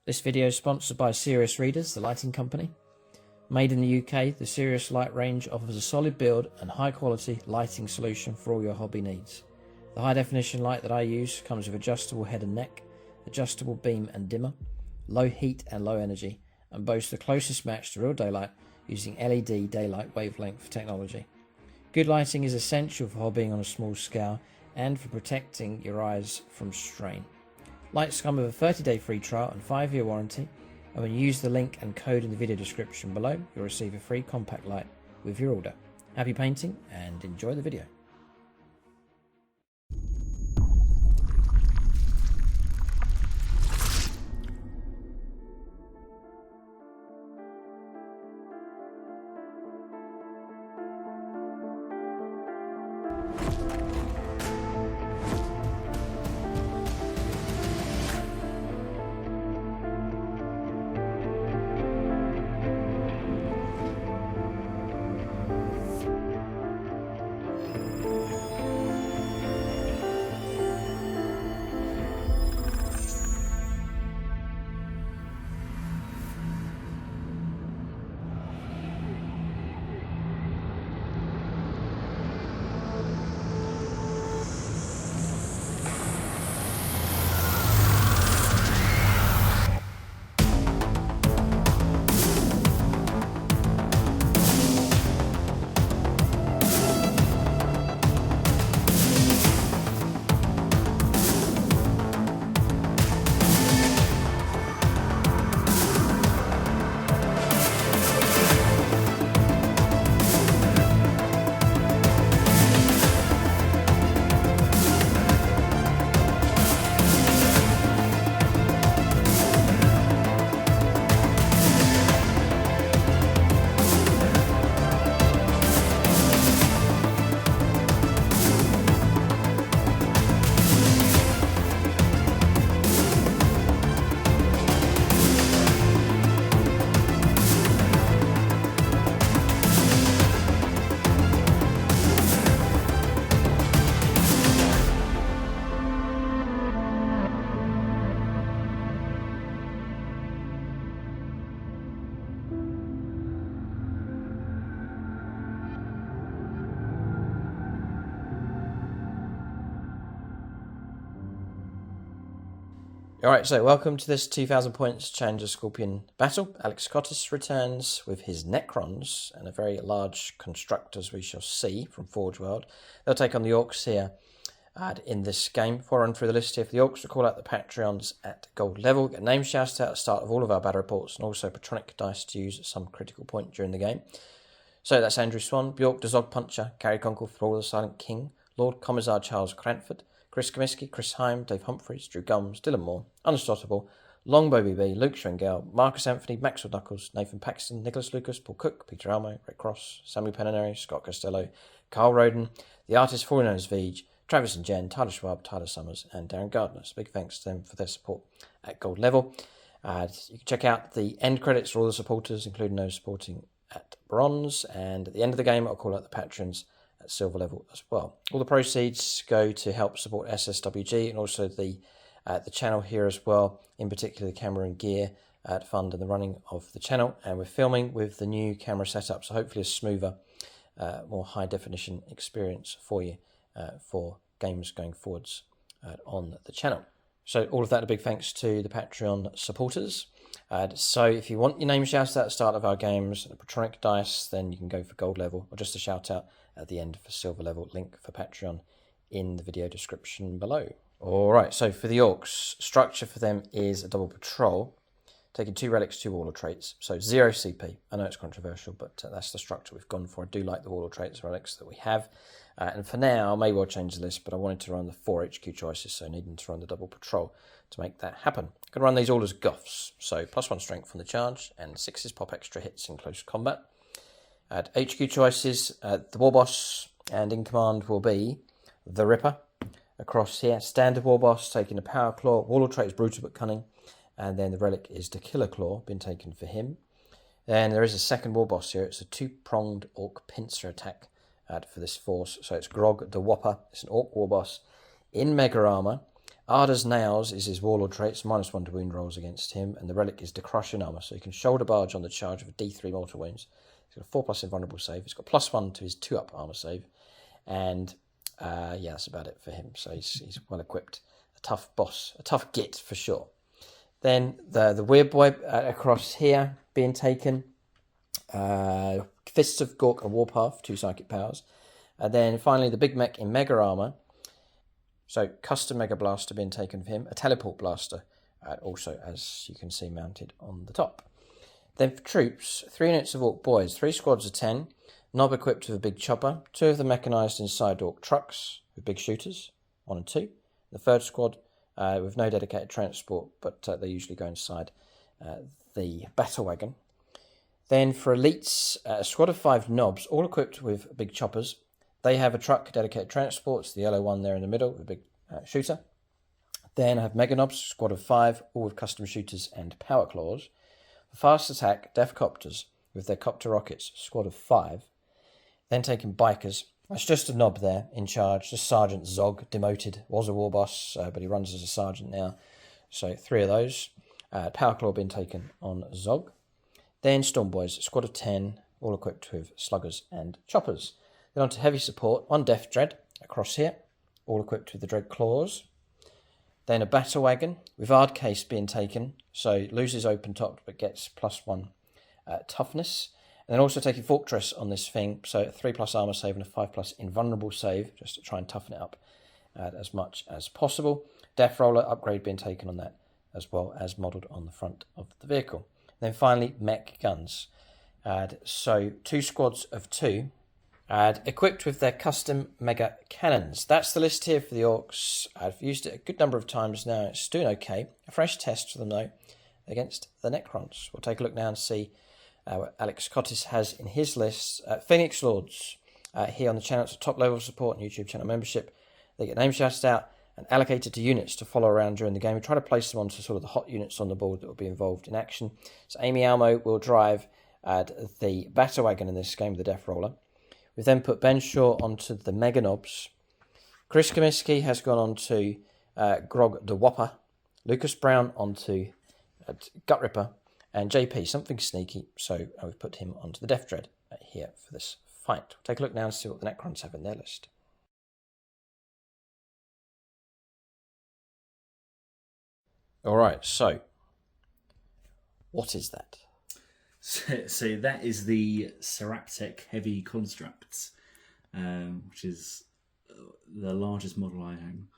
This video is sponsored by Serious Readers, the lighting company. Made in the UK, the Serious Light range offers a solid build and high quality lighting solution for all your hobby needs. The high definition light that I use comes with adjustable head and neck, adjustable beam and dimmer, low heat and low energy, and boasts the closest match to real daylight using LED daylight wavelength technology. Good lighting is essential for hobbying on a small scale and for protecting your eyes from strain. Lights come with a 30-day free trial and 5-year warranty, and when you use the link and code in the video description below, you'll receive a free compact light with your order. Happy painting and enjoy the video. Alright, so welcome to this 2000 points Challenger Scorpion battle. Alex Cottis returns with his Necrons and a very large construct, as we shall see, from Forge World. They'll take on the Orks here in this game. Before I run through the list here for the Orks, we'll call out the Patreons at gold level. Get name shouted out at the start of all of our battle reports, and also Patronic dice to use at some critical point during the game. So that's Andrew Swan, Bjork the Zog Puncher, Gary Conkle, Thrall the Silent King, Lord Commissar Charles Cranford, Chris Comiskey, Chris Heim, Dave Humphreys, Drew Gums, Dylan Moore, Unstoppable, Longbow BB, Luke Schwengel, Marcus Anthony, Maxwell Knuckles, Nathan Paxton, Nicholas Lucas, Paul Cook, Peter Almo, Rick Cross, Samuel Penaneri, Scott Costello, Carl Roden, the artist formerly known as Vij, Travis and Jen, Tyler Schwab, Tyler Summers, and Darren Gardner. So big thanks to them for their support at gold level. You can check out the end credits for all the supporters, including those supporting at bronze, and at the end of the game I'll call out the patrons at silver level as well. All the proceeds go to help support SSWG and also the channel here as well, in particular the camera and gear to fund and the running of the channel. And we're filming with the new camera setup, so hopefully a smoother, more high definition experience for you for games going forwards on the channel. So all of that a big thanks to the Patreon supporters. So if you want your name shouted out at the start of our games, the Patronic dice, then you can go for gold level, or just a shout out at the end for silver level. Link for Patreon in the video description below. Alright, so for the Orks, structure for them is a double patrol, taking 2 relics, 2 warlord traits, so 0 CP. I know it's controversial, but that's the structure we've gone for. I do like the warlord traits relics that we have. And for now, I may well change the list, but I wanted to run the 4 HQ choices, so needing to run the double patrol to make that happen. I'm going to run these all as Goths, so +1 strength from the charge, and 6s pop extra hits in close combat. At HQ choices, the War Boss and in command will be the Ripper. Across here, standard War Boss taking a Power Claw, warlord trait is brutal but cunning, and then the relic is the Killer Claw, been taken for him. Then there is a second War Boss here, it's a 2-pronged Orc Pincer attack for this force. So it's Grog the Whopper, it's an Orc War Boss in Mega Armour, Arda's Nails is his warlord traits, -1 to wound rolls against him, and the relic is Decrushing Armour, so he can shoulder barge on the charge with a D3 mortal wounds. He's got a 4+ invulnerable save. He's got +1 to his 2-up armour save, and yeah, that's about it for him. So he's well equipped. A tough boss, a tough git for sure. Then the weird boy across here being taken. Fists of Gork and Warpath, 2 psychic powers. And then finally the big mech in Mega Armour. So custom Mega Blaster being taken for him. A Teleport Blaster, also as you can see mounted on the top. Then for troops, 3 units of Ork boys, 3 squads of 10. Nob equipped with a big chopper. 2 of the mechanised inside Ork trucks with big shooters, 1 and 2. The 3rd squad with no dedicated transport, but they usually go inside the battle wagon. Then for elites, a squad of 5 Nobs, all equipped with big choppers. They have a truck, dedicated transports, the yellow one there in the middle with a big shooter. Then I have Mega Nobs, squad of 5, all with custom shooters and power claws. For fast attack, Death Copters with their copter rockets, squad of 5. Then taking Bikers. That's just a Nob there in charge, just Sergeant Zog, demoted, was a war boss, but he runs as a sergeant now. So 3 of those. Power claw being taken on Zog. Then Storm Boys, squad of 10, all equipped with sluggers and choppers. Then on to heavy support, 1 Death Dread across here, all equipped with the Dread Claws. Then a Battle Wagon with Ard Case being taken, so loses open top but gets +1 toughness. And then also taking Fortress on this thing, so 3+ armour save and a 5+ invulnerable save, just to try and toughen it up as much as possible. Death Roller upgrade being taken on that, as well as modelled on the front of the vehicle. Then finally, mech guns. So 2 squads of 2, equipped with their custom mega cannons. That's the list here for the Orks. I've used it a good number of times now. It's doing okay. A fresh test for them though, against the Necrons. We'll take a look now and see what Alex Cottis has in his list. Phoenix Lords, here on the channel. It's a top level support and YouTube channel membership. They get name shouted out and allocated to units to follow around during the game. We try to place them onto sort of the hot units on the board that will be involved in action. So Amy Almo will drive the Battle Wagon in this game with the Death Roller. We've then put Ben Shaw onto the Mega Nobs. Chris Comiskey has gone on to Grog the Whopper. Lucas Brown onto Gut Ripper. And JP, something sneaky, so we've put him onto the Death Dread here for this fight. We'll take a look now and see what the Necrons have in their list. All right, so what is that? So that is the Seraptech Heavy Construct, which is the largest model I own.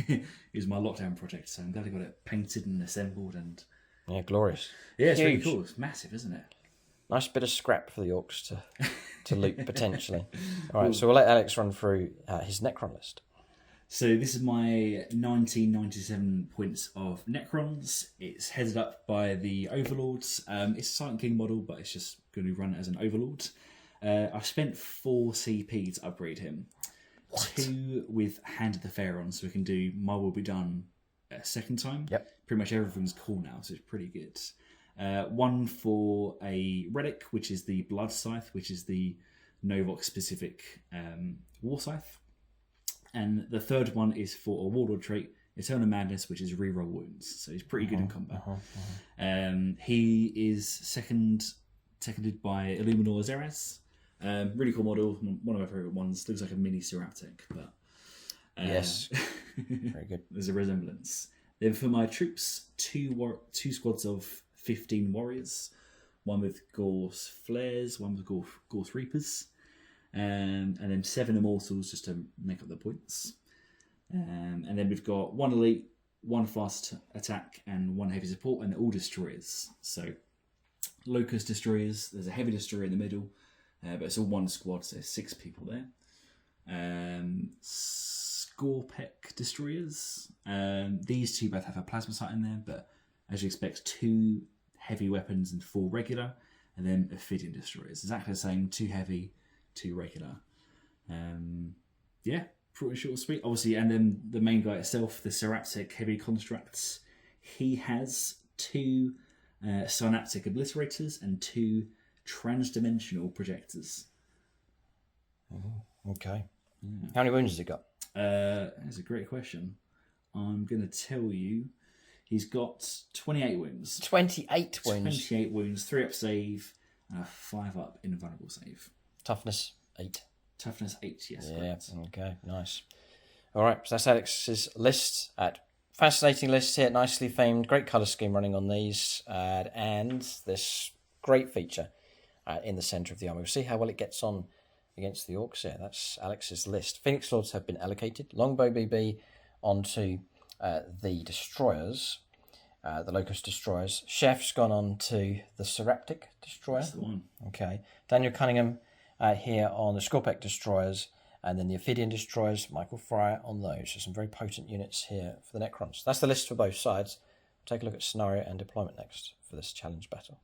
It was my lockdown project, so I'm glad I got it painted and assembled. And yeah, glorious. Yeah, it's really cool. It's massive, isn't it? Nice bit of scrap for the Orks to loot, potentially. All right, so we'll let Alex run through his Necron list. So this is my 1997 points of Necrons. It's headed up by the Overlords. It's a Silent King model, but it's just going to run as an Overlord. I've spent 4 CP to upgrade him. What? 2 with Hand of the Fair on, so we can do My Will Be Done a second time. Yep. Pretty much everything's cool now, so it's pretty good. 1 for a Relic, which is the Blood Scythe, which is the Novox specific War Scythe. And the 3rd one is for a Warlord trait, Eternal Madness, which is reroll wounds. So he's pretty good in combat. He is seconded by Illuminor Zeres. Really cool model, one of my favourite ones. Looks like a mini Seraptech, but yes, very good. There's a resemblance. Then for my troops, 2 squads of 15 warriors, 1 with Gorse Flares, 1 with Gorse Reapers. And then 7 immortals just to make up the points. And then we've got 1 elite, 1 fast attack, and 1 heavy support, and they're all destroyers. So Locust destroyers, there's a heavy destroyer in the middle, but it's all 1 squad, so there's 6 people there. Scorpec destroyers. These 2 both have a plasma sight in there, but as you expect, 2 heavy weapons and 4 regular, and then Ophidian destroyers. Exactly the same, 2 heavy, 2 regular. Yeah, pretty short and sweet. Obviously, and then the main guy itself, the Seraptech Heavy Constructs, he has 2 Synaptic Obliterators and 2 Transdimensional Projectors. Oh, okay. Yeah. How many wounds has he got? That's a great question. I'm going to tell you he's got 28 wounds. 28 wounds. 28 wounds, 3 up save, and a 5 up invulnerable save. Toughness 8. Toughness 8, yes. Yeah, correct. okay, nice. All right, so that's Alex's list. Fascinating list here, nicely themed, great colour scheme running on these, and this great feature in the centre of the army. We'll see how well it gets on against the Orks here. That's Alex's list. Phoenix Lords have been allocated. Longbow BB onto the destroyers, the Locust destroyers. Chef's gone on to the Seraptic destroyer. That's the one. Okay. Daniel Cunningham here on the Scorpec destroyers, and then the Ophidian destroyers, Michael Fryer on those. So some very potent units here for the Necrons. That's the list for both sides. We'll take a look at scenario and deployment next for this challenge battle.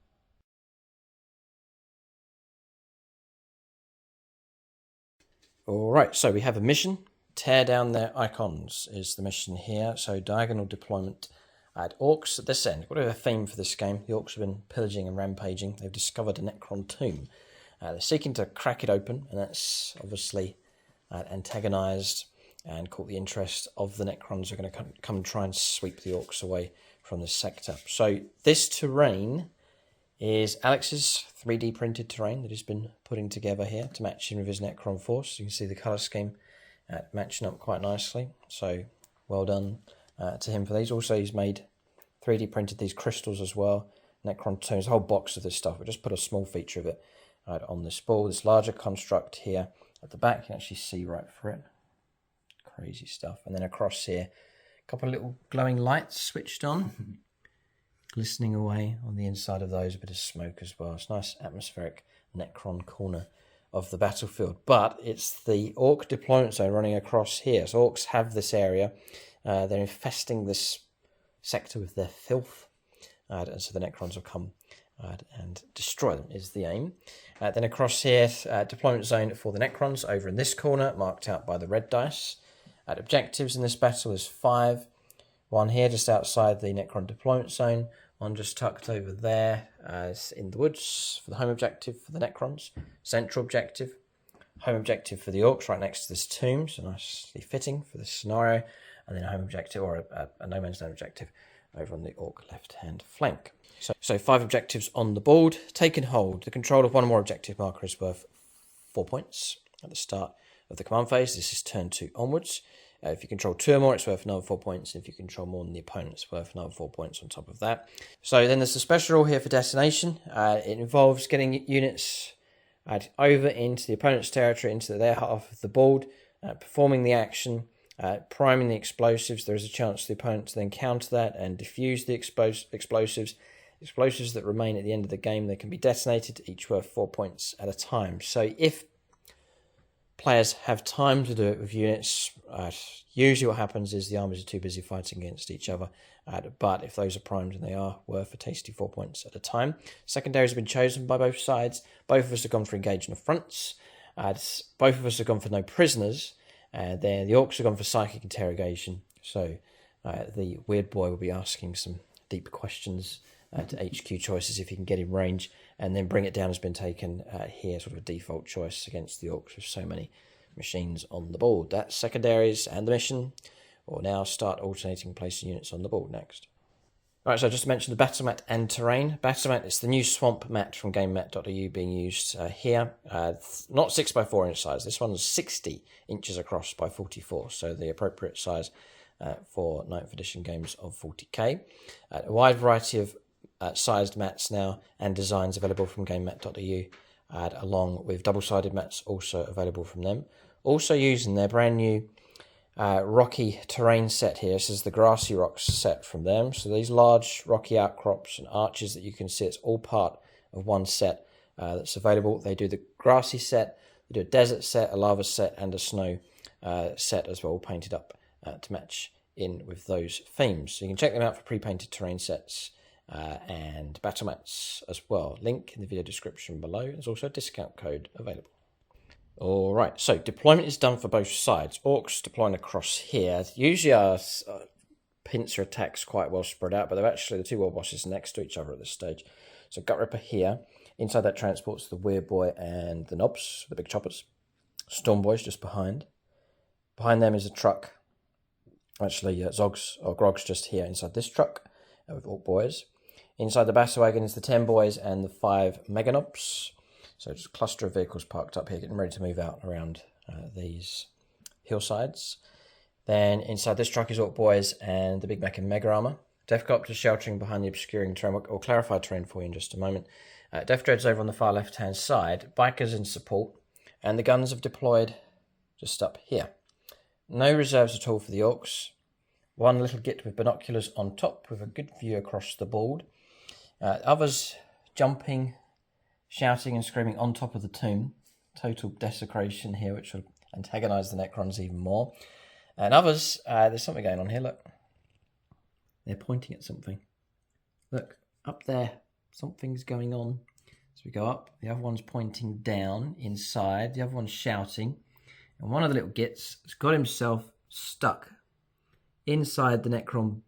All right, so we have a mission. Tear down their icons is the mission here. So diagonal deployment at Orks at this end. What a theme for this game. The Orks have been pillaging and rampaging. They've discovered a Necron tomb. They're seeking to crack it open, and that's obviously antagonised and caught the interest of the Necrons who are going to come and try and sweep the Orks away from this sector. So this terrain is Alex's 3D printed terrain that he's been putting together here to match in with his Necron force. You can see the colour scheme matching up quite nicely. So well done to him for these. Also, he's made 3D printed these crystals as well. Necron tombs, a whole box of this stuff. We just put a small feature of it on this ball. This larger construct here at the back, you can actually see right through it. Crazy stuff. And then across here, a couple of little glowing lights switched on. Glistening away on the inside of those, a bit of smoke as well. It's a nice atmospheric Necron corner of the battlefield. But it's the Ork deployment zone running across here. So Orks have this area. They're infesting this sector with their filth. And so the Necrons will come and destroy them is the aim. Then across here, deployment zone for the Necrons over in this corner, marked out by the red dice. Objectives in this battle is 5. One here just outside the Necron deployment zone. One just tucked over there in the woods for the home objective for the Necrons. Central objective. Home objective for the Orks right next to this tomb. So nicely fitting for this scenario. And then a home objective or a no man's land objective over on the Ork left-hand flank. So 5 objectives on the board. Taken hold. The control of one or more objective marker is worth 4 points at the start of the command phase. This is turn 2 onwards. If you control 2 or more, it's worth another 4 points. If you control more than the opponent, it's worth another 4 points on top of that. So then there's the special rule here for detonation. It involves getting units over into the opponent's territory, into their half of the board, performing the action, priming the explosives. There is a chance for the opponent to then counter that and defuse the explosives. Explosives that remain at the end of the game, they can be detonated, each worth 4 points at a time. So if players have time to do it with units, usually what happens is the armies are too busy fighting against each other. But if those are primed, and they are, worth a tasty 4 points at a time. Secondaries have been chosen by both sides. Both of us have gone for engage on the fronts. Both of us have gone for no prisoners. Then the Orks have gone for psychic interrogation. So the weird boy will be asking some deep questions to HQ choices if he can get in range, and then bring it down has been taken here, sort of a default choice against the Orks with so many machines on the board. That's secondaries and the mission. We'll now start alternating placing units on the board next. Alright, so I just mentioned the battle mat and terrain. Battle mat is the new swamp mat from GameMat.eu being used here. Not 6x4 inch size. This one's 60 inches across by 44, so the appropriate size for 9th edition games of 40k. A wide variety of sized mats now and designs available from GameMat.eu, along with double-sided mats also available from them. Also using their brand new rocky terrain set here. This is the Grassy Rocks set from them. So these large rocky outcrops and arches that you can see, it's all part of one set that's available. They do the grassy set, they do a desert set, a lava set, and a snow set as well, all painted up to match in with those themes. So you can check them out for pre-painted terrain sets and battle mats as well. Link in the video description below. There's also a discount code available. Alright, so deployment is done for both sides. Orks deploying across here. Usually our pincer attacks quite well spread out, but they're actually the two war bosses next to each other at this stage. So Gut Ripper here. Inside that transports the Weird Boy and the Knobs, the big choppers. Storm Boy's just behind. Behind them is a truck Actually, Zogs or Grog's just here inside this truck with Ork boys. Inside the battle wagon is the 10 boys and the 5 Meganobs. So just a cluster of vehicles parked up here, getting ready to move out around these hillsides. Then inside this truck is Ork boys and the Big Mac and Mega Armor. Deathcopter sheltering behind the obscuring terrain. We'll clarify terrain for you in just a moment. Death Dread's over on the far left-hand side. Bikers in support. And the guns have deployed just up here. No reserves at all for the Orks. One little git with binoculars on top with a good view across the board. Others jumping, shouting and screaming on top of the tomb. Total desecration here, which will antagonise the Necrons even more. And others, there's something going on here, look. They're pointing at something. Look, up there, something's going on. So we go up, the other one's pointing down inside, the other one's shouting. And one of the little gits has got himself stuck inside the Necron,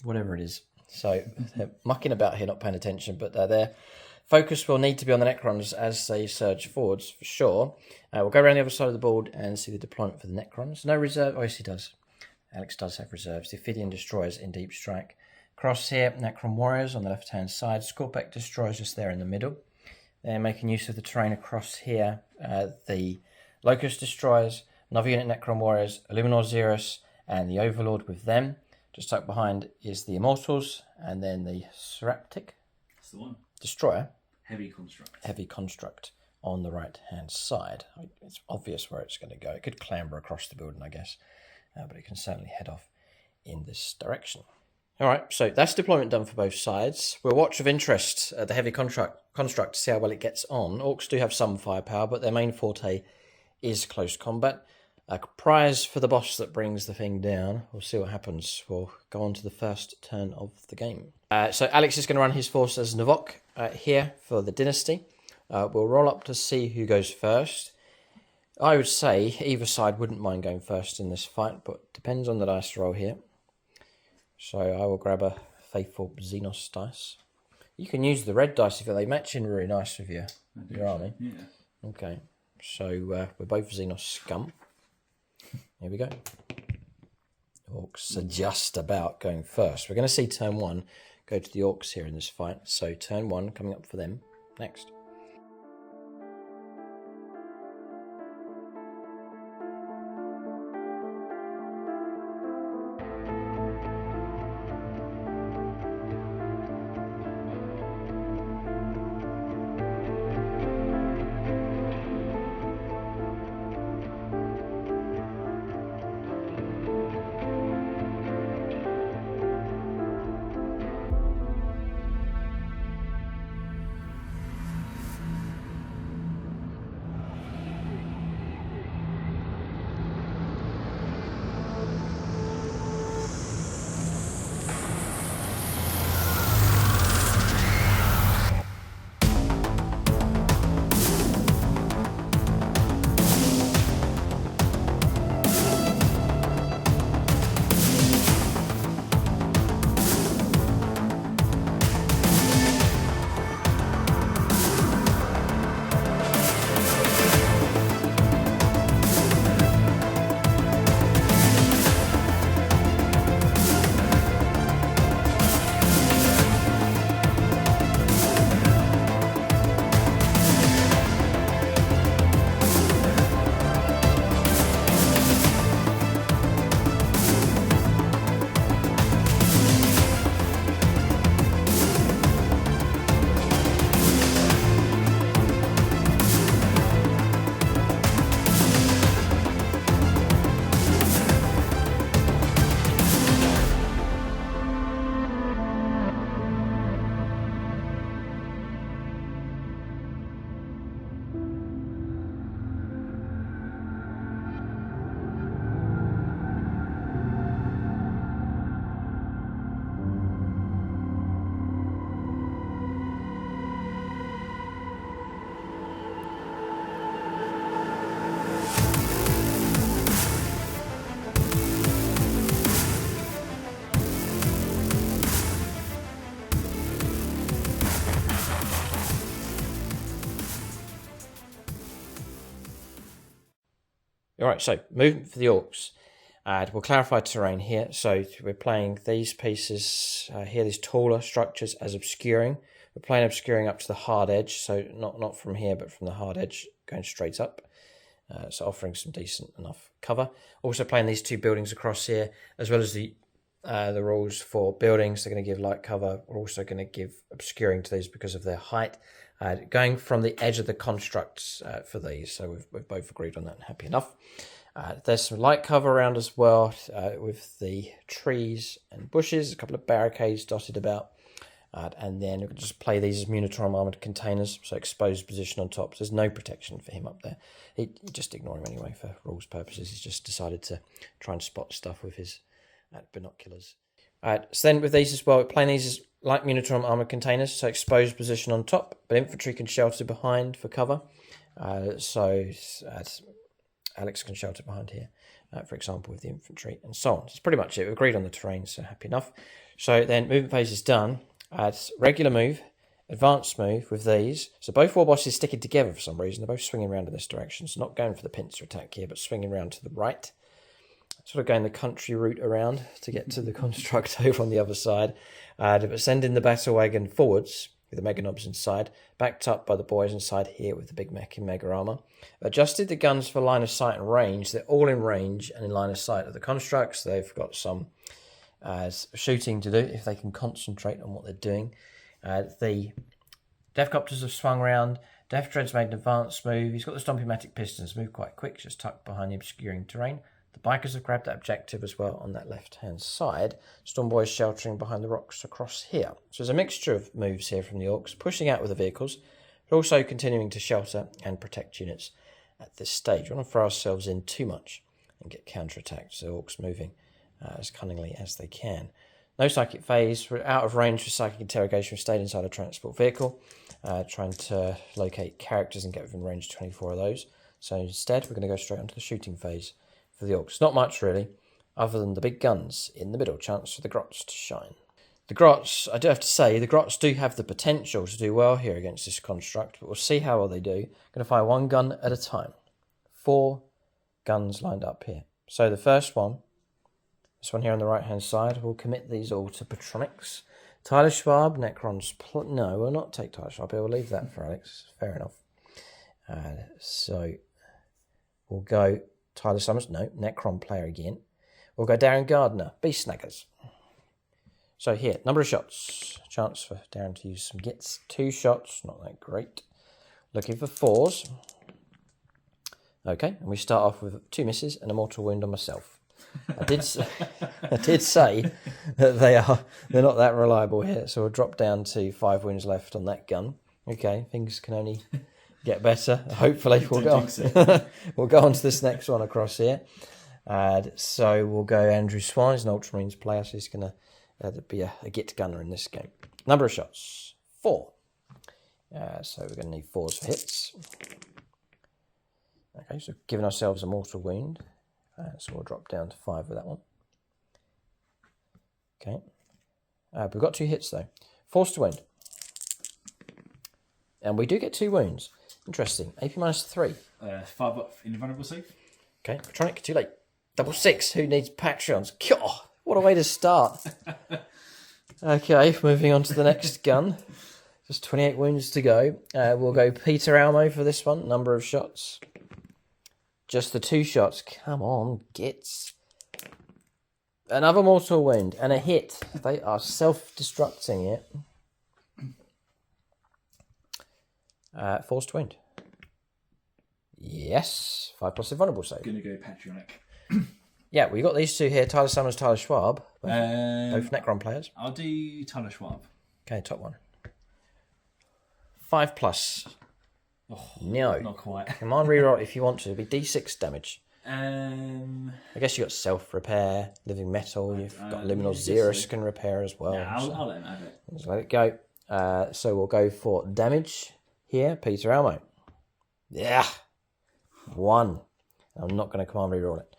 whatever it is. So they're mucking about here, not paying attention, but their focus will need to be on the Necrons as they surge forwards, for sure. We'll go around the other side of the board and see the deployment for the Necrons. No reserve. Oh, yes, he does. Alex does have reserves. The Ophidian Destroyers in Deep Strike. Across here, Necron Warriors on the left-hand side. Scorpec Destroyers just there in the middle. They're making use of the terrain across here. The Locust Destroyers, another unit Necron Warriors, Illuminor Xeris, and the Overlord with them. Just tucked behind is the Immortals, and then the Seraptic. That's the one. Destroyer. Heavy construct. Heavy construct on the right-hand side. It's obvious where it's going to go. It could clamber across the building, I guess, but it can certainly head off in this direction. All right, so that's deployment done for both sides. We'll watch with interest the heavy construct to see how well it gets on. Orks do have some firepower, but their main forte is close combat. A prize for the boss that brings the thing down. We'll see what happens. We'll go on to the first turn of the game. So Alex is going to run his force as Navok here for the Dynasty. We'll roll up to see who goes first. I would say either side wouldn't mind going first in this fight, but depends on the dice roll here. So I will grab a faithful Xenos dice. You can use the red dice if they match in really nice with your army. Yeah. Okay, so we're both Xenos scum. Here we go. Orks are just about going first. We're going to see turn 1 go to the Orks here in this fight. So turn 1 coming up for them next. All right, so movement for the Orks. We'll clarify terrain here. So we're playing these pieces here, these taller structures, as obscuring. We're playing obscuring up to the hard edge, so not from here, but from the hard edge, going straight up. So offering some decent enough cover. Also playing these two buildings across here, as well as the rules for buildings. They're going to give light cover. We're also going to give obscuring to these because of their height. Going from the edge of the constructs for these. So we've both agreed on that and happy enough. There's some light cover around as well with the trees and bushes, a couple of barricades dotted about. And then we can just play these as Munitron armoured containers, so exposed position on top. So there's no protection for him up there. He just ignore him anyway for rules purposes. He's just decided to try and spot stuff with his binoculars. So then with these as well, we're playing these as like Munitron armoured containers, so exposed position on top, but infantry can shelter behind for cover. So Alex can shelter behind here, for example, with the infantry and so on. That's pretty much it. We agreed on the terrain, so happy enough. So then movement phase is done. Regular move, advanced move with these. So both war bosses sticking together for some reason. They're both swinging around in this direction. So not going for the pincer attack here, but swinging around to the right. Sort of going the country route around to get to the construct over on the other side. But sending the battle wagon forwards with the mega knobs inside, backed up by the boys inside here with the big mech in mega armor. Adjusted the guns for line of sight and range. They're all in range and in line of sight of the constructs. They've got some shooting to do if they can concentrate on what they're doing. The Deathcopters have swung around. Death Dread's made an advanced move. He's got the Stompy-matic pistons, move quite quick, just tucked behind the obscuring terrain. The bikers have grabbed that objective as well on that left-hand side. Stormboy's sheltering behind the rocks across here. So there's a mixture of moves here from the Orks, pushing out with the vehicles, but also continuing to shelter and protect units at this stage. We don't want to throw ourselves in too much and get counterattacked. So the Orks moving as cunningly as they can. No psychic phase. We're out of range for psychic interrogation. We stayed inside a transport vehicle, trying to locate characters and get within range 24 of those. So instead, we're going to go straight onto the shooting phase for the Orks. Not much really, other than the big guns in the middle. Chance for the Grots to shine. The Grots, I do have to say, the Grots do have the potential to do well here against this construct, but we'll see how well they do. I'm going to fire one gun at a time. 4 guns lined up here. So the first one, this one here on the right-hand side, we'll commit these all to Patronics. Tyler Schwab, Necrons... No, we'll not take Tyler Schwab here. We'll leave that for Alex. Fair enough. So we'll go Tyler Summers. No, Necron player again. We'll go Darren Gardner, Beast Snaggers. So here, number of shots. Chance for Darren to use some gits. 2 shots, not that great. Looking for 4s. Okay, and we start off with 2 misses and a mortal wound on myself. I did say that they're not that reliable here, so we'll drop down to 5 wounds left on that gun. Okay, things can only get better. Hopefully, we'll go on to this next one across here. So we'll go Andrew Swan. He's an Ultramarines player, so he's going to be a git gunner in this game. Number of shots, 4. So we're going to need 4s for hits. Okay, so giving ourselves a mortal wound. So we'll drop down to 5 with that one. Okay. We've got 2 hits though. Forced to wound. And we do get 2 wounds. Interesting. AP -3. 5 up in invulnerable save. Okay. Patronic, too late. 6. Who needs Patreons? God, what a way to start. Okay, moving on to the next gun. Just 28 wounds to go. We'll go Peter Almo for this one. Number of shots. Just the 2 shots. Come on, gits. Another mortal wound and a hit. They are self-destructing it. Forced wound. Yes. 5+ invulnerable save. Gonna go Patronic. Yeah, we got these 2 here. Tyler Summers, Tyler Schwab. Both Necron players. I'll do Tyler Schwab. Okay, top one. 5+. Oh, no. Not quite. Come on, reroll if you want to. It'll be D6 damage. I guess you got self-repair, living metal. You've got liminal Xerus can repair as well. Yeah, I'll let him have it. Just let it go. So we'll go for damage here. Peter Almo. Yeah. 1. I'm not going to command reroll it.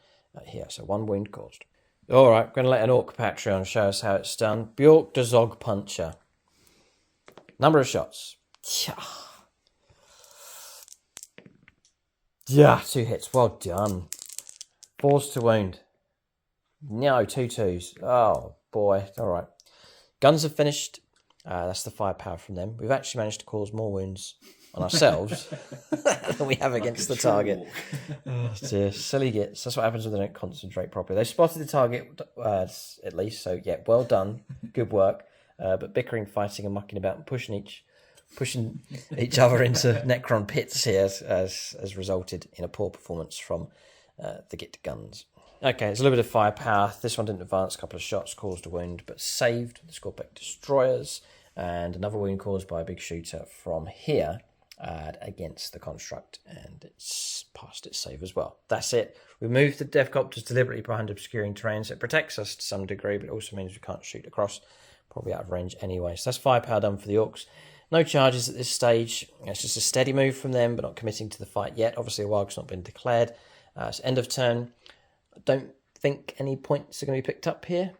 Here, so 1 wound caused. All right, I'm going to let an Orc Patreon show us how it's done. Bjork the Zog Puncher. Number of shots. Yeah, 2 hits. Well done. Forced to wound. No, 2-2s. Oh, boy. All right. Guns have finished. That's the firepower from them. We've actually managed to cause more wounds on ourselves than we have against the target. Oh, dear. Silly gits. That's what happens when they don't concentrate properly. They spotted the target, at least. So, yeah, well done. Good work. But bickering, fighting, and mucking about and pushing each other into Necron pits here has resulted in a poor performance from the Git guns. Okay, it's a little bit of firepower. This one didn't advance. A couple of shots caused a wound, but saved the Scorpic destroyers, and another wound caused by a big shooter from here against the construct, and it's passed its save as well. That's it. We moved the Devcopters deliberately behind obscuring terrain, so it protects us to some degree, but it also means we can't shoot across. Probably out of range anyway. So that's firepower done for the Orks. No charges at this stage. It's just a steady move from them, but not committing to the fight yet. Obviously, a wild's not been declared. It's end of turn. I don't think any points are going to be picked up here.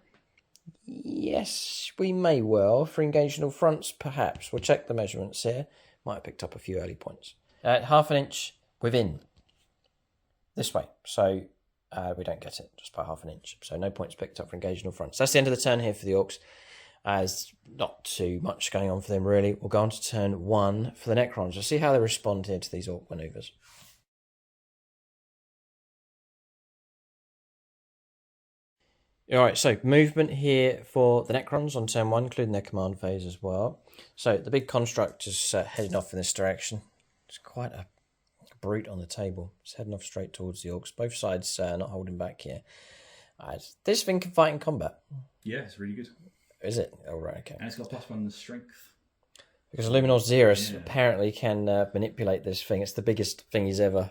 Yes, we may well. For engaging all fronts, perhaps. We'll check the measurements here. Might have picked up a few early points. Half an inch within. This way. So we don't get it, just by half an inch. So no points picked up for engaging all fronts. That's the end of the turn here for the Orks. As not too much going on for them, really. We'll go on to turn 1 for the Necrons. We'll see how they respond here to these Ork manoeuvres. Alright, so movement here for the Necrons on turn 1, including their command phase as well. So the big construct is heading off in this direction. It's quite a brute on the table. It's heading off straight towards the Orks. Both sides not holding back here. This thing can fight in combat. Yeah, it's really good. Is it? Oh, right, okay. And it's got +1 strength. Because Luminor Xerus apparently can manipulate this thing. It's the biggest thing he's ever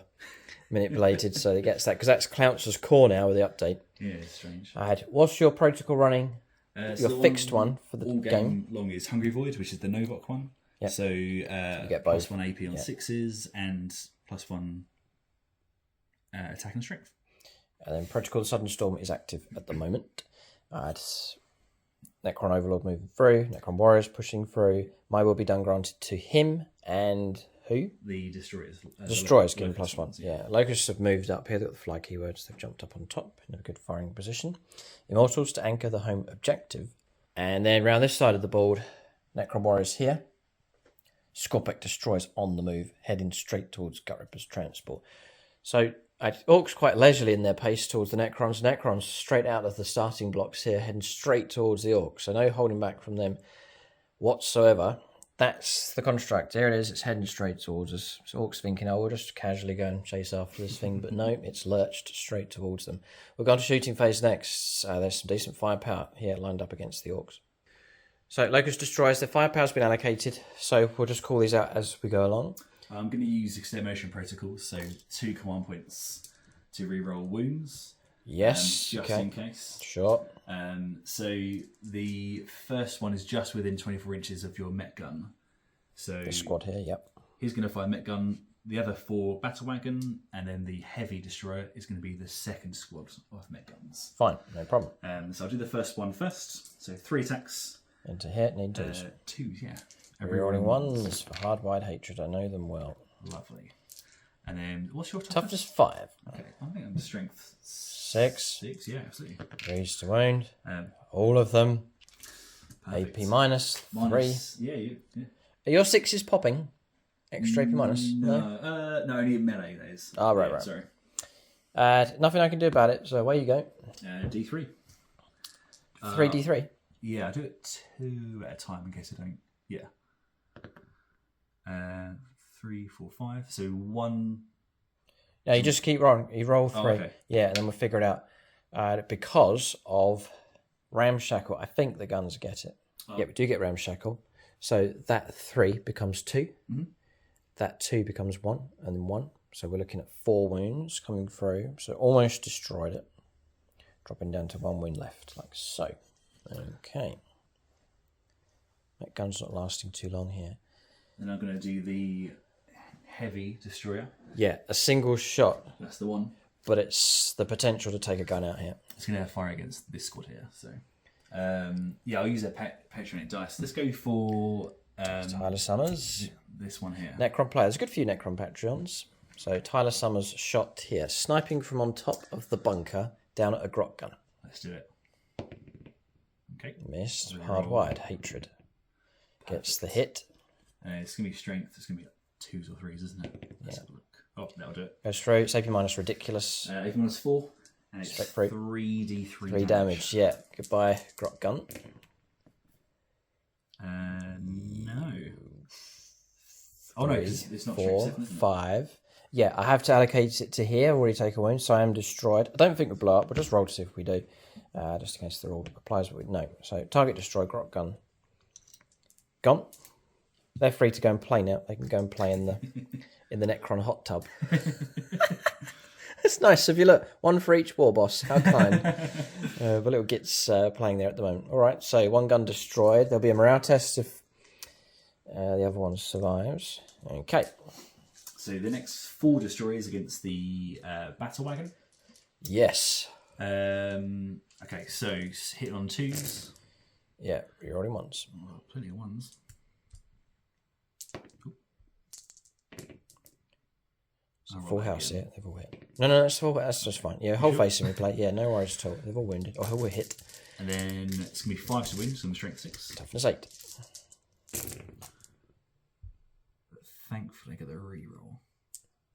manipulated, so he gets that. Because that's Clouncer's core now with the update. Yeah, it's strange. What's your protocol running? Your fixed one for the all game? Long is Hungry Void, which is the Novok one. Yep. So you get both. +1 AP on 6s and +1 attack and strength. And then Protocol Sudden Storm is active at the moment. Necron Overlord moving through, Necron Warriors pushing through. My will be done granted to him and who? The Destroyers. Destroyers getting +1. Yeah. Locusts have moved up here. They've got the fly keywords. They've jumped up on top in a good firing position. Immortals to anchor the home objective. And then around this side of the board, Necron Warriors here. Scorpic Destroyers on the move, heading straight towards Gutripper's transport. So Orks quite leisurely in their pace towards the Necrons. Necrons straight out of the starting blocks here, heading straight towards the Orks. So no holding back from them whatsoever. That's the construct. There it is. It's heading straight towards us. So Orks thinking, oh, we'll just casually go and chase after this thing. But no, it's lurched straight towards them. We'll go on to shooting phase next. There's some decent firepower here lined up against the Orks. So Locust Destroyers, their firepower's been allocated. So we'll just call these out as we go along. I'm going to use Extermination Protocols, so 2 command points to reroll wounds. Yes, just okay. in case. Sure. So the first one is just within 24 inches of your Met Gun. So The squad here, yep. He's going to fire Met Gun, the other 4 Battle Wagon, and then the Heavy Destroyer is going to be the second squad of Met Guns. Fine, no problem. So I'll do the first one first. So 3 attacks. Into hit, need twos. 2, yeah. Rerolling ones for hard-wide hatred. I know them well. Lovely. And then, what's your Toughness 5. Okay, I think I'm strength 6. 6, yeah, absolutely. 3s to wound. Um, All of them. Perfect. AP minus 3. Yeah, yeah. Are your 6s popping? Extra AP minus? No, only in melee, that is. Oh, right, yeah, right. Sorry. Nothing I can do about it, so away you go. D3. 3d3. Yeah, I do it 2 at a time in case I don't. Yeah. 3, 4, 5. So 1. No, you just keep rolling. You roll 3. okay. Yeah, and then we'll figure it out. Because of Ramshackle, I think the guns get it. Oh. Yeah, we do get Ramshackle. So that 3 becomes 2. Mm-hmm. That 2 becomes 1, and then 1. So we're looking at 4 wounds coming through. So almost destroyed it. Dropping down to 1 wound left, like so. Okay. That gun's not lasting too long here. Then I'm going to do the Heavy Destroyer. Yeah, a single shot. That's the one. But it's the potential to take a gun out here. It's going to fire against this squad here. So, yeah, I'll use a Patronate dice. Let's go for Tyler Summers. This one here. Necron players. Good for you, Necron Patreons. So Tyler Summers shot here, sniping from on top of the bunker down at a grot gun. Let's do it. Okay. Missed. Hardwired. Hatred. Gets the hit. It's going to be strength. It's going to be 2s or 3s, isn't it? Let's have a look. Oh, that'll do it. Goes through. It's AP minus ridiculous. AP minus 4. And it's Spec fruit. 3d3 3 damage. Yeah. Goodbye, Grot Gun. No. Oh no, it's not 4, strength 7, isn't it? 5. Yeah, I have to allocate it to here. Already take a wound, so I am destroyed. I don't think we'll blow up. We'll just roll to see if we do. Just in case the rule applies. No. So target destroy, Grot Gun. Gone. They're free to go and play now. They can go and play in the Necron hot tub. It's nice of you. Look, one for each war boss. How kind. But little Git's playing there at the moment. All right, so 1 gun destroyed. There'll be a morale test if the other one survives. Okay. So the next 4 destroyers against the battle wagon. Yes. Okay, so hit on 2s. Yeah, you're already ones. Oh, plenty of 1s. Full house, yeah, they've all hit. No, that's full. That's just fine. Yeah, whole face in replay. Yeah, no worries at all. They've all wounded. Or all hit. And then it's going to be 5 to win, so on the strength 6. Toughness 8. But thankfully, I get the reroll.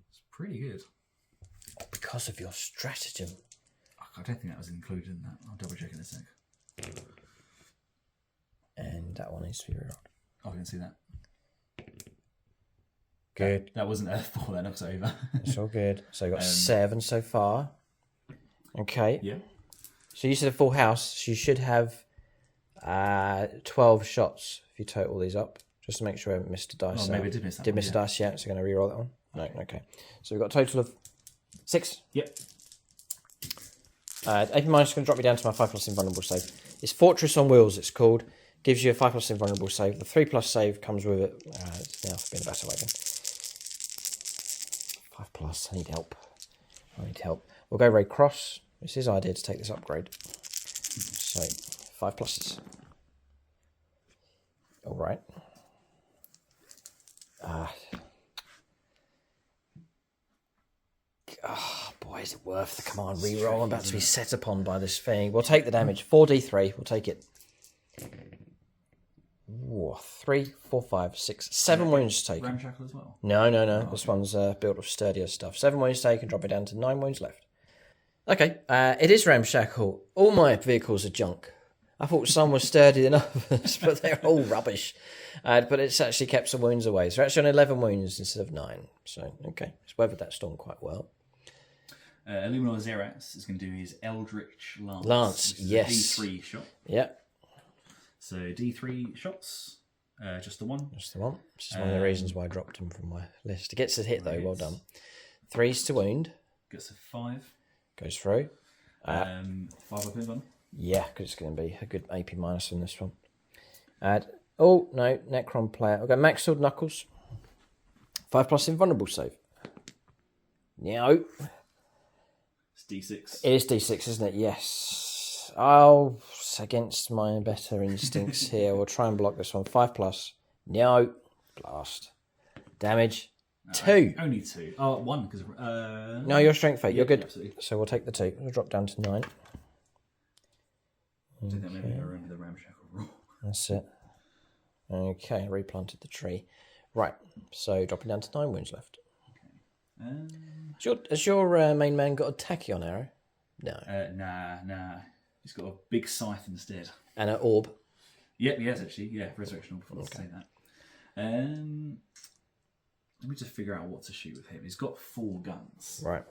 It's pretty good. Because of your stratagem. I don't think that was included in that. I'll double check in a sec. And that one needs to be rerolled. Oh, I can see that. Good. That wasn't a 4, that knocks it over. It's all good. So you've got 7 so far. Okay. Yeah. So you said a full house. So you should have 12 shots if you total these up. Just to make sure I haven't missed a dice. Oh, maybe I did miss that. Did miss a dice, yeah. So I'm going to reroll that one. No, okay. So we've got a total of 6. Yep. AP minus is going to drop me down to my 5+ invulnerable save. It's Fortress on Wheels, it's called. Gives you a 5+ invulnerable save. The 3+ save comes with it. It's now for being a battle wagon. 5+. I need help. We'll go Red Cross. It's his idea to take this upgrade. So 5+. All right. Boy, is it worth the command reroll? I'm about to be set upon by this thing. We'll take the damage. 4d3. We'll take it. 3, 4, 5, 6, 7 wounds taken. Ramshackle as well? No. This one's built of sturdier stuff. 7 wounds taken, drop it down to 9 wounds left. Okay, it is ramshackle. All my vehicles are junk. I thought some were sturdier than others, but they're all rubbish. But it's actually kept some wounds away. So we're actually on 11 wounds instead of 9. So, okay, it's weathered that storm quite well. Illuminor Xerax is going to do his Eldritch Lance. Lance, yes. D3 shot. Yeah. So D3 shots. Just the one. Just the one. Which is one of the reasons why I dropped him from my list. It gets a hit though. Well done. 3s to wound. Gets a 5. Goes through. 5 up in one. Yeah, because it's going to be a good AP minus on this one. Oh no, Necron player. I've got Max Sword Knuckles. 5+ invulnerable save. No. It's D6. It is D6, isn't it? Yes. Oh, it's against my better instincts here. We'll try and block this one. 5+. No. Blast. Damage. 2. Only 2. Oh, 1 because. No, you're strength 8. You're good. Absolutely. So we'll take the 2. We'll drop down to 9. I think that maybe I remember the ramshackle rule. That's it. Okay, replanted the tree. Right, so dropping down to 9 wounds left. Okay. Has your main man got a tachyon arrow? No. Nah. He's got a big scythe instead. And an orb? Yep, he has actually. Yeah, resurrection orb. Let's say that. Let me just figure out what to shoot with him. He's got 4 guns. Right.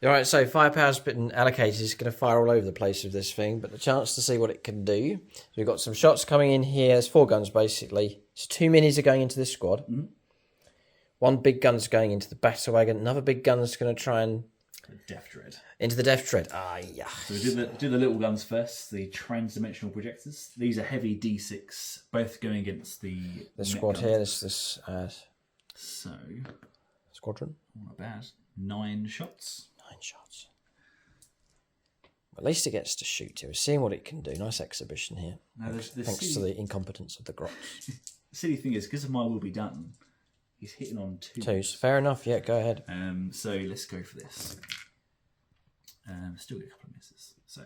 All right, so firepower's been allocated. It's going to fire all over the place with this thing, but the chance to see what it can do. So we've got some shots coming in here. There's 4 guns, basically. So 2 minis are going into this squad. Mm-hmm. 1 big gun's going into the battle wagon. Another big gun's going to try and... Death Dread. Into the Death Dread. Ah, yeah. So we do the little guns first, the transdimensional projectors. These are heavy D6, both going against the squad gun. here, this So... Squadron. Not bad. 9 shots. 9 shots. At least it gets to shoot to. We're seeing what it can do. Nice exhibition here. Now, thanks to the incompetence of the grots. The silly thing is, because of my will be done, he's hitting on 2. 2s. Fair enough. Yeah, go ahead. So let's go for this. Still get a couple of misses. So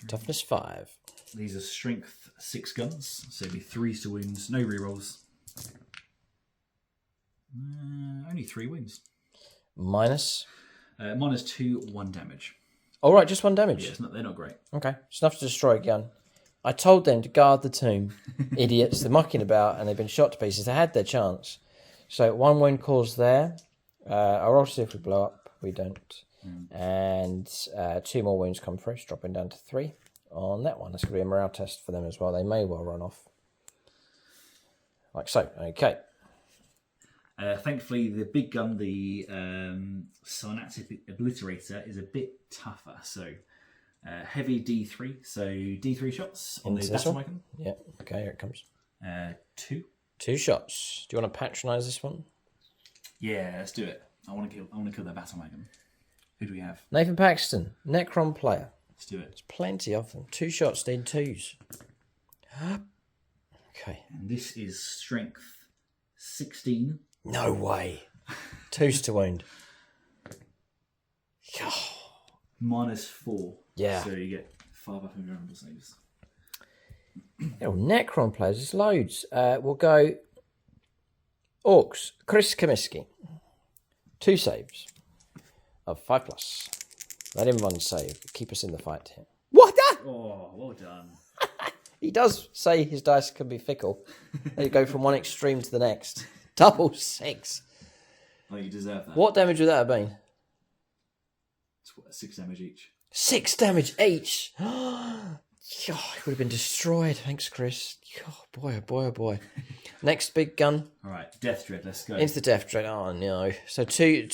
Toughness 5. These are strength 6 guns, so it'd be 3s to wounds, no rerolls. Only 3 wounds. Minus? -2, 1 damage. All right, just 1 damage. Yeah, they're not great. Okay, it's enough to destroy a gun. I told them to guard the tomb. Idiots, they're mucking about and they've been shot to pieces. They had their chance. So 1 wound caused there. I'll roll to see if we blow up. We don't. And 2 more wounds come through. It's dropping down to 3 on that one. That's going to be a morale test for them as well. They may well run off. Like so. Okay. Thankfully, the big gun, the Synaptic Obliterator, is a bit tougher. So heavy D3. So D3 shots on the battle wagon. Yeah. Okay, here it comes. 2. 2 shots. Do you want to patronise this one? Yeah, let's do it. I want to kill that battle wagon. Who do we have? Nathan Paxton, Necron player. Let's do it. There's plenty of them. 2 shots, need 2s. Okay. And this is strength 16. No way. 2s to wound. -4. Yeah. So you get 5 up in your rumble saves. Oh, Necron players, there's loads. We'll go Orks, Chris Comiskey. 2 saves of 5+. Let him run save. Keep us in the fight here. What? Oh, well done. He does say his dice can be fickle. They go from one extreme to the next. Double 6. Oh, you deserve that. What damage would that have been? It's 6 damage each. 6 damage each. Oh, he would have been destroyed. Thanks, Chris. Oh, boy, oh boy, oh boy. Next big gun. All right, Death Dread. Let's go. Into the Death Dread. Oh, no. So two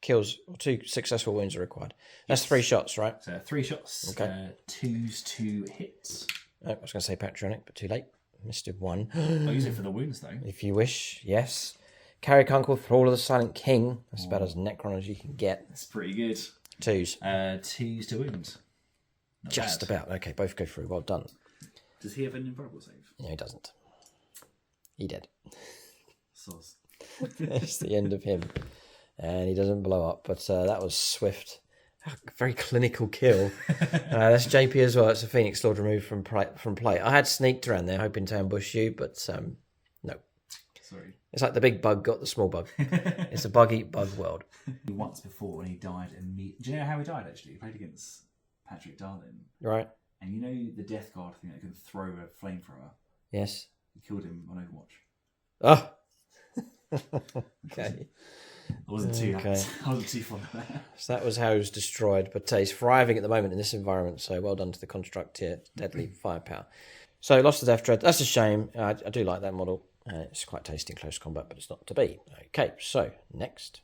kills, 2 successful wounds are required. That's 3 shots, right? So 3 shots. Okay. 2s to hits. Oh, I was going to say patronic, but too late. Missed 1. I'll use it for the wounds, though. If you wish, yes. Carrick Uncle, Thrall of the Silent King. That's about as Necron as you can get. That's pretty good. 2s. 2s to wounds. Not Just bad. about. Okay, both go through. Well done. Does he have an invulnerable save? No, he doesn't. He did. Sauce. That's the end of him. And he doesn't blow up, but that was swift. Very clinical kill. That's JP as well. It's a Phoenix Lord removed from play. I had sneaked around there hoping to ambush you, but no. Sorry. It's like the big bug got the small bug. It's a bug-eat-bug world. Once before when he died, do you know how he died actually? He played against Patrick Darlin. Right. And you know the Death Guard thing that can throw a flamethrower? Yes. He killed him on Overwatch. Oh. Okay. I wasn't too fond of that. So that was how he was destroyed, but he's thriving at the moment in this environment, so well done to the construct here. Deadly firepower. So lost the Death Dread. That's a shame. I do like that model. It's quite tasty in close combat, but it's not to be. Okay, so next.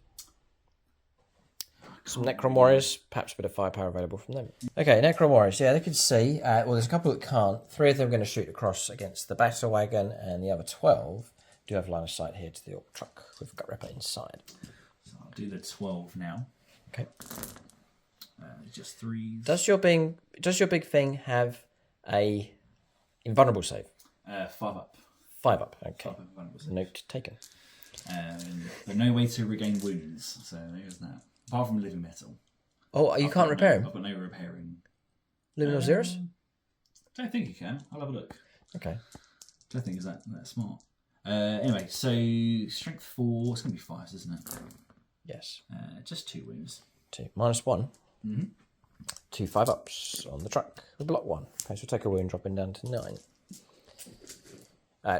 Some Necron Warriors, perhaps a bit of firepower available from them. Okay, Necron Warriors, yeah, they can see. Well, there's a couple that can't. 3 of them are going to shoot across against the battle wagon, and the other 12 do have line of sight here to the Ork truck with Gut Ripper inside. So I'll do the 12 now. Okay. Just 3s. Does your big thing have a invulnerable save? 5 up. 5 up, okay. 5 up invulnerable save. Note taken. There's no way to regain wounds, so there's that. Apart from living metal. Oh, you can't repair him? I've got no repairing. Luminal Zeros? Don't think you can. I'll have a look. Okay. Don't think it's that smart. Anyway, so strength 4. It's going to be 5s, isn't it? Yes. Just 2 wounds. 2. -1. Mm-hmm. 2 5-ups on the truck. We block 1. Okay, so we'll take a wound, dropping down to 9.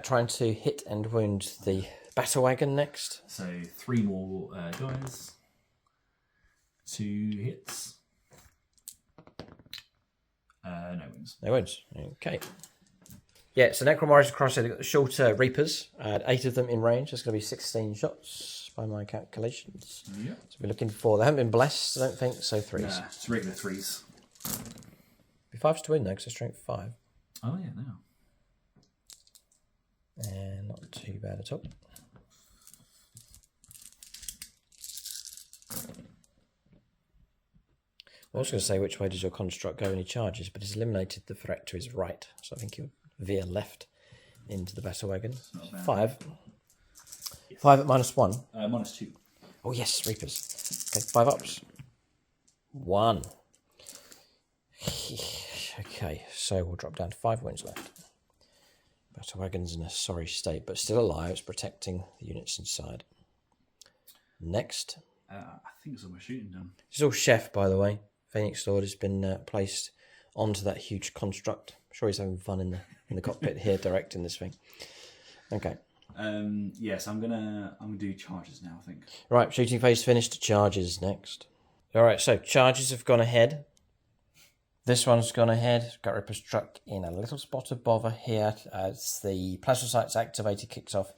Trying to hit and wound the battle wagon next. So 3 more guys. 2 hits. No wounds. No wounds. Okay. Yeah, so Necron Warriors across here. They've got the shorter Reapers. 8 of them in range. There's going to be 16 shots by my calculations. Yeah. So we're looking for... They haven't been blessed, I don't think, so 3s. Nah, it's regular 3s. Be 5s to win, though, because they're strength 5. Oh, yeah, now. And not too bad at all. I was going to say, which way does your construct go when he charges, but he's eliminated the threat to his right, so I think he'll veer left into the battle wagon. 5. Yes. 5 at -1. -2. Oh yes, Reapers. Okay, 5 ups. 1. Okay, so we'll drop down to 5 wounds left. Battle wagon's in a sorry state, but still alive. It's protecting the units inside. Next. I think it's all my shooting done. This is all Chef, by the way. Phoenix Sword has been placed onto that huge construct. I'm sure he's having fun in the cockpit here, directing this thing. Okay. Yes, I'm gonna do charges now, I think. Right, shooting phase finished. Charges next. All right, so charges have gone ahead. This one's gone ahead. Got Ripper's truck in a little spot of bother here. As the plasma sight's activated, kicks off.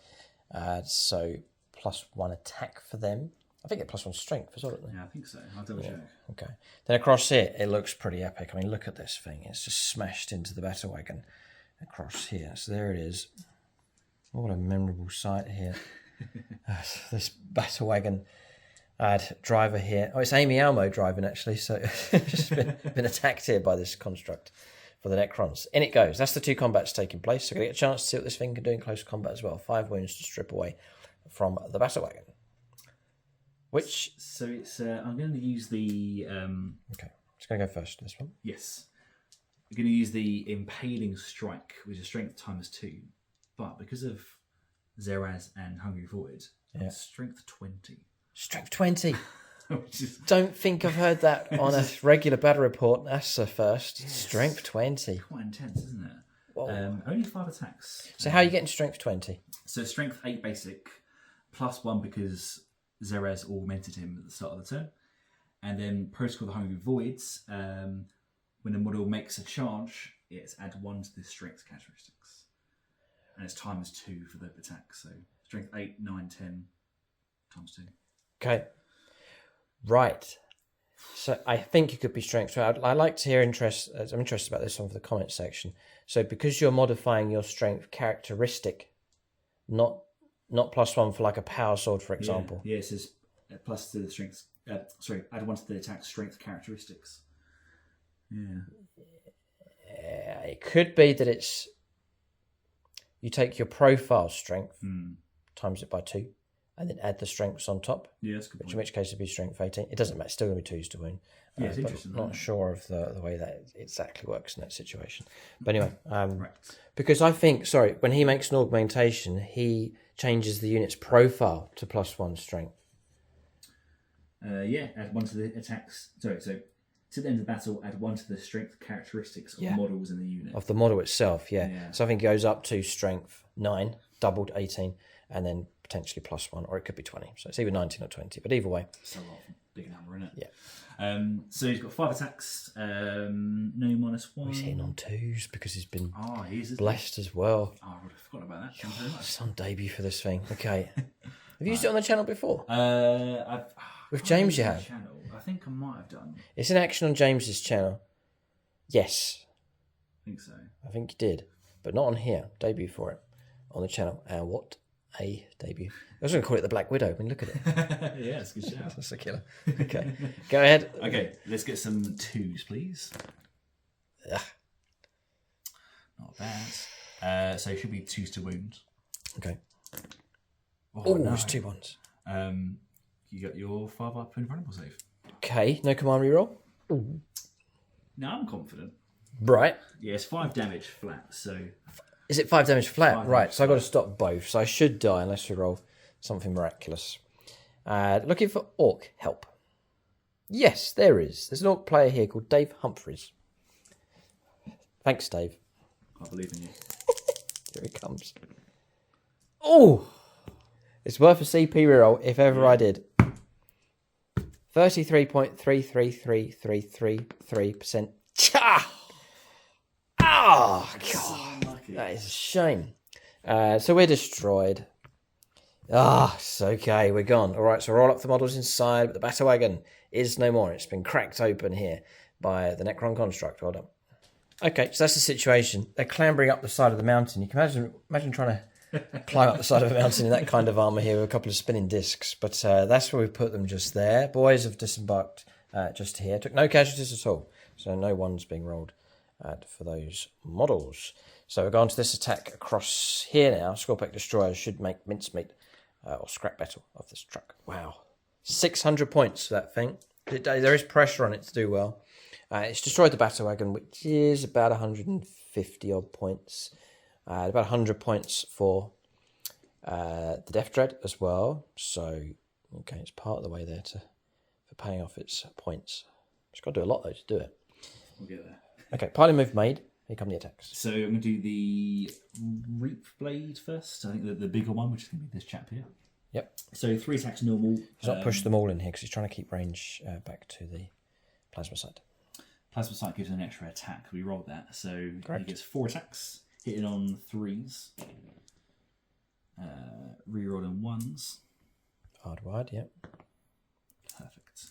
So +1 attack for them. I think it's +1 strength as well, don't they? Yeah, I think so. I'll double check. Okay. Then across here, it looks pretty epic. I mean, look at this thing. It's just smashed into the battle wagon across here. So there it is. What a memorable sight here. This battle wagon. I had driver here. Oh, it's Amy Almo driving, actually. So it's been attacked here by this construct for the Necrons. In it goes. That's the 2 combats taking place. So we're going to get a chance to see what this thing can do in close combat as well. 5 wounds to strip away from the battle wagon. Which... So it's... I'm going to use the... Okay. It's going to go first, this one. Yes. I'm going to use the Impaling Strike, which is strength ×2. But because of Zeraz and Hungry Void, it's strength 20. Strength 20. Don't think I've heard that on a regular battle report. That's a first. Yes. Strength 20. Quite intense, isn't it? Only 5 attacks. So how are you getting strength 20? So strength 8 basic, +1 because Zerez augmented him at the start of the turn. And then Protocol the Hungry Voids, when a model makes a charge, it's add 1 to the strength characteristics. And its time is 2 for the attack. So strength 8, 9, 10 ×2. Okay. Right. So I think it could be strength. So I like to hear interest. I'm interested about this one for the comment section. So because you're modifying your strength characteristic, not +1 for like a power sword, for example. Yeah, it says plus to the strength. Add 1 to the attack strength characteristics. Yeah. It could be that it's you take your profile strength, times it by 2. And then add the strengths on top. Yeah, that's a good point. In which case it'd be strength 18. It doesn't matter. It's still going to be 2s to wound. Yeah, it's interesting. Not sure of the way that exactly works in that situation. But anyway, right. Because I think, when he makes an augmentation, he changes the unit's profile to +1 strength. Add 1 to the attacks. So to the end of the battle, add 1 to the strength characteristics of models in the unit. Of the model itself, yeah. So I think it goes up to strength 9, doubled 18, and then potentially +1, or it could be 20. So it's either 19 or 20, but either way. It's a lot of big number, isn't it? Yeah. So he's got 5 attacks, no -1. He's hitting on 2s because he's been he is, blessed as well. Oh, I would have forgotten about that. Thank you very much. Some debut for this thing. Okay. Have you used it on the channel before? With James you have? Channel. I think I might have done. It's in action on James's channel. Yes. I think so. I think you did. But not on here. Debut for it on the channel. And what a debut. I was going to call it the Black Widow. I mean, look at it. Yeah, it's a good shout. That's a killer. Okay. Go ahead. Okay, let's get some 2s, please. Ugh. Not bad. So it should be 2s to wound. Okay. Oh, no. It's 2 1s. You got your 5 up and vulnerable save. Okay, no command reroll. No, I'm confident. Right. Yeah, it's 5 damage flat, so... Is it 5 damage flat? 5 right, damage so I've got to stop both. So I should die unless we roll something miraculous. Looking for Orc help. Yes, there is. There's an Orc player here called Dave Humphreys. Thanks, Dave. I believe in you. Here he comes. Oh! It's worth a CP reroll if ever I did. 33.333333%. Cha! Oh, God. That is a shame. So we're destroyed. It's okay. We're gone. All right, so roll up the models inside, but the battle wagon is no more. It's been cracked open here by the Necron construct. Well done. Okay, so that's the situation. They're clambering up the side of the mountain. You can imagine trying to climb up the side of a mountain in that kind of armour here with a couple of spinning discs. But that's where we put them just there. Boys have disembarked just here. Took no casualties at all. So no one's being rolled for those models. So we're going to this attack across here now. Scorpion Destroyer should make mincemeat or scrap metal of this truck. Wow. 600 points for that thing. There is pressure on it to do well. It's destroyed the battle wagon, which is about 150 odd points. About 100 points for the Death Dread as well. So, okay, it's part of the way there for paying off its points. It's got to do a lot, though, to do it. We'll get there. Okay, party move made. Here come the attacks. So I'm going to do the Reap Blade first. I think the bigger one, which is going to be this chap here. Yep. So 3 attacks normal. He's not pushed them all in here because he's trying to keep range back to the plasma side. Plasma sight gives an extra attack. We rolled that. So Correct. he gets 4 attacks, hitting on 3s. Rerolling 1s. Hardwired, yep. Perfect.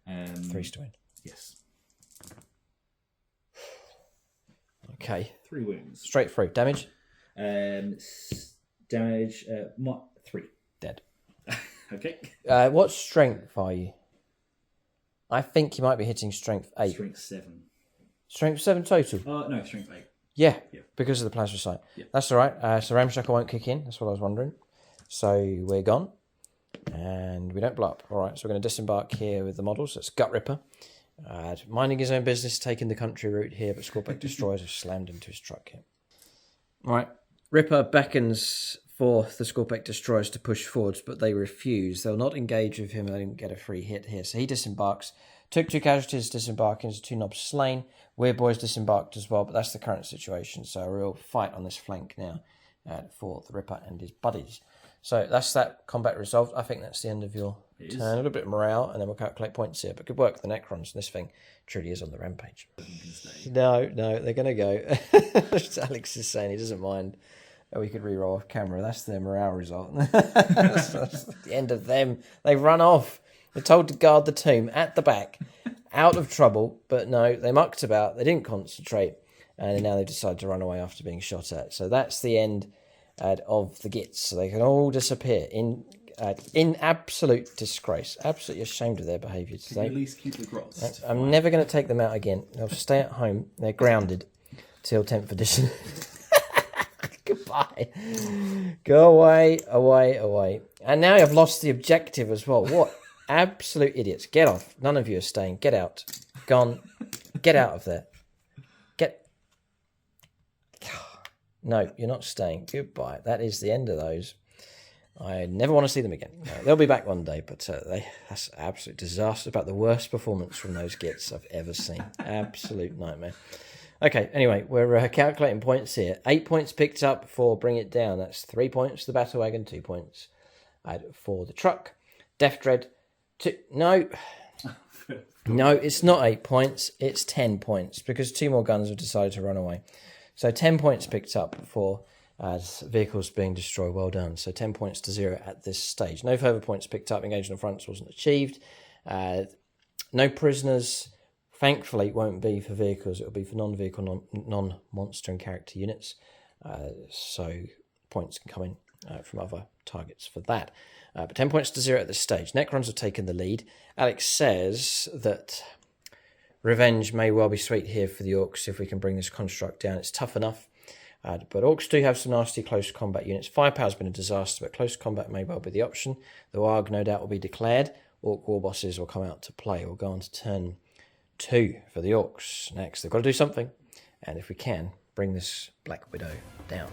3s to win. Yes. Okay. 3 wounds. Straight through. Damage? Damage, 3. Dead. Okay. What strength are you? I think you might be hitting strength 8. Strength 7. Strength 7 total? No, strength 8. Yeah, Yeah. because of the plasma sight. Yeah. That's all right. So Ramshackle won't kick in. That's what I was wondering. So we're gone. And we don't blow up. All right, so we're going to disembark here with the models. That's Gut Ripper. Minding his own business, taking the country route here, but Scorpic Destroyers have slammed into his truck here. All right, Ripper beckons for the Scorpic Destroyers to push forwards, but they refuse. They'll not engage with him. They didn't get a free hit here. So he disembarks. Took 2 casualties disembarking, so 2 knobs slain. Weird Boys disembarked as well, but that's the current situation. So a real fight on this flank now for the Ripper and his buddies. So that's that combat resolved. I think that's the end of your turn. A little bit of morale, and then we'll calculate points here. But good work, the Necrons. This thing truly is on the rampage. No, they're going to go. Alex is saying he doesn't mind. We could re-roll off camera. That's their morale result. that's the end of them. They run off. They're told to guard the tomb at the back, out of trouble. But no, they mucked about. They didn't concentrate. And now they've decided to run away after being shot at. So that's the end of the Gits. So they can all disappear in absolute disgrace. Absolutely ashamed of their behaviour today. Can you at least keep the gross? I'm never going to take them out again. They'll stay at home. They're grounded till 10th edition. Goodbye. Go away, away, away. And now you've lost the objective as well. What absolute idiots. Get off. None of you are staying. Get out. Gone. Get out of there. Get. No, you're not staying. Goodbye. That is the end of those. I never want to see them again. No, they'll be back one day, but that's an absolute disaster. About the worst performance from those Gits I've ever seen. Absolute nightmare. Okay, anyway, we're calculating points here. 8 points picked up for Bring It Down. That's 3 points for the Battle Wagon, 2 points for the truck. Death Dread, 2. No, it's not 8 points. It's 10 points because 2 more guns have decided to run away. So 10 points picked up for vehicles being destroyed. Well done. So 10 points to 0 at this stage. No further points picked up. Engagement on fronts wasn't achieved. No prisoners. Thankfully, it won't be for vehicles. It will be for non-vehicle, non-monster and character units. So points can come in from other targets for that. But 10 points to 0 at this stage. Necrons have taken the lead. Alex says that revenge may well be sweet here for the Orks if we can bring this construct down. It's tough enough. But Orks do have some nasty close combat units. Firepower's been a disaster, but close combat may well be the option. The Warg, no doubt, will be declared. Orc war bosses will come out to play. We'll go on to turn 2 for the Orks next. They've got to do something. And if we can, bring this Black Widow down.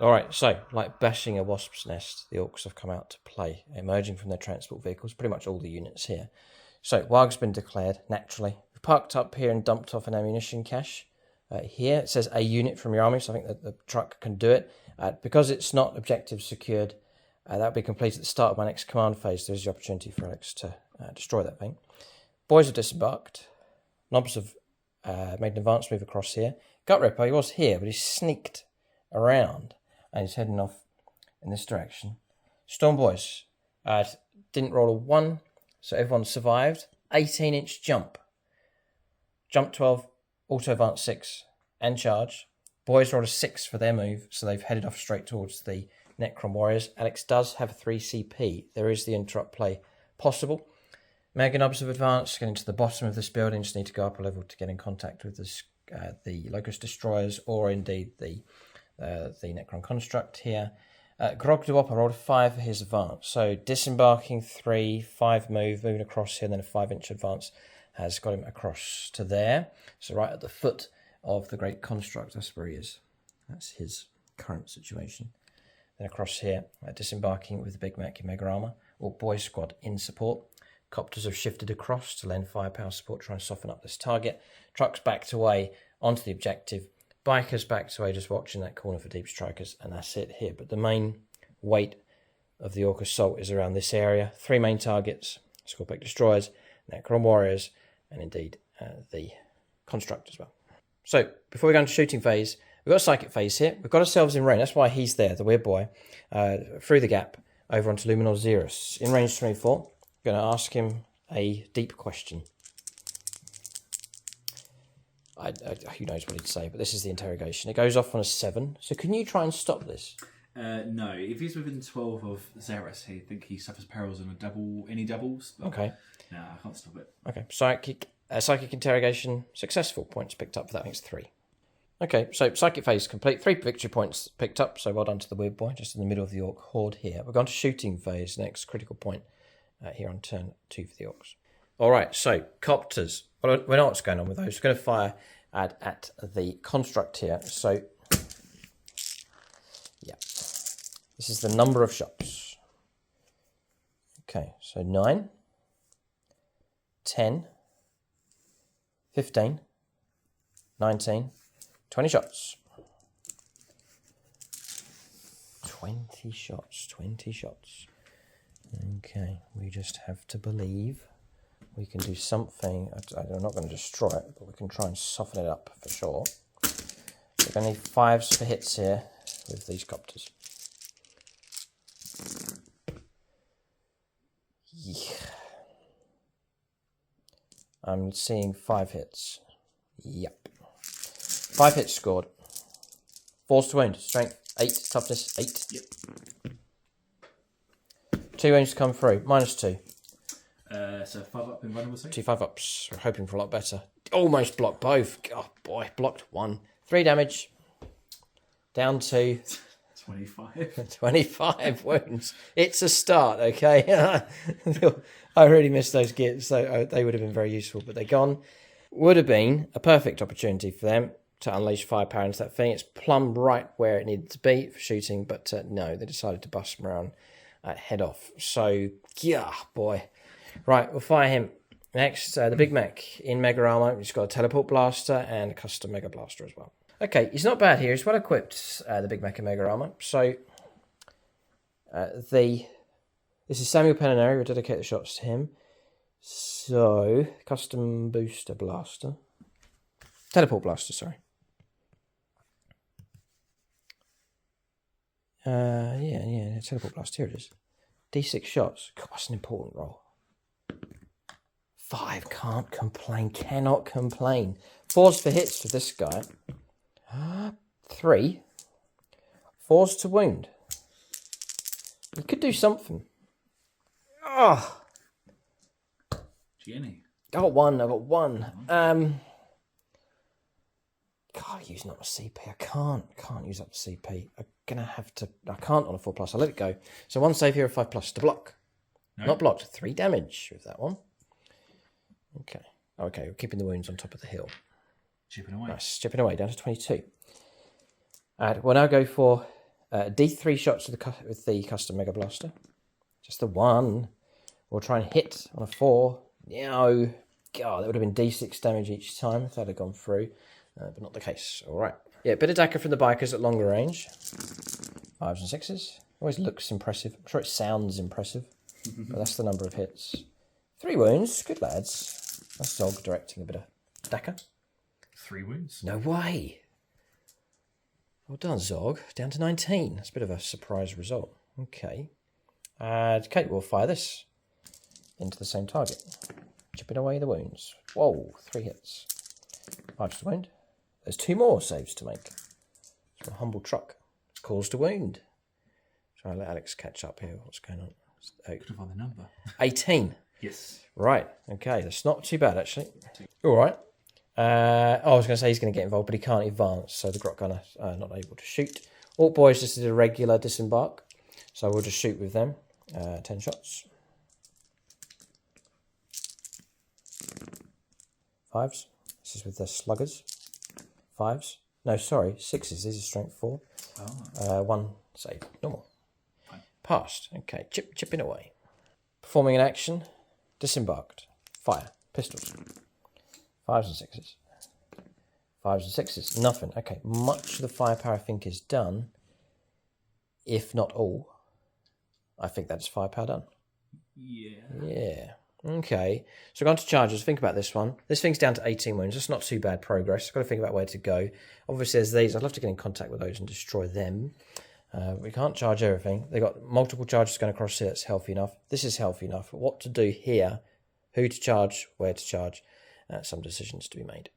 All right, so like bashing a wasp's nest, the Orks have come out to play, emerging from their transport vehicles, pretty much all the units here. So WAG's been declared, naturally. We've parked up here and dumped off an ammunition cache. Here it says a unit from your army, so I think that the truck can do it. Because it's not objective secured, that'll be completed at the start of my next command phase. There's the opportunity for Alex to destroy that thing. Boys have disembarked. Knobs have made an advance move across here. Gut Ripper, he was here, but he sneaked around and he's heading off in this direction. Storm Boys didn't roll a 1, so everyone survived. 18-inch jump. Jump 12, auto advance 6, and charge. Boys rolled a 6 for their move, so they've headed off straight towards the Necron Warriors. Alex does have 3 CP. There is the interrupt play possible. Mega Nobs have advanced, getting to the bottom of this building. Just need to go up a level to get in contact with the Locust Destroyers, or indeed the Necron Construct here. Grogduop rolled a 5 for his advance. So disembarking 3, 5 move, moving across here, and then a 5-inch advance has got him across to there. So right at the foot of the Great Construct, that's where he is. That's his current situation. Then across here, disembarking with the Big Mac in Mega Armor, or Boy Squad in support. Copters have shifted across to lend firepower support, trying to soften up this target. Trucks backed away onto the objective. Bikers backed away, just watching that corner for deep strikers, and that's it here. But the main weight of the Orc assault is around this area. 3 main targets: Scorpic Destroyers, Necron Warriors, and indeed the Construct as well. So before we go into shooting phase, we've got a psychic phase here. We've got ourselves in range. That's why he's there, the weird boy, through the gap over onto Luminor Xerus. In range 24, I'm going to ask him a deep question. Who knows what he'd say, but this is the interrogation. It goes off on a 7. So can you try and stop this? No. If he's within 12 of Xerus, I think he suffers perils on any doubles. Okay. No, I can't stop it. Okay. Psychic interrogation successful. Points picked up for that. I think it's 3. Okay, so psychic phase complete. 3 victory points picked up, so well done to the weird boy, just in the middle of the Orc horde here. We're going to shooting phase next, critical point here on turn 2 for the Orcs. All right, so Copters. Well, we know what's going on with those. We're going to fire at the Construct here. So, yeah. This is the number of shots. Okay, so 9, 10, 15, 19, 20 shots. 20 shots, 20 shots. Okay, we just have to believe we can do something. I'm not going to destroy it, but we can try and soften it up for sure. We're going to need 5s for hits here with these Copters. Yeah. I'm seeing 5 hits. Yep. 5 hits scored. 4s to wound. Strength 8. Toughness 8. Yep. 2 wounds to come through. -2. So 5 up in vulnerable save. 2 5-ups. We're hoping for a lot better. Almost blocked both. Oh boy, blocked 1. 3 damage. Down to 25. 25 wounds. It's a start, okay? I really missed those gits, so they would have been very useful, but they're gone. Would have been a perfect opportunity for them to unleash firepower into that thing. It's plumb right where it needed to be for shooting, but no, they decided to bust them around head off. So, yeah, boy. Right, we'll fire him. Next, the Big Mac in Mega Armor. He's got a Teleport Blaster and a Custom Mega Blaster as well. Okay, he's not bad here. He's well equipped, the Big Mac in Mega Armor. So, this is Samuel Penaneri. We'll dedicate the shots to him. So, Custom Booster Blaster. Teleport Blaster, sorry. Yeah, Teleport Blaster. Here it is. D6 shots. God, that's an important roll. 5, can't complain, cannot complain. 4s for hits for this guy. 3. 4s to wound. He could do something. Oh. Jenny. I got 1. Can't use not a CP. I can't use up the CP. I'm gonna have to. I can't on a 4+. I'll let it go. So 1 save here, a 5+ to block. No. Not blocked. 3 damage with that one. Okay, we're keeping the wounds on top of the hill. Chipping away. Nice, chipping away down to 22. And we'll now go for D3 shots with the custom Mega Blaster. Just the one. We'll try and hit on a 4. No. God, that would have been D6 damage each time if that had gone through. But not the case. All right. Yeah, bit of Dakka from the bikers at longer range. 5s and 6s. Always looks impressive. I'm sure it sounds impressive. But that's the number of hits. 3 wounds. Good lads. That's Zog directing a bit of Dakka. 3 wounds. No way. Well done, Zog. Down to 19. That's a bit of a surprise result. Okay. Okay, we'll fire this into the same target. Chipping away the wounds. Whoa, 3 hits. 5 to wound. There's 2 more saves to make. So a humble truck. It's caused a wound. Try and let Alex catch up here. What's going on? Could have found the number. 18. Yes. Right. Okay, that's not too bad, actually. All right. I was going to say he's going to get involved, but he can't advance, so the Grot Gunner not able to shoot. Orc Boys just did a regular disembark, so we'll just shoot with them. 10 shots. 5s. This is with the sluggers. 5s. No, sorry, 6s. These are strength 4. Oh. 1 save. Normal. Fine. Passed. Okay, chipping away. Performing an action. Disembarked. Fire. Pistols. 5s and 6s. 5s and 6s. Nothing. Okay, much of the firepower I think is done. If not all. I think that's firepower done. Yeah. Yeah. Okay. So we're going to charges. Think about this one. This thing's down to 18 wounds. That's not too bad progress. Got to think about where to go. Obviously, there's these. I'd love to get in contact with those and destroy them. We can't charge everything. They've got multiple charges going across here. That's healthy enough. This is healthy enough. But what to do here, who to charge, where to charge, some decisions to be made.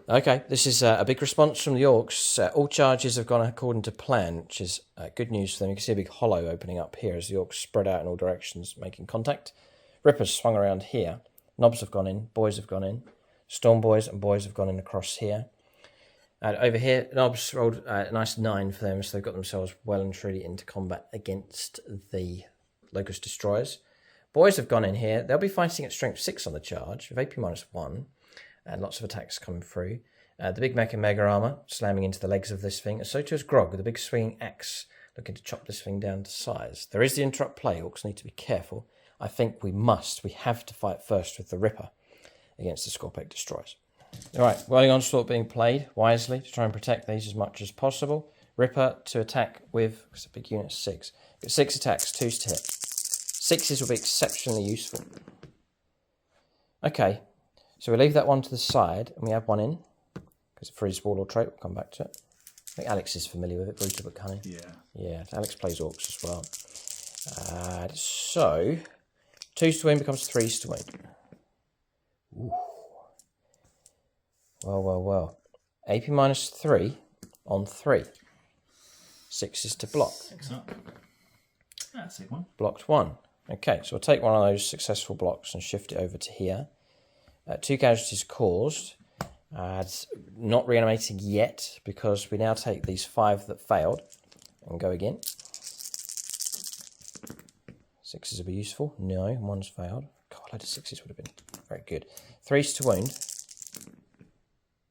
Okay, this is a big response from the Orks. All charges have gone according to plan, which is good news for them. You can see a big hollow opening up here as the Orks spread out in all directions, making contact. Rippers swung around here. Knobs have gone in. Boys have gone in. Storm Boys and Boys have gone in across here. And over here, Knobs rolled a nice 9 for them, so they've got themselves well and truly into combat against the Locust Destroyers. Boys have gone in here. They'll be fighting at strength 6 on the charge, with AP -1, and lots of attacks coming through. The Big Mech in Mega Armor slamming into the legs of this thing, and so too is Grog with a big swinging axe looking to chop this thing down to size. There is the interrupt play. Orcs need to be careful. I think we have to fight first with the Ripper against the Scorpec Destroyers. Alright, Whirling Onslaught being played wisely to try and protect these as much as possible. Ripper to attack with, it's a big unit, 6. Got 6 attacks, 2s to hit. 6s will be exceptionally useful. Okay, so we leave that one to the side and we have one in. Because for his Warlord trait, we'll come back to it. I think Alex is familiar with it, brutal but cunning. Yeah. Yeah, Alex plays Orcs as well. So, 2s to win becomes 3s to win. Ooh. Well. AP -3 on 3. 6s to block. Excellent. That's a one. Blocked 1. Okay, so we'll take one of those successful blocks and shift it over to here. 2 casualties caused. It's not reanimating yet because we now take these 5 that failed and go again. 6s will be useful. No, 1's failed. God, a load of 6s would have been very good. 3s to wound.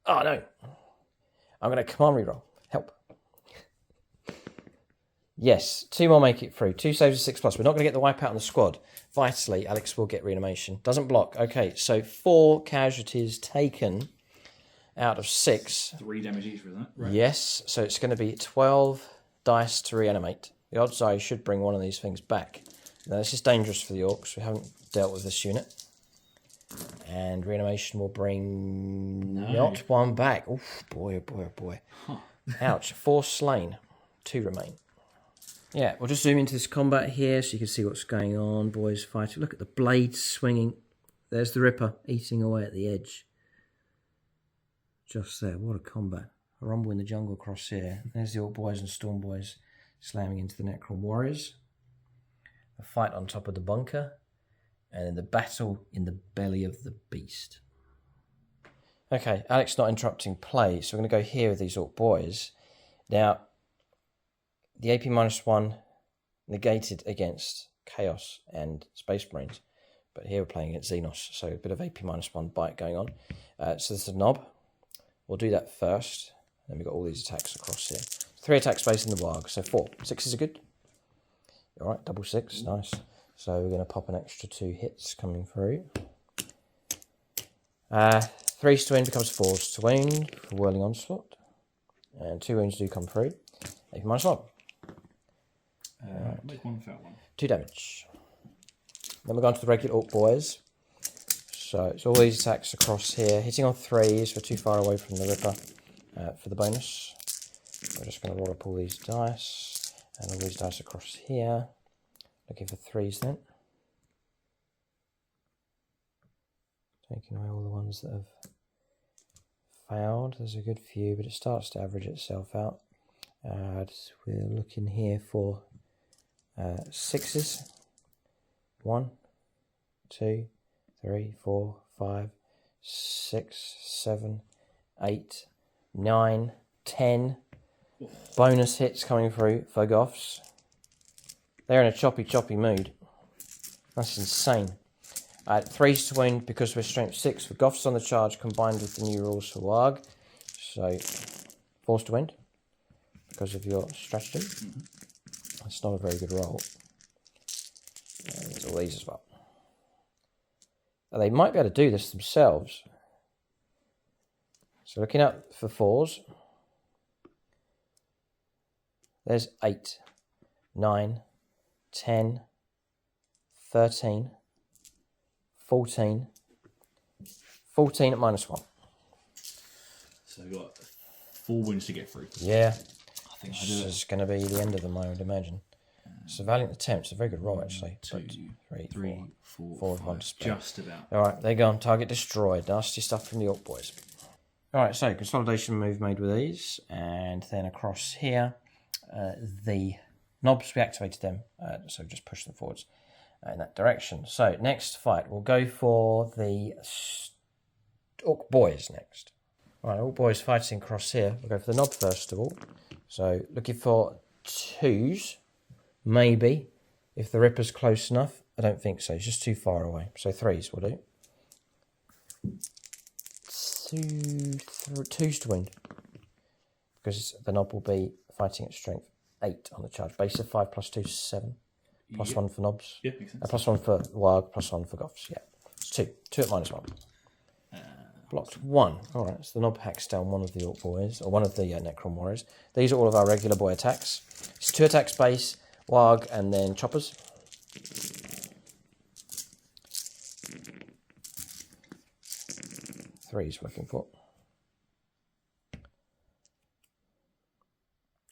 Oh, no. I'm going to command reroll. Help. Yes, 2 more make it through. 2 saves of 6+. We're not going to get the wipeout on the squad. Vitally, Alex will get reanimation. Doesn't block. Okay, so 4 casualties taken out of 6. 3 damage each for that. Right. Yes, so it's going to be 12 dice to reanimate. The odds are you should bring one of these things back. Now, this is dangerous for the Orcs. We haven't dealt with this unit. And reanimation will bring not 1 back. Oof, boy, oh boy, oh boy. Huh. Ouch. 4 slain. 2 remain. Yeah, we'll just zoom into this combat here so you can see what's going on. Boys fighting. Look at the blades swinging. There's the Ripper eating away at the edge. Just there. What a combat. A rumble in the jungle across here. There's the Orc Boys and Storm Boys slamming into the Necron Warriors. A fight on top of the bunker. And then the battle in the belly of the beast. Okay, Alex not interrupting play, so we're going to go here with these Orc Boys. Now, the AP -1 negated against Chaos and Space Marines, but here we're playing against Xenos, so a bit of AP -1 bite going on. So there's a knob. We'll do that first. Then we've got all these attacks across here. 3 attack space in the Warg, so 4. 6s are good. All right, double 6, nice. So we're going to pop an extra 2 hits coming through. 3s to wound becomes 4s to wound for Whirling Onslaught. And 2 wounds do come through. AP -1. Make one without one. 2 damage. Then we're going to the regular Orc boys. So it's all these attacks across here. Hitting on 3s, we're too far away from the Ripper for the bonus. We're just going to roll up all these dice. And all these dice across here. Looking for 3s then. Taking away all the ones that have failed. There's a good few, but it starts to average itself out. We're looking here for 6s. 1, 2, 3, 4, 5, 6, 7, 8, 9, 10. Bonus hits coming through for Goths. They're in a choppy mood. That's insane. 3s to wound because we're strength 6 for Goths on the charge combined with the new rules for Warg. So 4s to wound because of your strategy. That's not a very good roll. And there's all these as well. Now, they might be able to do this themselves. So looking up for 4s. There's 8, 9, 10, 13, 14, 14 at -1. So we've got 4 wounds to get through. Yeah. I think I This do it. is going to be the end of them, I would imagine. It's a valiant attempt. It's a very good roll, 1, actually. 2, 3, 3, 4, 4 with 5. one to spare. Just about. All right, they're gone. Target destroyed. Nasty stuff from the Orc boys. All right, so consolidation move made with these. And then across here, the knobs, we activated them. So just push them forwards in that direction. So next fight, we'll go for the Orc boys next. All right, Orc boys fighting across here. We'll go for the knob first of all. So looking for 2s, maybe. If the Ripper's close enough, I don't think so. It's just too far away. So 3s will do. 2s to wound. Because the knob will be fighting at strength 8 on the charge. Base of 5 plus 2 is 7. Plus 1 for knobs. Yeah, makes sense. Plus 1 for Warg, plus 1 for Goths. Yeah. It's 2. 2 at -1. Blocked 1. Alright, so the knob hacks down one of the Orc boys, or one of the Necron warriors. These are all of our regular boy attacks. It's 2 attacks base, Warg, and then choppers. Three's looking for.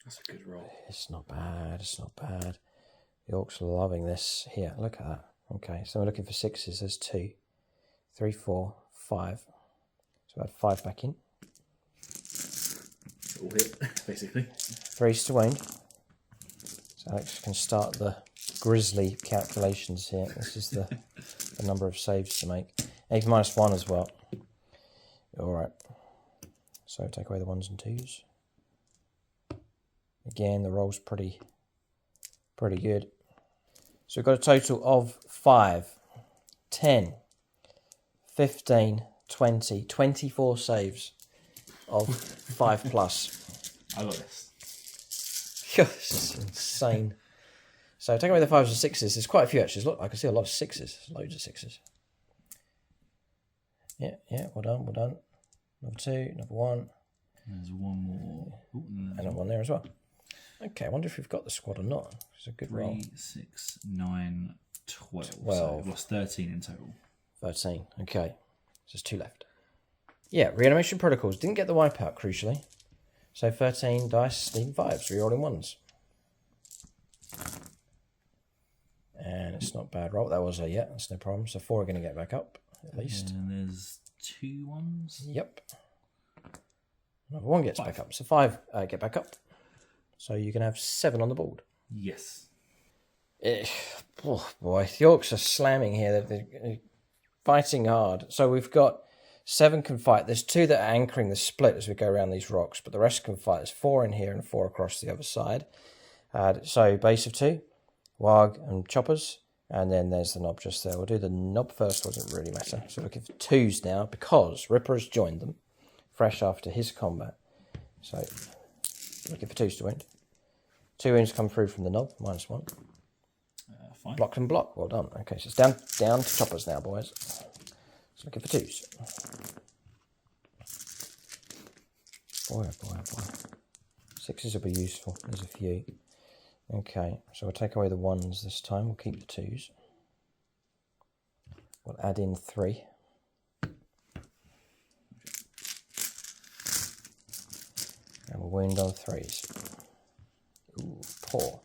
That's a good roll. It's not bad, it's not bad. The Orcs are loving this. Here, look at that. Okay, so we're looking for 6s. There's 2, 3, 4, 5. So add 5 back in. All hit, basically. 3s to wound. So Alex can start the grisly calculations here. This is the number of saves to make. AP -1 as well. Alright. So take away the 1s and 2s. Again, the roll's pretty good. So we've got a total of 5, 10, 15, 20, 24 saves of 5 plus. I got this. This is insane. So take away the 5s and 6s. There's quite a few actually. Look, I can see a lot of 6s. Loads of 6s. Yeah, well done, well done. Number 2, number 1. There's one more. Ooh, And another one there as well. Okay, I wonder if we've got the squad or not. It's a good roll. 3, 6, 9, 12. 12. So we've lost 13 in total. 13. Okay. So there's 2 left. Yeah, reanimation protocols. Didn't get the wipeout, crucially. So 13 dice, leaving 5s, rerolling 1s. And it's not a bad roll. That was a, yeah, that's no problem. So 4 are going to get back up, at least. And there's 2 ones. Yep. Another 1 gets back up. So 5 get back up. So you can have 7 on the board. Yes. Oh boy, the Orcs are slamming here. They're fighting hard. So we've got 7 can fight. There's 2 that are anchoring the split as we go around these rocks, but the rest can fight. There's 4 in here and 4 across the other side. So base of 2, Warg and choppers, and then there's the knob just there. We'll do the knob first, doesn't really matter. So we're looking for 2s now because Ripper has joined them, fresh after his combat. So Looking for 2s to wound. 2 wounds come through from the knob, -1. Fine. Block and block, well done. Okay, so it's down to choppers now, boys. So looking for 2s. Boy, oh boy, oh boy. 6s will be useful, there's a few. Okay, so we'll take away the 1s this time, we'll keep the 2s. We'll add in 3. And we'll wound on 3s. Ooh, poor.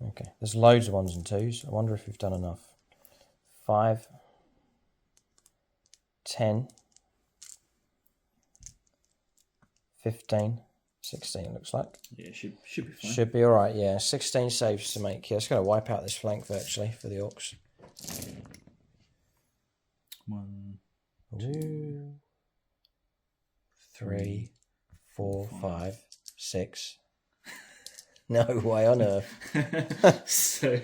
Okay, there's loads of 1s and 2s. I wonder if we've done enough. 5, 10, 15, 16 it looks like. Yeah, should be fine. Should be alright, yeah. 16 saves to make. Yeah, it's going to wipe out this flank virtually for the Orks. 1, 2, 3, 4, 5, 6. No way on earth. So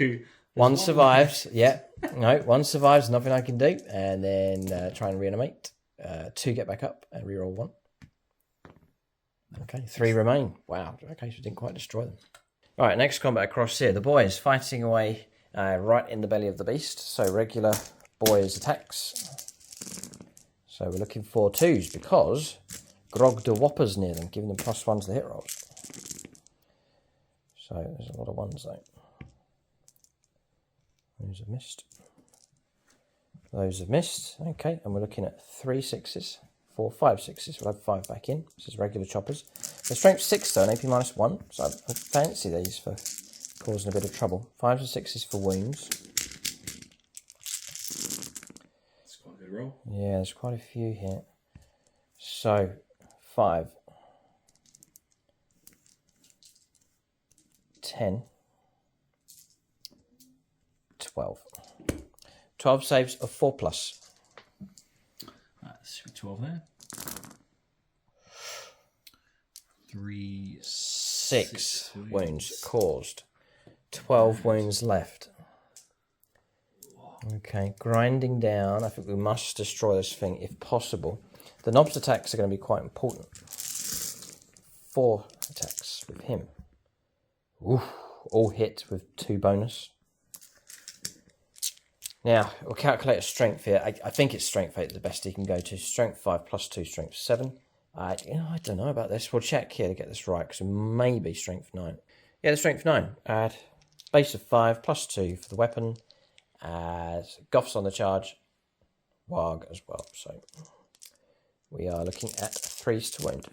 One survives. Yeah. No, 1 survives. Nothing I can do. And then try and reanimate. 2 get back up and reroll 1. Okay, 3 remain. Wow. Okay, so we didn't quite destroy them. All right, next combat across here. The boys fighting away right in the belly of the beast. So regular boys attacks. So we're looking for 2s because Grog de Whoppers near them, giving them +1 to the hit rolls. So there's a lot of 1s though. Those have missed. Those have missed. Okay, and we're looking at 3 6s, 4, 5 6s. We'll have 5 back in. This is regular choppers. The strength 6 though, and AP -1. So I fancy these for causing a bit of trouble. 5s and 6s for wounds. That's quite a good roll. Yeah, there's quite a few here. So 5, 10, 12. 12 saves of 4+. That's 12 there. 3, 6 wounds caused. 12 wounds left. Okay, grinding down. I think we must destroy this thing if possible. The knob's attacks are going to be quite important. 4 attacks with him. Oof, all hit with 2 bonus. Now, we'll calculate a strength here. I think it's strength 8 the best he can go to. Strength 5 +2, strength 7. I don't know about this. We'll check here to get this right, because it may be strength 9. Yeah, the strength 9. Add base of 5 +2 for the weapon. Goffs on the charge. Warg as well. So we are looking at 3s to wound.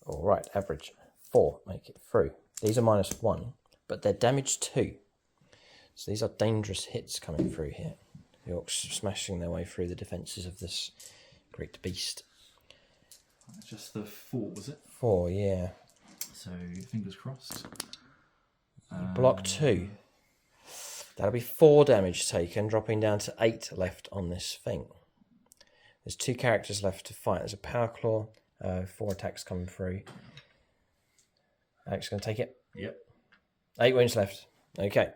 All right, average 4. Make it through. These are -1, but they're damage 2. So these are dangerous hits coming through here. The Orks smashing their way through the defences of this great beast. Just the 4, was it? 4, yeah. So fingers crossed. Block 2. That'll be 4 damage taken, dropping down to 8 left on this thing. There's 2 characters left to fight. There's a Power Claw, 4 attacks coming through. Alex going to take it. Yep. 8 wounds left. Okay.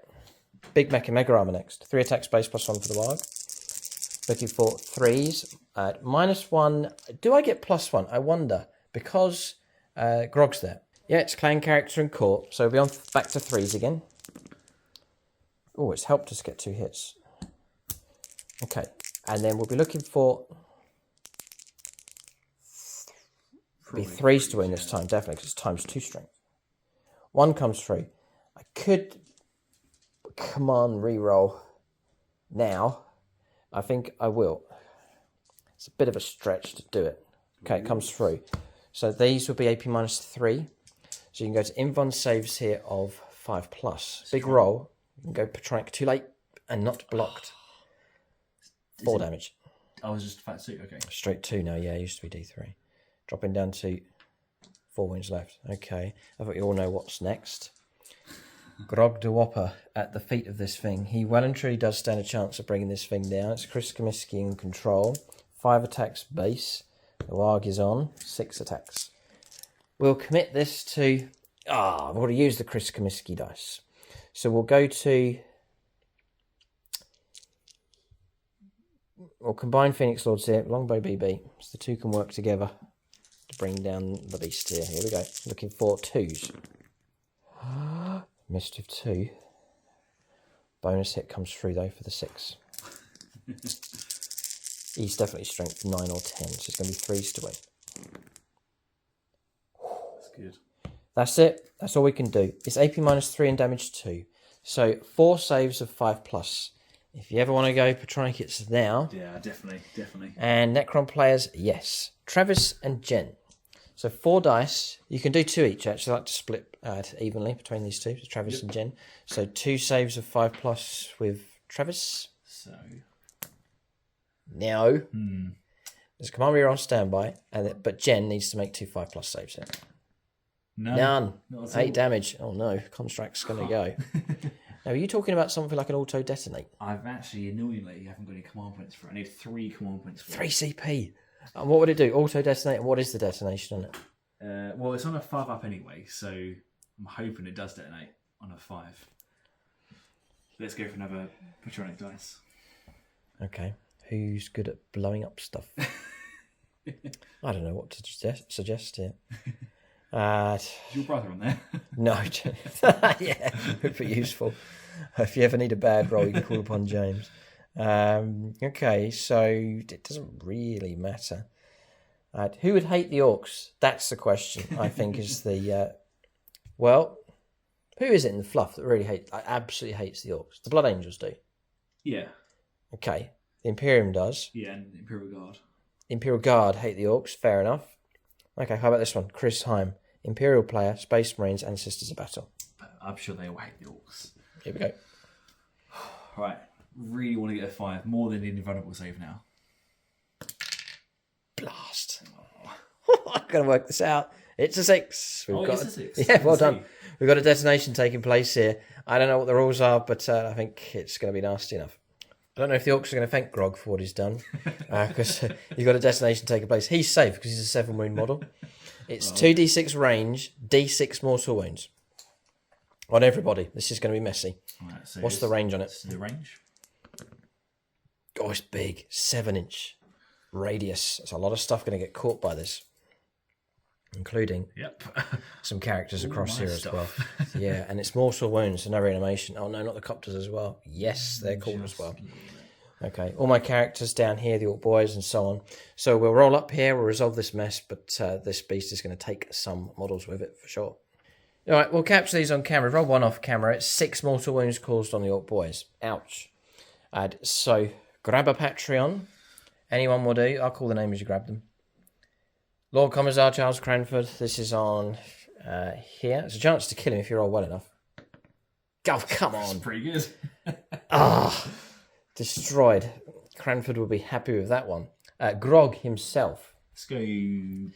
Big Mech and Mega Armor next. 3 attacks base +1 for the Warg. Looking for 3s. -1. Do I get +1? I wonder. Because Grog's there. Yeah, it's clan character and court. So we'll be on back to 3s again. Oh, it's helped us get 2 hits. Okay. And then we'll be looking for... Be 3s to win this time, definitely, because it's ×2 strength. 1 comes through. I could command reroll now. I think I will. It's a bit of a stretch to do it. Okay, it comes through. So these will be AP -3. So you can go to invuln saves here of 5+. Big roll. You can go Patronk too late and not blocked. 4 damage. I was just about to say, okay. Straight 2 now, yeah, it used to be D3. Dropping down to 4 wounds left. Okay, I think you all know what's next. Grog de Whopper at the feet of this thing. He well and truly does stand a chance of bringing this thing down. It's Chris Comiskey in control. 5 attacks base. The Warg is on. 6 attacks. We'll commit this to... I've already used the Chris Comiskey dice. So we'll go to... or combined Phoenix Lords here, Longbow BB. So the two can work together to bring down the beast here. Here we go. Looking for 2s. Missed with 2. Bonus hit comes through though for the 6. He's definitely strength 9 or 10, so it's going to be 3s to win. That's good. That's it. That's all we can do. It's AP -3 and damage 2. So 4 saves of 5+. If you ever want to go for trinkets now. Yeah, definitely. And Necron players, yes. Travis and Jen. So 4 dice. You can do 2 each, actually. I like to split evenly between these two, so Travis and Jen. So 2 saves of 5+ with Travis. So. Now, there's a command where you're on standby, but Jen needs to make 2 5+ saves here. None. 8 damage. Oh no, Construct's going to go. Now, are you talking about something like an auto detonate? I've actually annoyingly haven't got any command points for it. I need 3 command points for 3 CP. And what would it do? Auto detonate, and what is the detonation on it? Well, it's on a 5 up anyway, so I'm hoping it does detonate on a 5. Let's go for another patronic dice. Okay. Who's good at blowing up stuff? I don't know what to suggest here. Is your brother on there? No. Yeah, would be useful. If you ever need a bad roll, you can call upon James. Okay, so it doesn't really matter. Who would hate the Orks? That's the question, I think, is the... well, who is it in the fluff that really absolutely hates the Orks? The Blood Angels do. Yeah. Okay. The Imperium does. Yeah, and Imperial Guard. Imperial Guard hate the Orks. Fair enough. Okay, how about this one? Chris Heim. Imperial player, Space Marines, and Sisters of Battle. I'm sure they all hate the Orks. Here we go. Right. Really want to get a 5. More than an invulnerable save now. Blast. I'm going to work this out. It's a 6. It's a 6. Yeah, well done. We've got a detonation taking place here. I don't know what the rules are, but I think it's going to be nasty enough. I don't know if the Orcs are going to thank Grog for what he's done, because he's got a detonation taking place. He's safe because he's a 7 wound model. It's 2d6 range, d6 mortal wounds. On everybody. This is going to be messy. Right, so what's the range on it? The range? Oh, it's big. 7-inch radius. There's a lot of stuff going to get caught by this, including some characters across here as well. Yeah, and it's mortal wounds, so no reanimation. Oh no, not the copters as well. Yes, they're caught as well. Okay, all my characters down here, the Orc boys and so on. So we'll roll up here, we'll resolve this mess, but this beast is going to take some models with it for sure. All right, we'll capture these on camera. Roll one off camera. It's 6 mortal wounds caused on the Orc boys. Ouch. So grab a Patreon. Anyone will do. I'll call the name as you grab them. Lord Commissar Charles Cranford. This is on here. There's a chance to kill him if you roll well enough. Oh, come on. That's pretty good. Destroyed. Cranford will be happy with that one. Grog himself. Let's go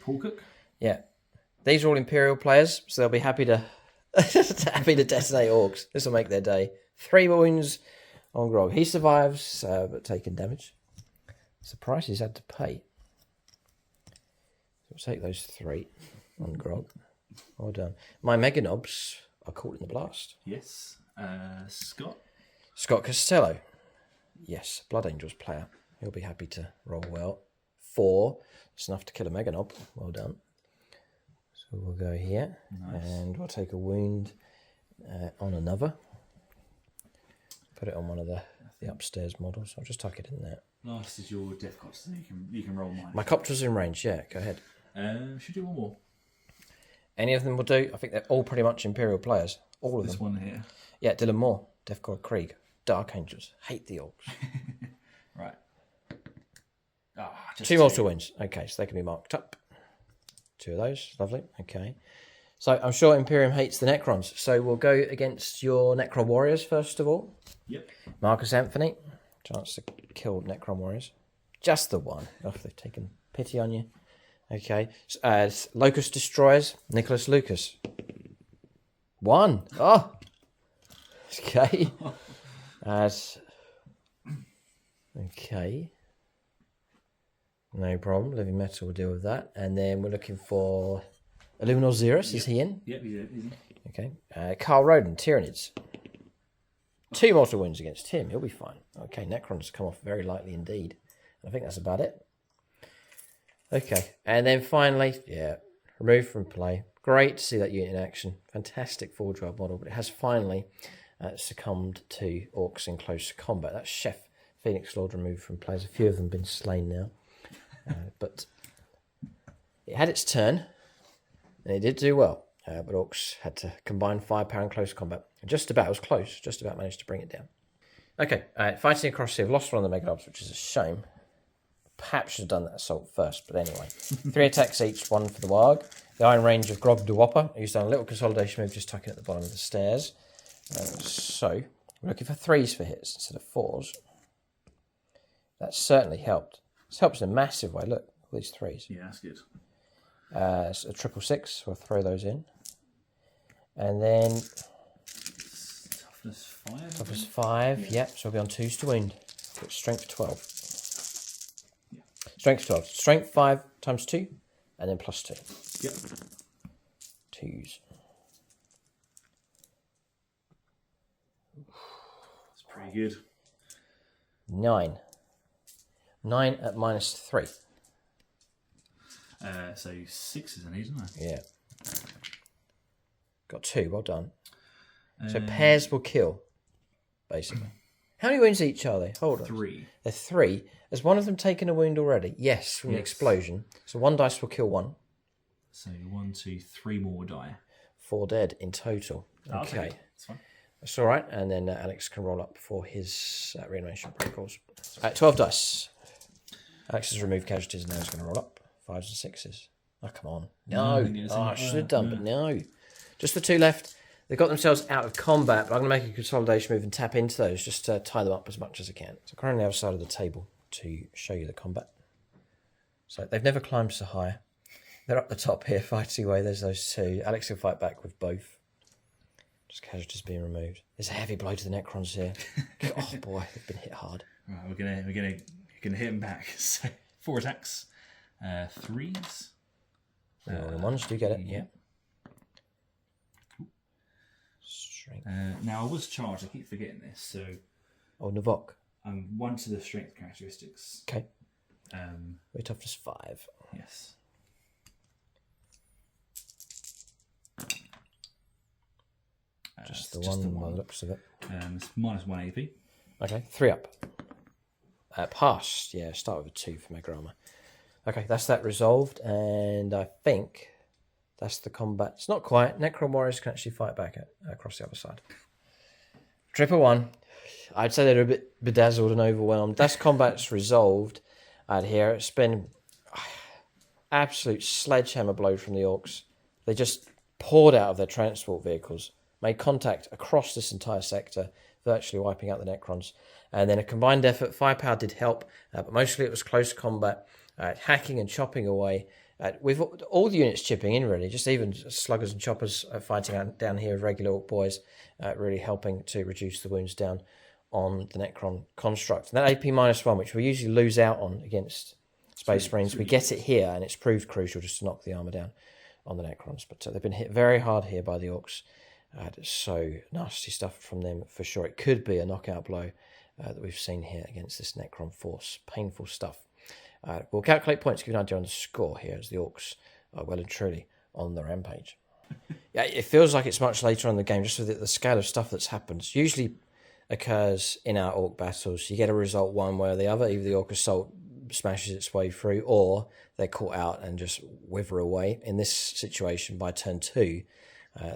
Paul Cook. Yeah. These are all Imperial players, so they'll be happy to happy to detonate Orcs. This will make their day. 3 wounds on Grog. He survives, but taking damage. It's the price he's had to pay. We'll take those 3 on Grog. Well done. My Meganobs are caught in the blast. Yes. Scott. Scott Costello. Yes, Blood Angels player. He'll be happy to roll well. 4. It's enough to kill a Meganob. Well done. So we'll go here. Nice. And we'll take a wound on another. Put it on one of the upstairs models. I'll just tuck it in there. Last is your death cost, so you can roll mine. My copter's in range, yeah, go ahead. Should do one more. Any of them will do. I think they're all pretty much Imperial players. All of them. This one here. Yeah, Dylan Moore, Death God Krieg, Dark Angels. Hate the Orcs. Right. 2 mortal wounds. Okay, so they can be marked up. 2 of those. Lovely. Okay. So I'm sure Imperium hates the Necrons. So we'll go against your Necron warriors first of all. Yep. Marcus Anthony. Chance to kill Necron warriors. Just the one. Oh, they've taken pity on you. Okay. As Locust Destroyers, Nicholas Lucas. 1. Oh. Okay. Okay. No problem. Living Metal will deal with that. And then we're looking for Illuminor Xerus. Is he in? Yep, he's in. Okay. Carl Roden, Tyranids. 2 mortal wounds against him. He'll be fine. Okay, Necrons come off very lightly indeed. I think that's about it. Okay, and then finally, removed from play. Great to see that unit in action. Fantastic Forge World model, but it has finally succumbed to Orks in close combat. That's Chef Phoenix Lord removed from play. There's a few of them been slain now. But it had its turn, and it did do well. But Orks had to combine firepower in close combat. It was close, just about managed to bring it down. Okay, fighting across here. I've lost one of the Mega Obs, which is a shame. Perhaps should have done that assault first, but anyway. 3 attacks each, 1 for the Warg. The Iron Range of Grog de Whopper. He's done a little consolidation move, just tucking at the bottom of the stairs. So, we're looking for 3s for hits instead of 4s. That certainly helped. This helps in a massive way. Look, all these 3s. Yeah, that's good. It's a 666. We'll throw those in. And then... Toughness 5. Toughness 5, yep. So we'll be on 2s to wound. Got strength 12. Yeah. Strength 12. Strength 5 times 2, and then plus 2. Yep. 2s. It's pretty good. 9. 9 at minus 3. So 6 I need, isn't I? Yeah. Got 2, well done. So pairs will kill, basically. How many wounds each are they? Hold on. 3. They're 3. Has one of them taken a wound already? Yes, from the explosion. So 1 dice will kill 1. So 1, 2, 3 more die. 4 dead in total. Okay. That's fine. That's all right. And then Alex can roll up for his reanimation protocols. 12 dice. Alex has removed casualties and now he's going to roll up. 5s and 6s. Oh, come on. No. I should have done, but no. Just the 2 left. They got themselves out of combat, but I'm going to make a consolidation move and tap into those just to tie them up as much as I can. So currently on the other side of the table to show you the combat. So they've never climbed so high. They're up the top here fighting away. There's those 2. Alex will fight back with both. Just casualties being removed. There's a heavy blow to the Necrons here. Oh boy, they've been hit hard. Right, we're gonna hit them back. So 4 attacks, 3s. Rolling ones, do you get it? Yeah. Strength. Now I was charged. I keep forgetting this. So Oh, Navok. I'm 1 to the strength characteristics. Okay. Weight toughness 5. Yes. Just the one by the looks of it. It's minus 1 AP. Okay, 3 up. Passed. Yeah, start with a 2 for Mega Armor. Okay, that's that resolved, and I think that's the combat. It's not quite. Necron Warriors can actually fight back across the other side. Triple 1. I'd say they're a bit bedazzled and overwhelmed. That's combat's resolved out here. It's been absolute sledgehammer blow from the Orks. They just poured out of their transport vehicles, made contact across this entire sector, virtually wiping out the Necrons. And then a combined effort. Firepower did help, but mostly it was close combat, hacking and chopping away. With all the units chipping in, really, just even sluggers and choppers fighting out down here with regular Ork boys, really helping to reduce the wounds down on the Necron construct. And that AP -1, which we usually lose out on against Space Marines, we get it here, and it's proved crucial just to knock the armour down on the Necrons. But they've been hit very hard here by the Orks. So nasty stuff from them for sure. It could be a knockout blow that we've seen here against this Necron force. Painful stuff. We'll calculate points, give you an idea on the score here as the Orks are well and truly on the rampage. Yeah, it feels like it's much later on in the game, just with the scale of stuff that's happened. It usually occurs in our Ork battles. You get a result one way or the other. Either the Ork assault smashes its way through, or they're caught out and just wither away. In this situation, by turn 2,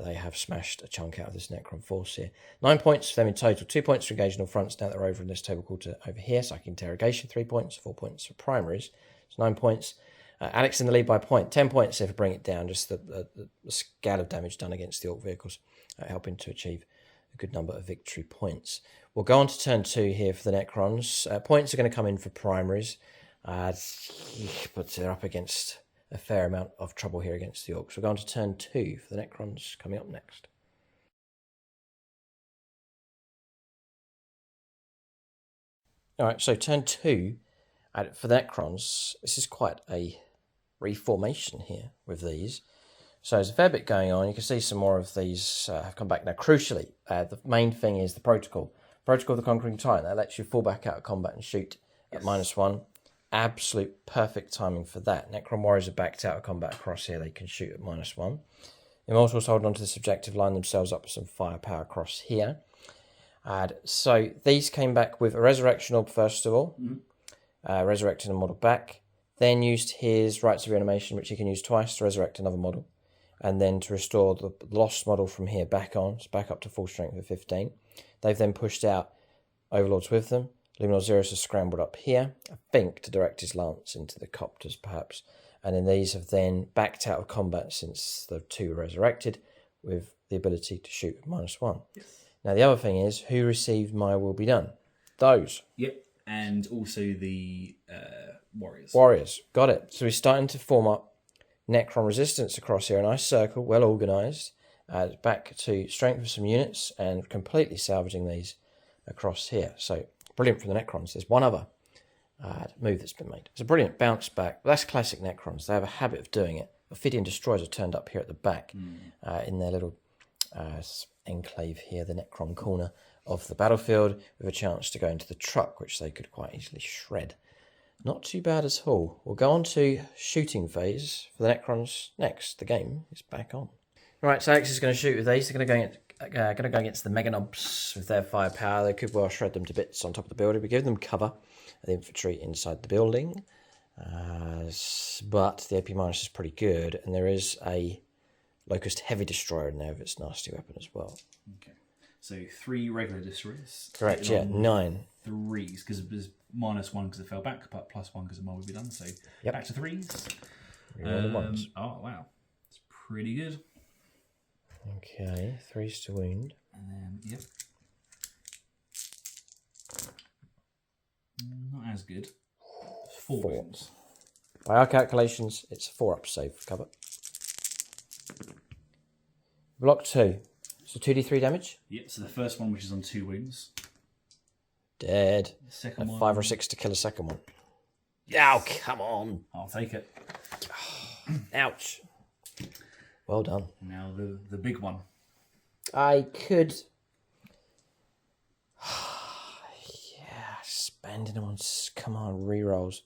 they have smashed a chunk out of this Necron force here. 9 points for them in total. 2 points for engaging on fronts. Now they're over in this table called over here. Psychic interrogation, 3 points. 4 points for primaries. It's 9 points. Alex in the lead by a point. 10 points if I bring it down. Just the scale of damage done against the Ork vehicles, helping to achieve a good number of victory points. We'll go on to turn 2 here for the Necrons. Points are going to come in for primaries, but they're up against a fair amount of trouble here against the Orks. We'll go on to turn 2 for the Necrons coming up next. Alright, so turn 2 for the Necrons. This is quite a reformation here with these. So there's a fair bit going on. You can see some more of these have come back. Now, crucially, the main thing is the protocol. Protocol of the Conquering Titan. That lets you fall back out of combat and shoot at -1. absolute perfect timing for that. Necron warriors are backed out of combat across here. They can shoot at -1. Immortals hold on to this objective, line themselves up with some firepower across here. And so these came back with a resurrection orb first of all, resurrecting a model back, then used his rites of reanimation, which he can use twice to resurrect another model, and then to restore the lost model from here back on, so back up to full strength of 15. They've then pushed out Overlords with them. Luminor Xeris has scrambled up here, I think to direct his lance into the copters perhaps, and then these have then backed out of combat since the two were resurrected with the ability to shoot at -1. Yes. Now, the other thing is, who received my will be done? Those. Yep. And also the warriors. Warriors. Got it. So we're starting to form up Necron resistance across here. A nice circle, well organised. Back to strength of some units and completely salvaging these across here. So, brilliant from the Necrons. There's one other move that's been made. It's a brilliant bounce back. That's classic Necrons. They have a habit of doing it. Ophidian Destroyers are turned up here at the back in their little enclave here, the Necron corner of the battlefield, with a chance to go into the truck, which they could quite easily shred. Not too bad at all. We'll go on to shooting phase for the Necrons next. The game is back on. Right, so Alex is going to shoot with these. They're going to go against the Meganobs with their firepower. They could well shred them to bits on top of the building. We give them cover, the infantry inside the building. But the AP- is pretty good, and there is a Locust Heavy Destroyer in there with its nasty weapon as well. Okay. So 3 regular destroyers. Correct, yeah, 9. 3s, because there's -1 because it fell back, but +1 because the more will be done. So back to 3s. Oh, wow. It's pretty good. Okay, 3s to wound. And then, yep. Not as good. 4 wounds. By our calculations, it's a 4-up save for cover. Block 2. So 2d3 damage. Yep, so the first one, which is on 2 wounds. Dead. The second one. 5 or 6 to kill a second one. Oh, come on. I'll take it. Ouch. Well done. Now the big one. I could... yeah, spending them on... Come on, rerolls.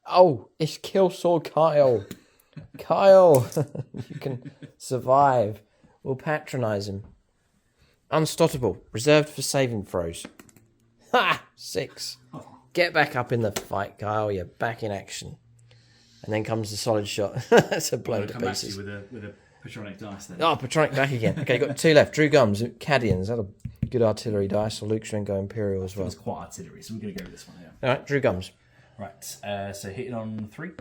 Oh, it's Kill Sword Kyle. Kyle, you can survive. We'll patronise him. Unstoppable. Reserved for saving throws. Ha! 6. Get back up in the fight, Kyle. You're back in action. And then comes the solid shot. That's a blow to Come back to pieces. you with a Patronic dice then. Oh, Patronic back again. Okay, got 2 left. Drew Gums, Cadians. That's a good artillery dice. Or Luke Strengo Imperial as well. It's quite artillery, so we're going to go with this one here. All right, Drew Gums. Right, so hitting on 3.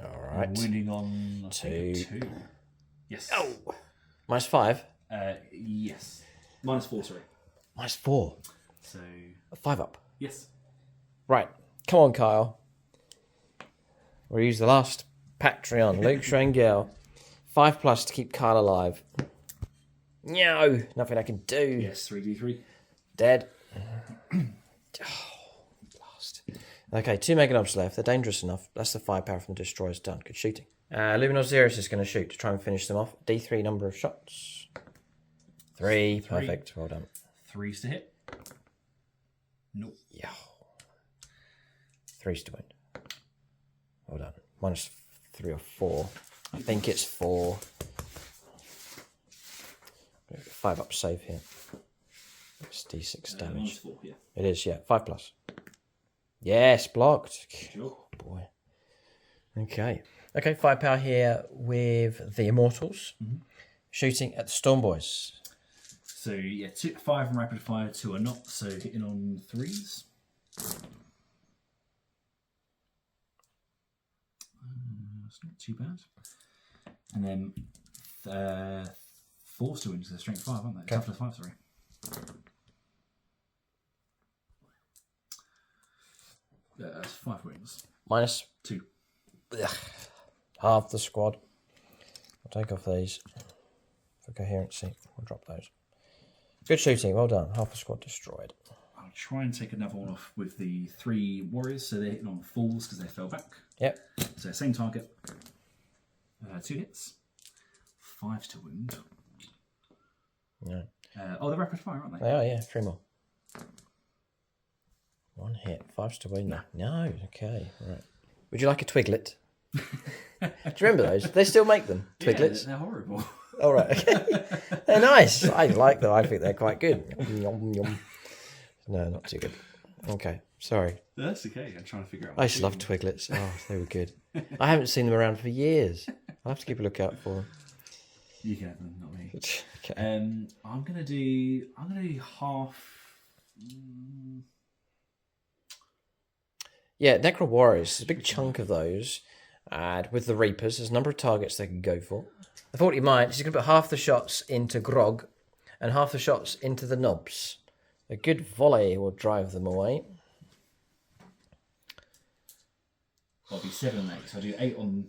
All right. Wounding on 2. Yes. Oh! -5. Yes. -4, sorry. -4. So, A 5-up. yes. Right. Come on, Kyle. We'll use the last Patreon. Luke Schrengel. 5+ to keep Kyle alive. No! Nothing I can do. Yes, 3d3. Dead. Oh, blast. Okay, 2 Meganobs left. They're dangerous enough. That's the firepower from the Destroyers done. Good shooting. Luminor Xeris is going to shoot to try and finish them off. D3 number of shots. 3. Perfect. Well done. 3s to hit. Nope. Yeah. 3s to wound. Well done. -3 or 4. I think it's 4. 5-up save here. It's D6 damage. -4, yeah. It is, yeah. 5+. Yes, blocked. Sure. Oh, boy. Okay. Okay, firepower here with the Immortals. Shooting at the Storm Boys. So, yeah, 5 and rapid fire, 2 are not, so hitting on 3s. It's not too bad. And then 4 to wound, so strength 5, aren't they? Okay. Toughness 5, sorry. That's 5 wounds. -2. Ugh. Half the squad. I'll take off these for coherency. We'll drop those. Good shooting. Well done. Half the squad destroyed. I'll try and take another one off with the 3 warriors, so they're hitting on falls because they fell back. Yep. So same target. 2 hits. 5 to wound. Yeah. They're rapid fire, aren't they? They are, yeah. 3 more. 1 hit. 5s to wound. No. Okay. Right. Would you like a twiglet? Do you remember those? They still make them. Twiglets. Yeah, they're horrible. All right. Okay. They're nice. I like them. I think they're quite good. Yum, yum. No, not too good. Okay. Sorry. That's okay. I'm trying to figure out. I used to love twiglets. Oh, they were good. I haven't seen them around for years. I'll have to keep a lookout for them. You can have them, not me. Okay. I'm gonna do half. Yeah, Necron Warriors. There's a big chunk of those. And with the Reapers, there's a number of targets they can go for. The 40 might is you can put half the shots into Grog and half the shots into the knobs. A good volley will drive them away. I'll be 7 and 8. So I'll do 8 on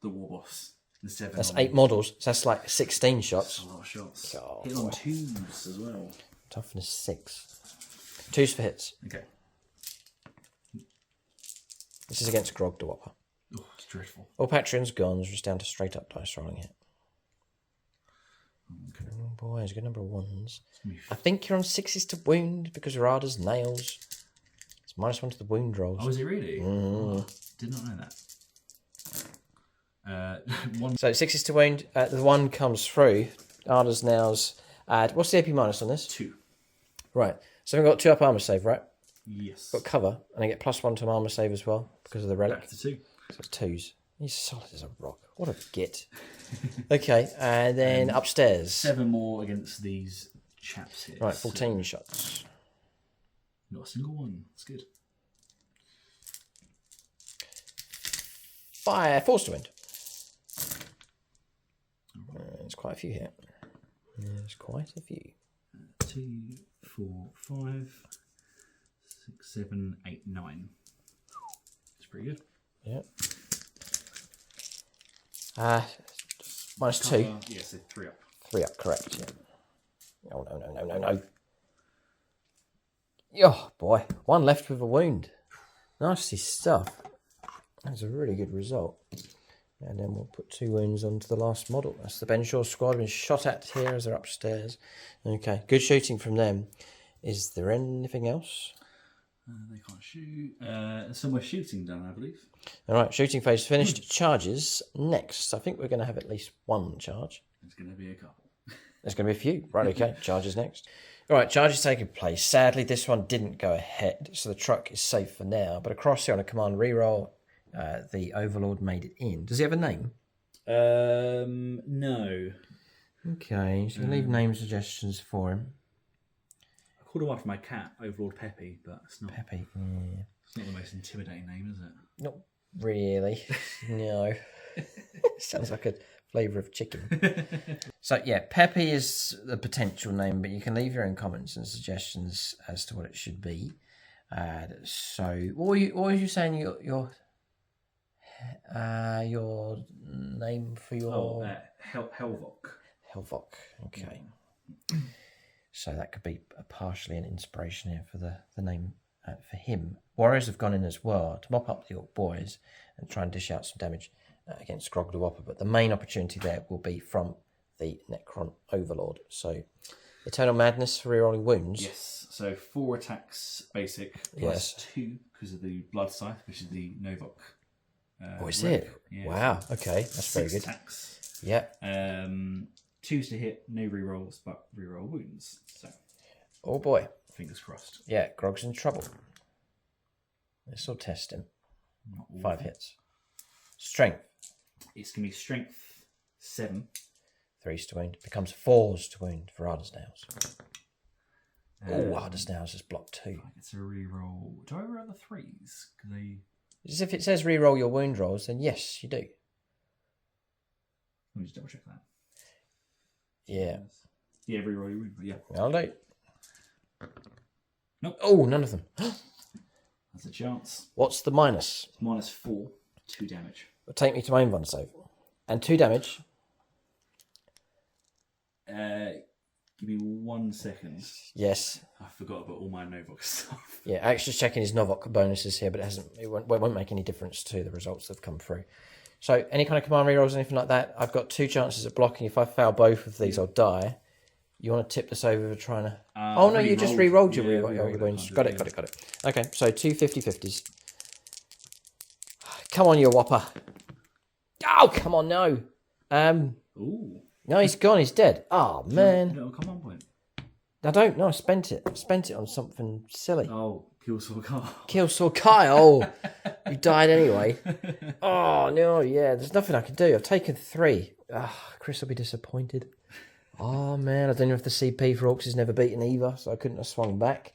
the war boss. And 7. That's on 8 models. So that's like 16 shots. That's a lot of shots. Oh, Hit on 2s as well. Toughness 6. 2s for hits. Okay. This is against Grog the Whopper. Oh, it's dreadful. All Patreons, guns, just down to straight up dice rolling hit. Okay. Oh boy, it's a good number of 1s. Me I think you're on 6s to wound because Rada's nails. It's -1 to the wound rolls. Oh, is it really? Oh, did not know that. 1. So 6s to wound. The 1 comes through. Rada's nails. What's the AP minus on this? 2. Right. So we've got 2 up armor save, right? Yes. Got cover, and I get +1 to armor save as well because of the relic. Back to 2. So it's 2s. He's solid as a rock. What a git. Okay, and then upstairs. 7 more against these chaps here. Right, 14 shots. Not a single one. That's good. Fire, force to wind. There's quite a few here. There's quite a few. 2, 4, 5, 6, 7, 8, 9. It's pretty good. Yeah. -2. Yeah, so 3 up. 3 up, correct. Yeah. Oh, no. Oh, boy. 1 left with a wound. Nasty stuff. That's a really good result. And then we'll put 2 wounds onto the last model. That's the Benshaw squad. Been shot at here as they're upstairs. Okay, good shooting from them. Is there anything else? They can't shoot. Somewhere shooting done, I believe. All right, shooting phase finished. Charges next. I think we're going to have at least 1 charge. There's going to be a couple. There's going to be a few. Right, okay. Charges next. All right, charges taking place. Sadly, this one didn't go ahead, so the truck is safe for now. But across here on a command reroll, the Overlord made it in. Does he have a name? No. Okay, so you can leave name suggestions for him. I called him after my cat, Overlord Peppy, but it's not. Peppy. Yeah. It's not the most intimidating name, is it? Not really. No. Sounds like a flavour of chicken. So, yeah, Peppy is the potential name, but you can leave your own comments and suggestions as to what it should be. So, what were you saying your name for your... Helvok. Helvok, okay. So that could be partially an inspiration here for the name for him. Warriors have gone in as well to mop up the Orc boys and try and dish out some damage against Grog the Whopper, but the main opportunity there will be from the Necron Overlord. So Eternal Madness for rerolling wounds. Yes, so 4 attacks basic, plus 2 because of the Blood Scythe, which is the Novok. Is relic. it? Yeah. Wow, okay, that's very 6 good. attacks. Yeah. 2s to hit, no rerolls, but reroll wounds. So, Oh boy. fingers crossed. Yeah, Grog's in trouble. This will test him. Not all 5 of them. hits. Strength. It's going to be strength 7. 3s to wound. Becomes 4s to wound for Ardus Nails. Ardus Nails is blocked 2. It's a reroll. Do I reroll the 3s? Because they... As if it says reroll your wound rolls, then yes, you do. Let me just double check that. Yeah. Yeah, reroll your wound, but yeah. I'll do. Nope. Oh, none of them. That's a chance. What's the minus? Minus 4, 2 damage. It'll take me to my invuln save. And 2 damage. Give me 1 second. Yes. I forgot about all my Novok stuff. Yeah, actually just checking his Novok bonuses here, but it won't make any difference to the results that have come through. So any kind of command rerolls, anything like that, I've got 2 chances at blocking. If I fail both of these, I'll die. You want to tip this over for trying to... I've no, already you just rolled. re-rolled your Yeah, your wounds. I Got can't do it. Okay, so 2 50-50s. Come on, you whopper. Oh, come on, no. Ooh. No, he's gone. He's dead. Oh, man. No, come on, point. I don't know. I spent it. On something silly. Oh, kill saw car. Kill saw Kyle. You died anyway. Oh, no, yeah. There's nothing I can do. I've taken 3. Chris will be disappointed. Oh, man. I don't know if the CP for Orks is never beaten either, so I couldn't have swung back.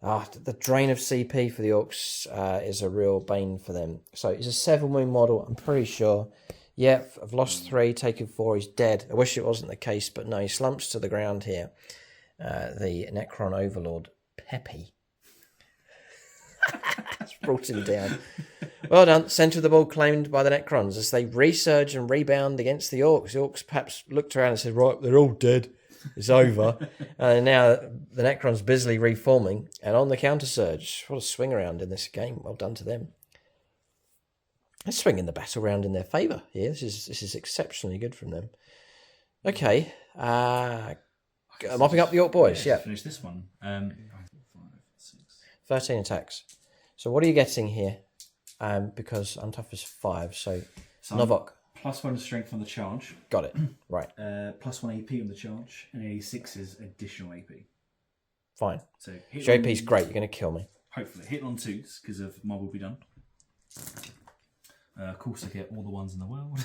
The drain of CP for the Orks is a real bane for them. So it's a 7 wound model, I'm pretty sure. Yeah, I've lost 3, taken 4, he's dead. I wish it wasn't the case, but no, he slumps to the ground here. The Necron Overlord, Peppy. That's brought him down. Well done. Centre of the ball claimed by the Necrons as they resurge and rebound against the Orks. The Orks perhaps looked around and said, right, they're all dead. It's over. And now the Necrons busily reforming and on the counter surge. What a swing around in this game. Well done to them. They're swinging the battle round in their favour here. This is exceptionally good from them. Okay. Mopping up the Ork boys. Yeah. Finish this one. 13 attacks. So what are you getting here? Because I'm tough as 5. So Novok. +1 strength on the charge. Got it. Right. +1 AP on the charge, and any 6 additional AP. Fine. So JP's great. You're going to kill me. Hopefully, hitting on 2s because of my will be done. Of course, I get all the ones in the world,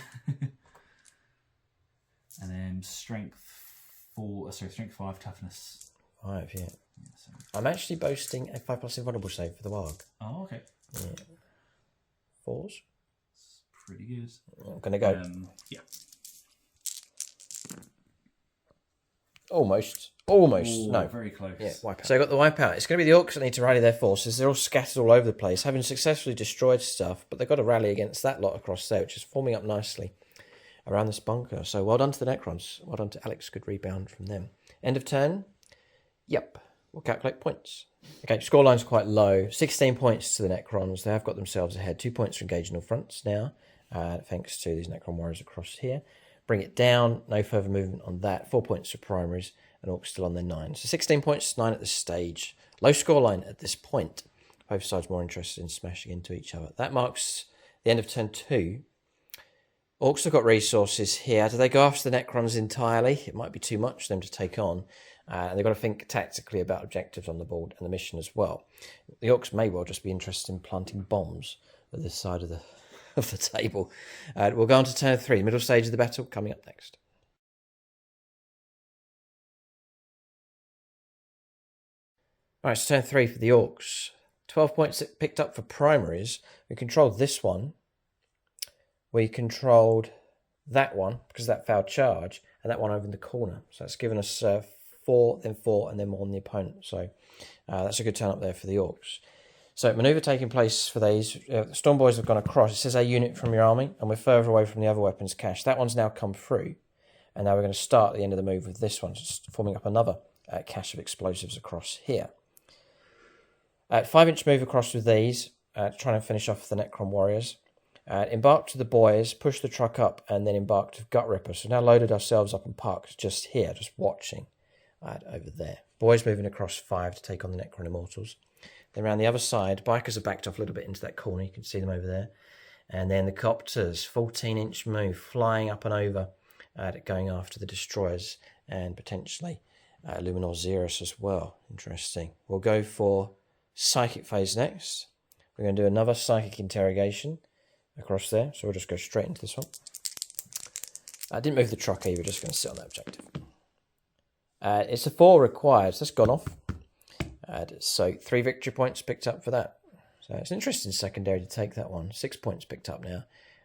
and then strength 5, toughness 5. Yeah. So. I'm actually boasting a 5+ invulnerable save for the Warg. Oh, okay. Yeah. 4s. Pretty good. I'm going to go. Yeah. Almost. Ooh, No. Very close. Yeah, wipeout. So I got the wipeout. It's going to be the Orks that need to rally their forces. They're all scattered all over the place, having successfully destroyed stuff, but they've got to rally against that lot across there, which is forming up nicely around this bunker. So well done to the Necrons. Well done to Alex. Good rebound from them. End of turn. Yep. We'll calculate points. Okay, scoreline's quite low. 16 points to the Necrons. They have got themselves ahead. 2 points for engaging all fronts now, thanks to these Necron warriors across here. Bring it down. No further movement on that. 4 points for primaries, and Orcs still on their 9. So 16 points, 9 at this stage. Low scoreline at this point. Both sides more interested in smashing into each other. That marks the end of turn 2. Orcs have got resources here. Do they go after the Necrons entirely? It might be too much for them to take on. And they've got to think tactically about objectives on the board and the mission as well. The Orcs may well just be interested in planting bombs at this side of the table. We'll go on to turn 3, middle stage of the battle, coming up next. All right, so turn 3 for the Orcs. 12 points picked up for primaries. We controlled this one. We controlled that one because of that foul charge, and that one over in the corner. So that's given us 4, then 4, and then more on the opponent. So that's a good turn up there for the Orcs. So manoeuvre taking place for these. The Storm Boys have gone across. It says a unit from your army, and we're further away from the other weapons cache. That one's now come through, and now we're going to start at the end of the move with this one, just forming up another cache of explosives across here. 5-inch move across with these, trying to finish off the Necron warriors. Embark to the boys, push the truck up, and then embark to Gut Ripper. So now loaded ourselves up and parked just here, just watching over there. Boys moving across 5 to take on the Necron Immortals. Then around the other side, bikers are backed off a little bit into that corner. You can see them over there. And then the copters, 14-inch move, flying up and over, going after the destroyers and potentially Luminor Xeris as well. Interesting. We'll go for Psychic phase next. We're going to do another Psychic interrogation across there. So we'll just go straight into this one. I didn't move the truck either. We're just going to sit on that objective. It's a 4 required. So that's gone off. So 3 victory points picked up for that. So it's an interesting secondary to take that one. 6 points picked up now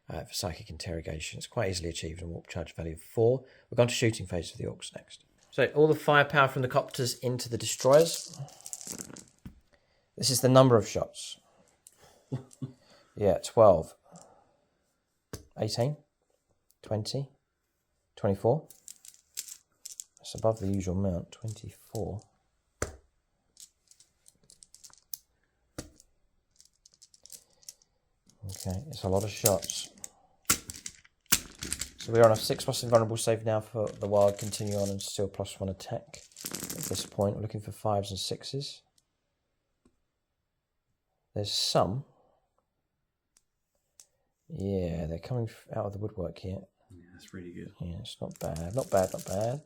for Psychic Interrogation. It's quite easily achieved and warp charge value of 4. We're going to shooting phase for the Orcs next. So all the firepower from the copters into the destroyers. This is the number of shots. Yeah, 12. 18. 20. 24. That's above the usual amount. 24. Okay, it's a lot of shots. So we're on a 6+ invulnerable save now for the Wild. Continue on and still +1 attack. At this point, we're looking for 5s and 6s. There's some. Yeah, they're coming out of the woodwork here. Yeah, that's really good. Yeah, it's not bad. Not bad, not bad.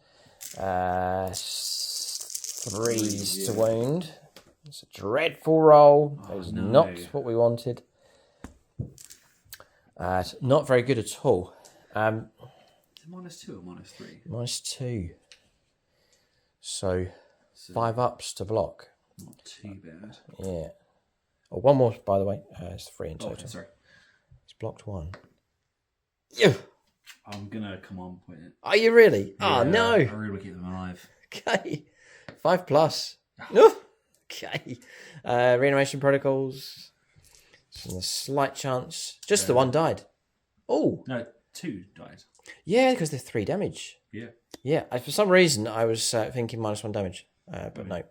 3s to wound. It's a dreadful roll. That was not what we wanted. Not very good at all. Is it -2 or -3? -2. So 5 ups to block. Not too bad. Yeah. Oh, one more, by the way. It's 3 in total. Oh, sorry. It's blocked 1. Yeah. I'm gonna come on point it. Are you really? Yeah, Oh no. I really want to keep them alive. Okay. 5+. Oh. Okay. Reanimation protocols. So a slight chance. Just the one died. Oh. No, 2 died. Yeah, because they're 3 damage. Yeah. Yeah. For some reason, I was thinking -1 damage. But no.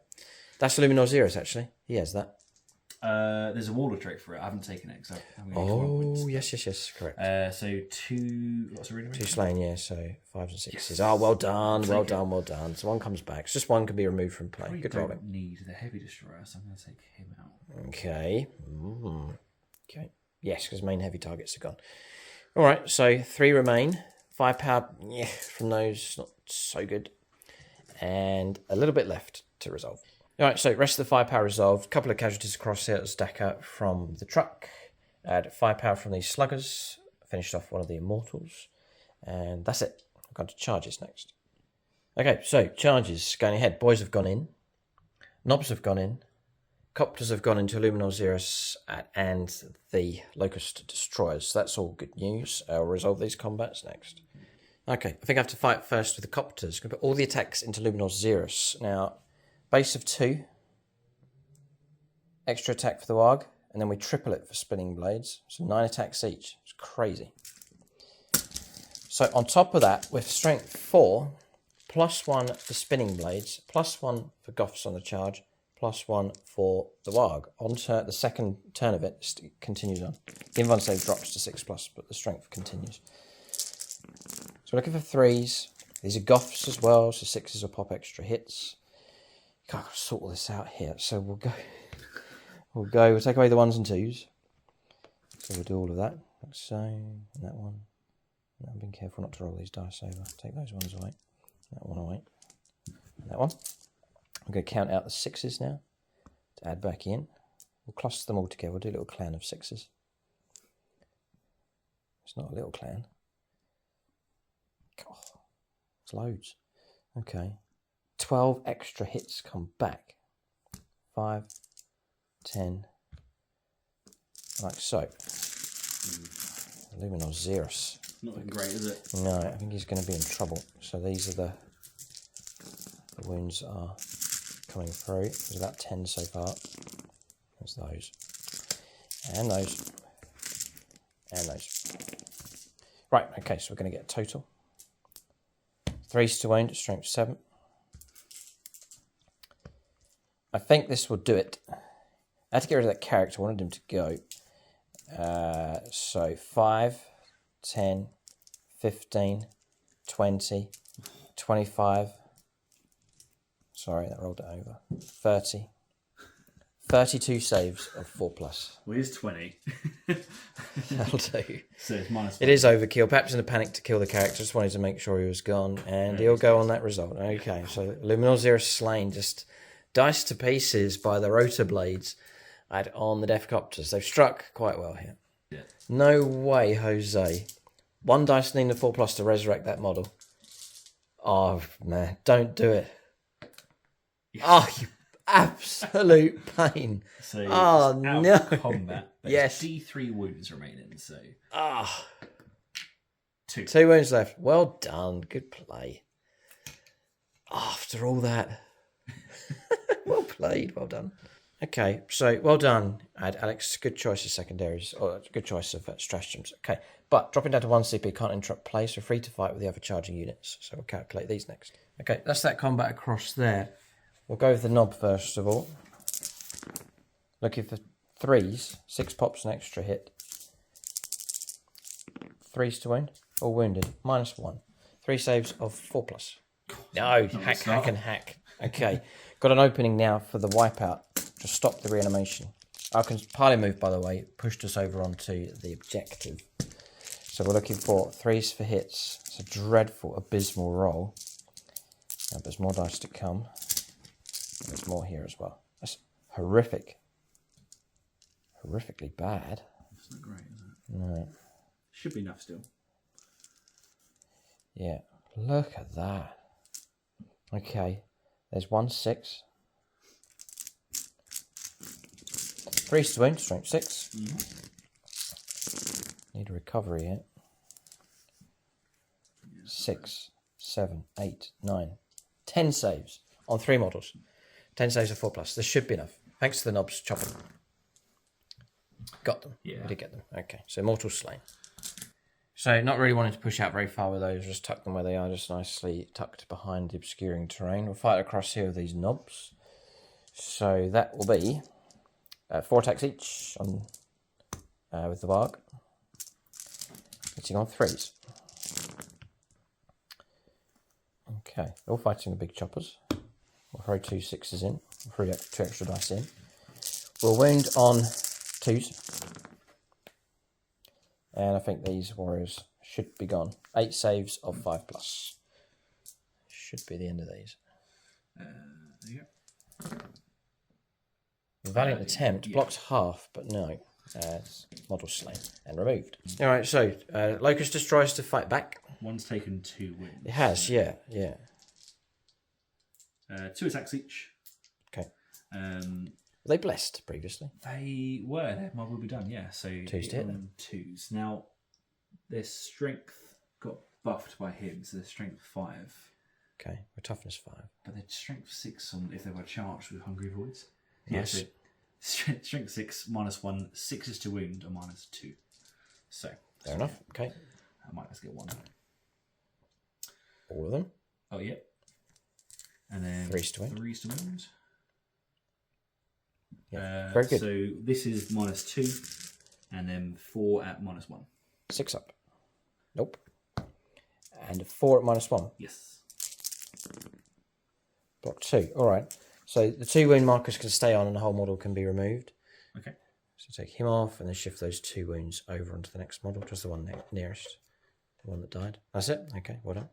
That's Luminor Zeros, actually. He has that. There's a Warlord trait for it. I haven't taken it because Oh, yes, correct. So 2 lots of reanimation. 2 slain, yeah, so 5s and 6s. Yes. Oh, well done, well done. So 1 comes back. It's just 1 can be removed from play. Good rolling. Need the Heavy Destroyer, so I'm going to take him out. Okay. Okay. Yes, because main heavy targets are gone. All right, so 3 remain. 5 power, yeah, from those, not so good. And a little bit left to resolve. All right, so rest of the 5 power resolved. A couple of casualties across here. Stacker from the truck. Add 5 power from these sluggers. Finished off one of the immortals. And that's it. I've got to charges next. Okay, so charges going ahead. Boys have gone in. Knobs have gone in. Copters have gone into Luminor Zeros and the Locust Destroyers. So that's all good news. I'll resolve these combats next. Okay, I think I have to fight first with the Copters. I'm going to put all the attacks into Luminor Zeros. Now, base of 2. Extra attack for the Warg. And then we triple it for Spinning Blades. So 9 attacks each. It's crazy. So on top of that, with Strength 4, +1 for Spinning Blades, +1 for Goths on the charge, +1 for the Warg. On the second turn of it continues on. The invuln save drops to 6+, but the strength continues. So we're looking for 3s. These are Goths as well, so 6s will pop extra hits. God, I've got to sort all this out here. So we'll take away the 1s and 2s. So we'll do all of that, like so, and that one. And I'm being careful not to roll these dice over. Take those ones away. That one away. And that one. I'm going to count out the 6s now to add back in. We'll cluster them all together. We'll do a little clan of 6s. It's not a little clan. God, it's loads. Okay. 12 extra hits come back. 5, 10, like so. Luminor Zeros. Not looking great, is it? No, I think he's going to be in trouble. So these are the wounds that are coming through. There's about 10 so far. There's those. And those. And those. Right, okay, so we're going to get a total. 3s to wound at strength 7. I think this will do it. I had to get rid of that character. I wanted him to go. So 5, 10, 15, 20, 25. Sorry, that rolled it over. 30. 32 saves of 4+. Well, here's 20. That'll do. So it's -1. It is overkill. Perhaps in a panic to kill the character. Just wanted to make sure he was gone. And he'll go on that result. Okay, so Luminor Zero slain. Just diced to pieces by the rotor blades on the Deathcopters. They've struck quite well here. Yeah. No way, Jose. 1 dice needing a 4+ to resurrect that model. Oh, man. Don't do it. Yes. Oh, you absolute pain. So oh, no. Combat. Yes. D3 wounds remaining, so. Ah. 2. 2 wounds left. Well done. Good play. After all that. Well played. Well done. Okay, so well done, Alex. Good choice of secondaries, or good choice of stratagems. Okay, but dropping down to 1 CP can't interrupt play, so free to fight with the other charging units. So we'll calculate these next. Okay, that's that combat across there. We'll go with the knob first of all. Looking for 3s, 6 pops an extra hit. 3s to wound. All wounded. -1. 3 saves of 4+. No, hack and hack. Okay, got an opening now for the wipeout. Just stop the reanimation. I can parley move, by the way, pushed us over onto the objective. So we're looking for 3s for hits. It's a dreadful, abysmal roll. There's more dice to come. There's more here as well. That's horrific. Horrifically bad. It's not great, is it? No. Should be enough still. Yeah, look at that. Okay, there's 1 6. 3 to wound, strength 6. Need a recovery here. 6, 7, 8, 9, 10 saves on 3 models. 10 saves of 4+. This should be enough. Thanks to the knobs chopping. Got them. Yeah. We did get them. Okay, so mortal slain. So not really wanting to push out very far with those, just tuck them where they are, just nicely tucked behind the obscuring terrain. We'll fight across here with these knobs. So that will be 4 attacks each on with the bark. Hitting on 3s. Okay, all fighting the big choppers. We'll throw 2 6s in, we'll throw 2 extra dice in. We'll wound on 2s. And I think these warriors should be gone. 8 saves of 5+. Should be the end of these. Yeah. The valiant attempt blocks half, but no. It's model slain and removed. All right, so Locust destroys to fight back. One's taken 2 wins. It has, yeah. 2 attacks each. Okay. Were they blessed previously? They were. Their mob will be done, yeah. So 2s to hit them. 2s. Now, their strength got buffed by him, so their strength 5. Okay, we're toughness 5. But they're strength 6 on if they were charged with Hungry Voids. Yes. Yeah, so strength 6, -1, 6 is to wound, or -2. So. Fair enough, okay. I might just get 1. All of them? Oh, yeah. And then 3s to wound. 3s to wound. Yeah, very good. So this is -2, and then 4 at -1. 6 up. Nope. And 4 at -1. Yes. Block 2. All right. So the 2 wound markers can stay on and the whole model can be removed. Okay. So take him off and then shift those 2 wounds over onto the next model, just the one nearest, the one that died. That's it. Okay, well done.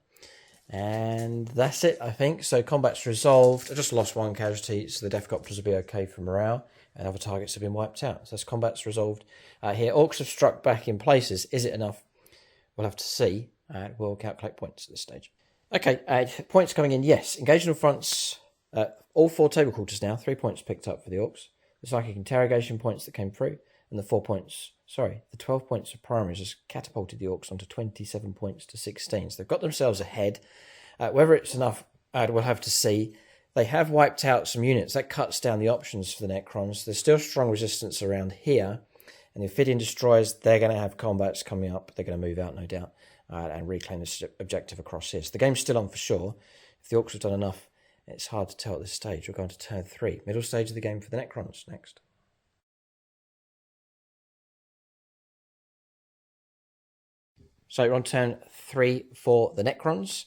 And that's it, I think. So combat's resolved. I just lost 1 casualty, so the Deathcopters will be okay for morale, and other targets have been wiped out. So this combat's resolved. Here, Orks have struck back in places. Is it enough? We'll have to see. We'll calculate points at this stage. Okay, points coming in. Yes, engaged on fronts. All 4 table quarters now. 3 points picked up for the Orks. The psychic interrogation points that came through, and the 12 points of primaries has catapulted the Orks onto 27 points to 16. So they've got themselves ahead. Whether it's enough, we'll have to see. They have wiped out some units. That cuts down the options for the Necrons. There's still strong resistance around here. And if Fidian destroys, they're going to have combats coming up. They're going to move out, no doubt, and reclaim this objective across here. So the game's still on for sure. If the Orks have done enough, it's hard to tell at this stage. We're going to turn 3. Middle stage of the game for the Necrons next. So we're on turn 3 for the Necrons.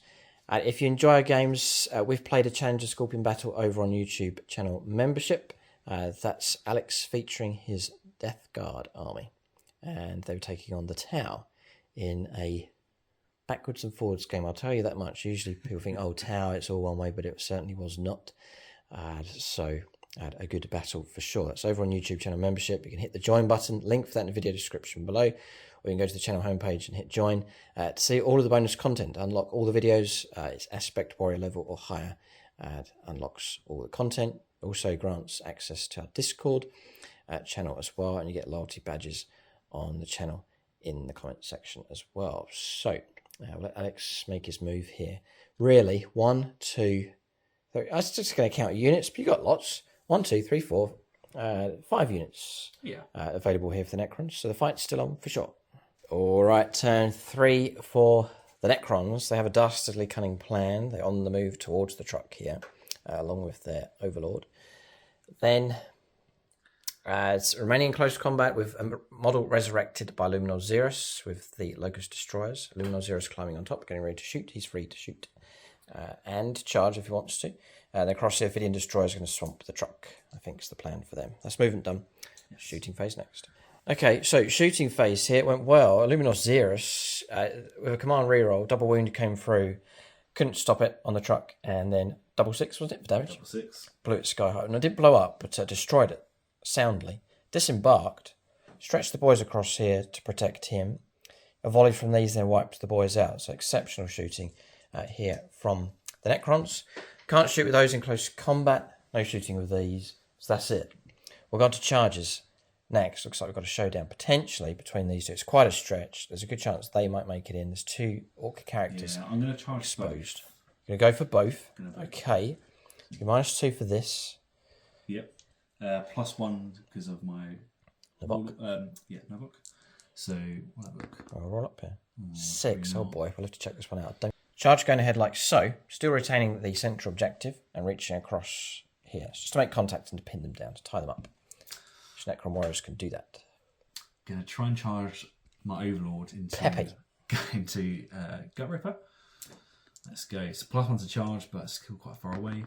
If you enjoy our games, we've played a Challenger Scorpion battle over on YouTube channel membership. That's Alex featuring his Death Guard army. And they were taking on the Tau in a backwards and forwards game. I'll tell you that much. Usually people think, oh, Tau, it's all one way, but it certainly was not. So a good battle for sure. That's over on YouTube channel membership. You can hit the join button, link for that in the video description below, or you can go to the channel homepage and hit join to see all of the bonus content, unlock all the videos. It's Aspect Warrior level or higher, unlocks all the content, also grants access to our Discord channel as well, and you get loyalty badges on the channel in the comment section as well. So I'll let Alex make his move here. Really, 1, 2, 3. I was just going to count units, but you got lots. 1, 2, 3, 4, 5 units available here for the Necrons. So the fight's still on for sure. All right, turn 3 for the Necrons. They have a dastardly cunning plan. They're on the move towards the truck here, along with their overlord. Then It's remaining in close combat with a model resurrected by Luminor Xerus with the Locust Destroyers. Luminor Xerus climbing on top, getting ready to shoot. He's free to shoot and charge if he wants to. The Crosshair Ophidian Destroyer is going to swamp the truck. I think is the plan for them. That's movement done. Yes. Shooting phase next. Okay, so shooting phase here. It went well. Luminor Xerus, with a command reroll, double wound came through. Couldn't stop it on the truck. And then double six, was it, for damage? Double six. Blew it sky high. No, it didn't blow up, but destroyed it soundly. Disembarked. Stretched the boys across here to protect him. A volley from these then wiped the boys out. So exceptional shooting here from the Necrons. Can't shoot with those in close combat. No shooting with these. So that's it. We'll go on to charges. Next, looks like we've got a showdown potentially between these two. It's quite a stretch. There's a good chance they might make it in. There's two Orc characters I'm going to charge exposed. Going to go for both. Okay. -2 for this. Yep. +1 because of my Navok. Navok. So what have I I'll roll up here. 6. Oh boy, we'll have to check this one out. Charge going ahead like so. Still retaining the central objective and reaching across here. It's just to make contact and to pin them down, to tie them up. Necron warriors can do that. Going to try and charge my Overlord into Gut Ripper. Let's go. So +1 to charge, but it's still quite far away.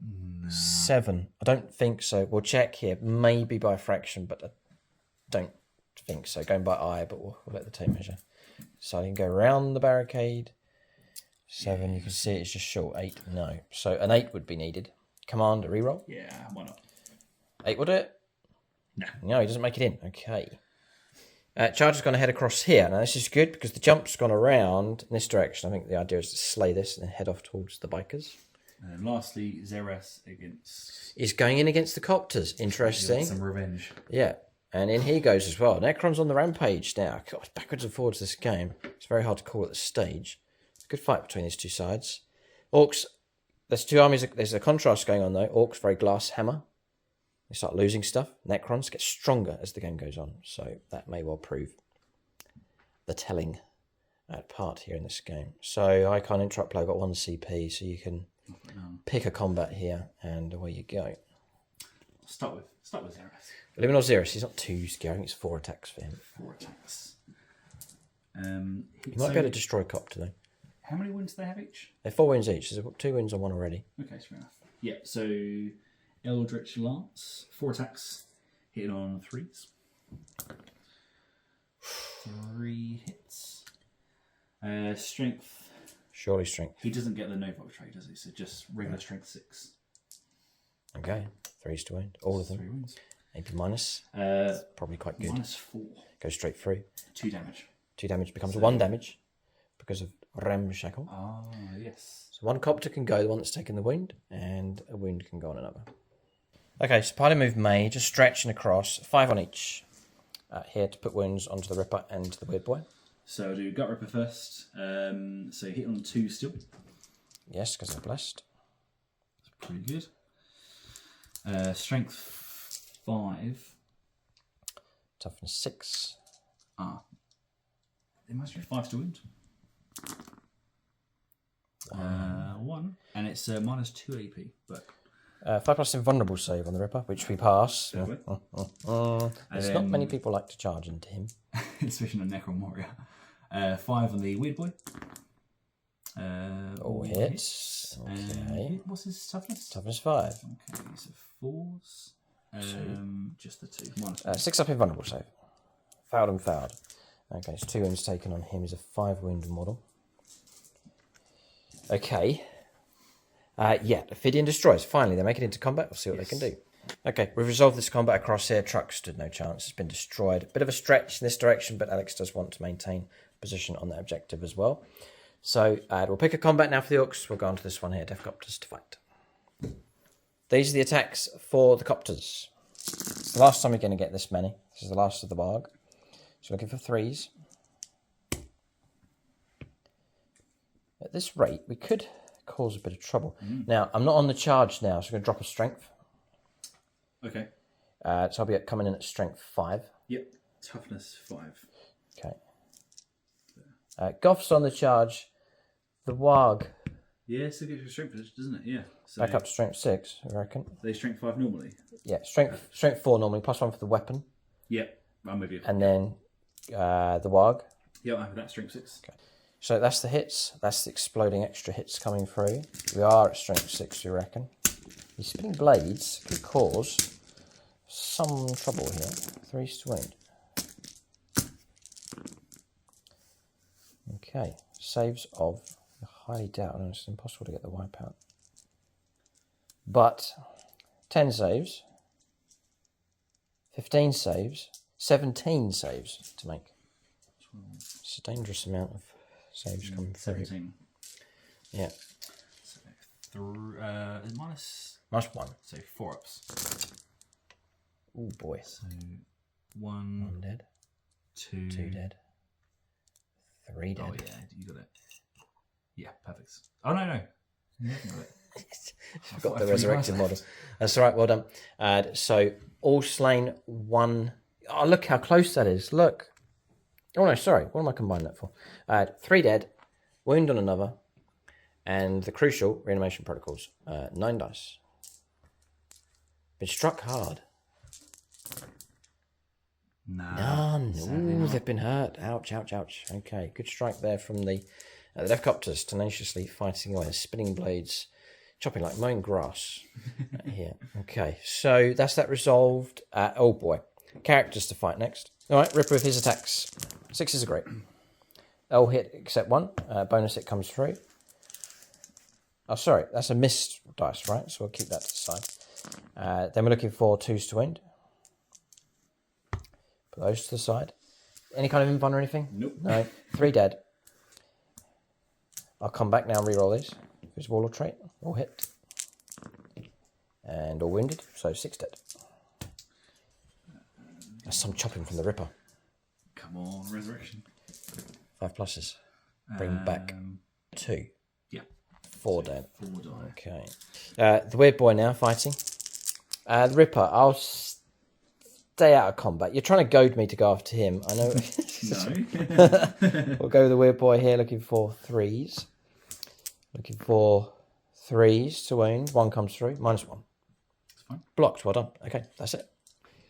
No. 7. I don't think so. We'll check here. Maybe by a fraction, but I don't think so. Going by eye, but we'll let the tape measure. So I can go around the barricade. 7, you can see it's just short. 8, no. So an 8 would be needed. Command, a reroll. Yeah, why not? 8 will do it. No, he doesn't make it in. Okay. Charge has gone ahead across here. Now, this is good because the jump's gone around in this direction. I think the idea is to slay this and then head off towards the bikers. And lastly, Xerus against... He's going in against the Copters. Interesting. Some revenge. Yeah. And in he goes as well. Necron's on the rampage now. God, backwards and forwards this game. It's very hard to call at this stage. It's a good fight between these two sides. Orcs, there's two armies. There's a contrast going on, though. Orcs, very glass hammer. They start losing stuff. Necrons get stronger as the game goes on. So that may well prove the telling part here in this game. So Icon Interrupt Play, I've got 1 CP, so you can pick a combat here, and away you go. Start with Xerus. Luminor Xerus, he's not too scary. I think it's 4 attacks for him. 4 attacks. He might be able to destroy Copter, though. How many wounds do they have each? They're 4 wounds each. There's 2 wounds on one already. Okay, fair enough. Yeah, so Eldritch Lance, 4 attacks, hitting on 3s. 3 hits. Strength. Surely strength. He doesn't get the Novok trait, does he? So just regular strength 6. Okay, 3s to wound. All of them. 3 wounds. AP minus. Probably quite good. -4. Goes straight through. 2 damage. 2 damage becomes 1 damage because of Ramshackle. Ah, yes. So 1 Copter can go, the one that's taken the wound, and a wound can go on another. Okay, so party move made, just stretching across, 5 on each. Here to put wounds onto the Ripper and the Weird Boy. So I'll do Gut Ripper first. So hit on 2 still. Yes, because they're blessed. That's pretty good. Strength 5. Toughness 6. It must be 5 to wound. 1. And it's -2 AP, but... 5+ invulnerable save on the Ripper, which we pass. There's not many people like to charge into him. Especially on Necron Warrior. 5 on the Weird Boy. All hits. Okay. What's his toughness? Toughness 5. Okay, so 4s. Just the 2. 6 up invulnerable save. Fouled and fouled. Okay, so 2 wounds taken on him. He's a 5 wound model. Okay. Ophidian Destroyers. Finally, they make it into combat. We'll see what they can do. Okay, we've resolved this combat across here. Truck stood no chance. It's been destroyed. Bit of a stretch in this direction, but Alex does want to maintain position on that objective as well. So we'll pick a combat now for the Orks. We'll go on to this one here. Deathcopters to fight. These are the attacks for the Copters. It's the last time we're going to get this many. This is the last of the barg. So looking for 3s. At this rate, we could cause a bit of trouble. Now, I'm not on the charge now, so I'm going to drop a strength. Okay. So I'll be coming in at strength 5. Yep. Toughness 5. Okay. Goff's on the charge. The Warg Yeah, so good for strength, doesn't it? Yeah. So Back up to strength 6, I reckon. they strength 5 normally. Yeah, strength 4 normally, +1 for the weapon. Yep, I'm with you. And then the WAG. Yeah, I'm with that strength 6. Okay. So that's the hits. That's the exploding extra hits coming through. We are at strength 6, we reckon. These spinning blades could cause some trouble here. 3 to wound. Okay, saves of, I highly doubt, and it's impossible to get the wipeout. But 10 saves, 15 saves, 17 saves to make. It's a dangerous amount of saves coming through. 17. Yeah. So minus -1. So 4 ups. Oh boy. So 1 dead. 2 dead. 3 dead. Oh yeah, you got it. Yeah, perfect. Oh no. You haven't got it. Forgot the resurrected model. That's all right, well done. So all slain 1. Oh, look how close that is. Look. Oh no, sorry. What am I combining that for? 3 dead, wound on another, and the crucial reanimation protocols. 9 dice. Been struck hard. None. Ooh, they've been hurt. Ouch, ouch, ouch. Okay, good strike there from the Defcopters, tenaciously fighting away. Spinning blades, chopping like mowing grass here. Okay, so that's that resolved. Oh boy. Characters to fight next. All right, Ripper with his attacks. 6s are great. All hit except 1. Bonus hit comes through. Oh, sorry, that's a missed dice, right? So we'll keep that to the side. Then we're looking for 2s to wound. Put those to the side. Any kind of invuln or anything? Nope. No. 3 dead. I'll come back now and reroll these. His warlord trait. All hit. And all wounded. So 6 dead. That's some chopping from the Ripper. Come on, resurrection. 5 pluses. Bring back 2. Yeah. 4 dead. 4 die. Okay. The weird boy now fighting. The Ripper. I'll stay out of combat. You're trying to goad me to go after him. I know. No. We'll go with the weird boy here, looking for 3s. Looking for 3s to wound. 1 comes through. -1. That's fine. Blocked. Well done. Okay, that's it.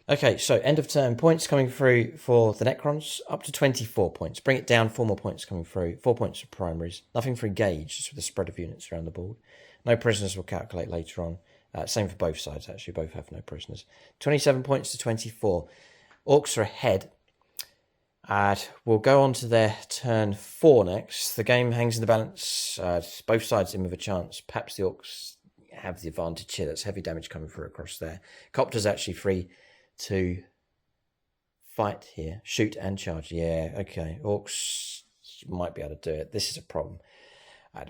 Okay, so end of turn points coming through for the Necrons, up to 24 points. Bring it down, 4 more points coming through. 4 points for primaries. Nothing for engage, just with the spread of units around the board. No prisoners will calculate later on. Same for both sides, actually. Both have no prisoners. 27 points to 24. Orks are ahead. We'll go on to their turn 4 next. The game hangs in the balance. Both sides in with a chance. Perhaps the Orks have the advantage here. That's heavy damage coming through across there. Copter's actually free to fight here. Shoot and charge. Yeah, okay. Orks might be able to do it. This is a problem.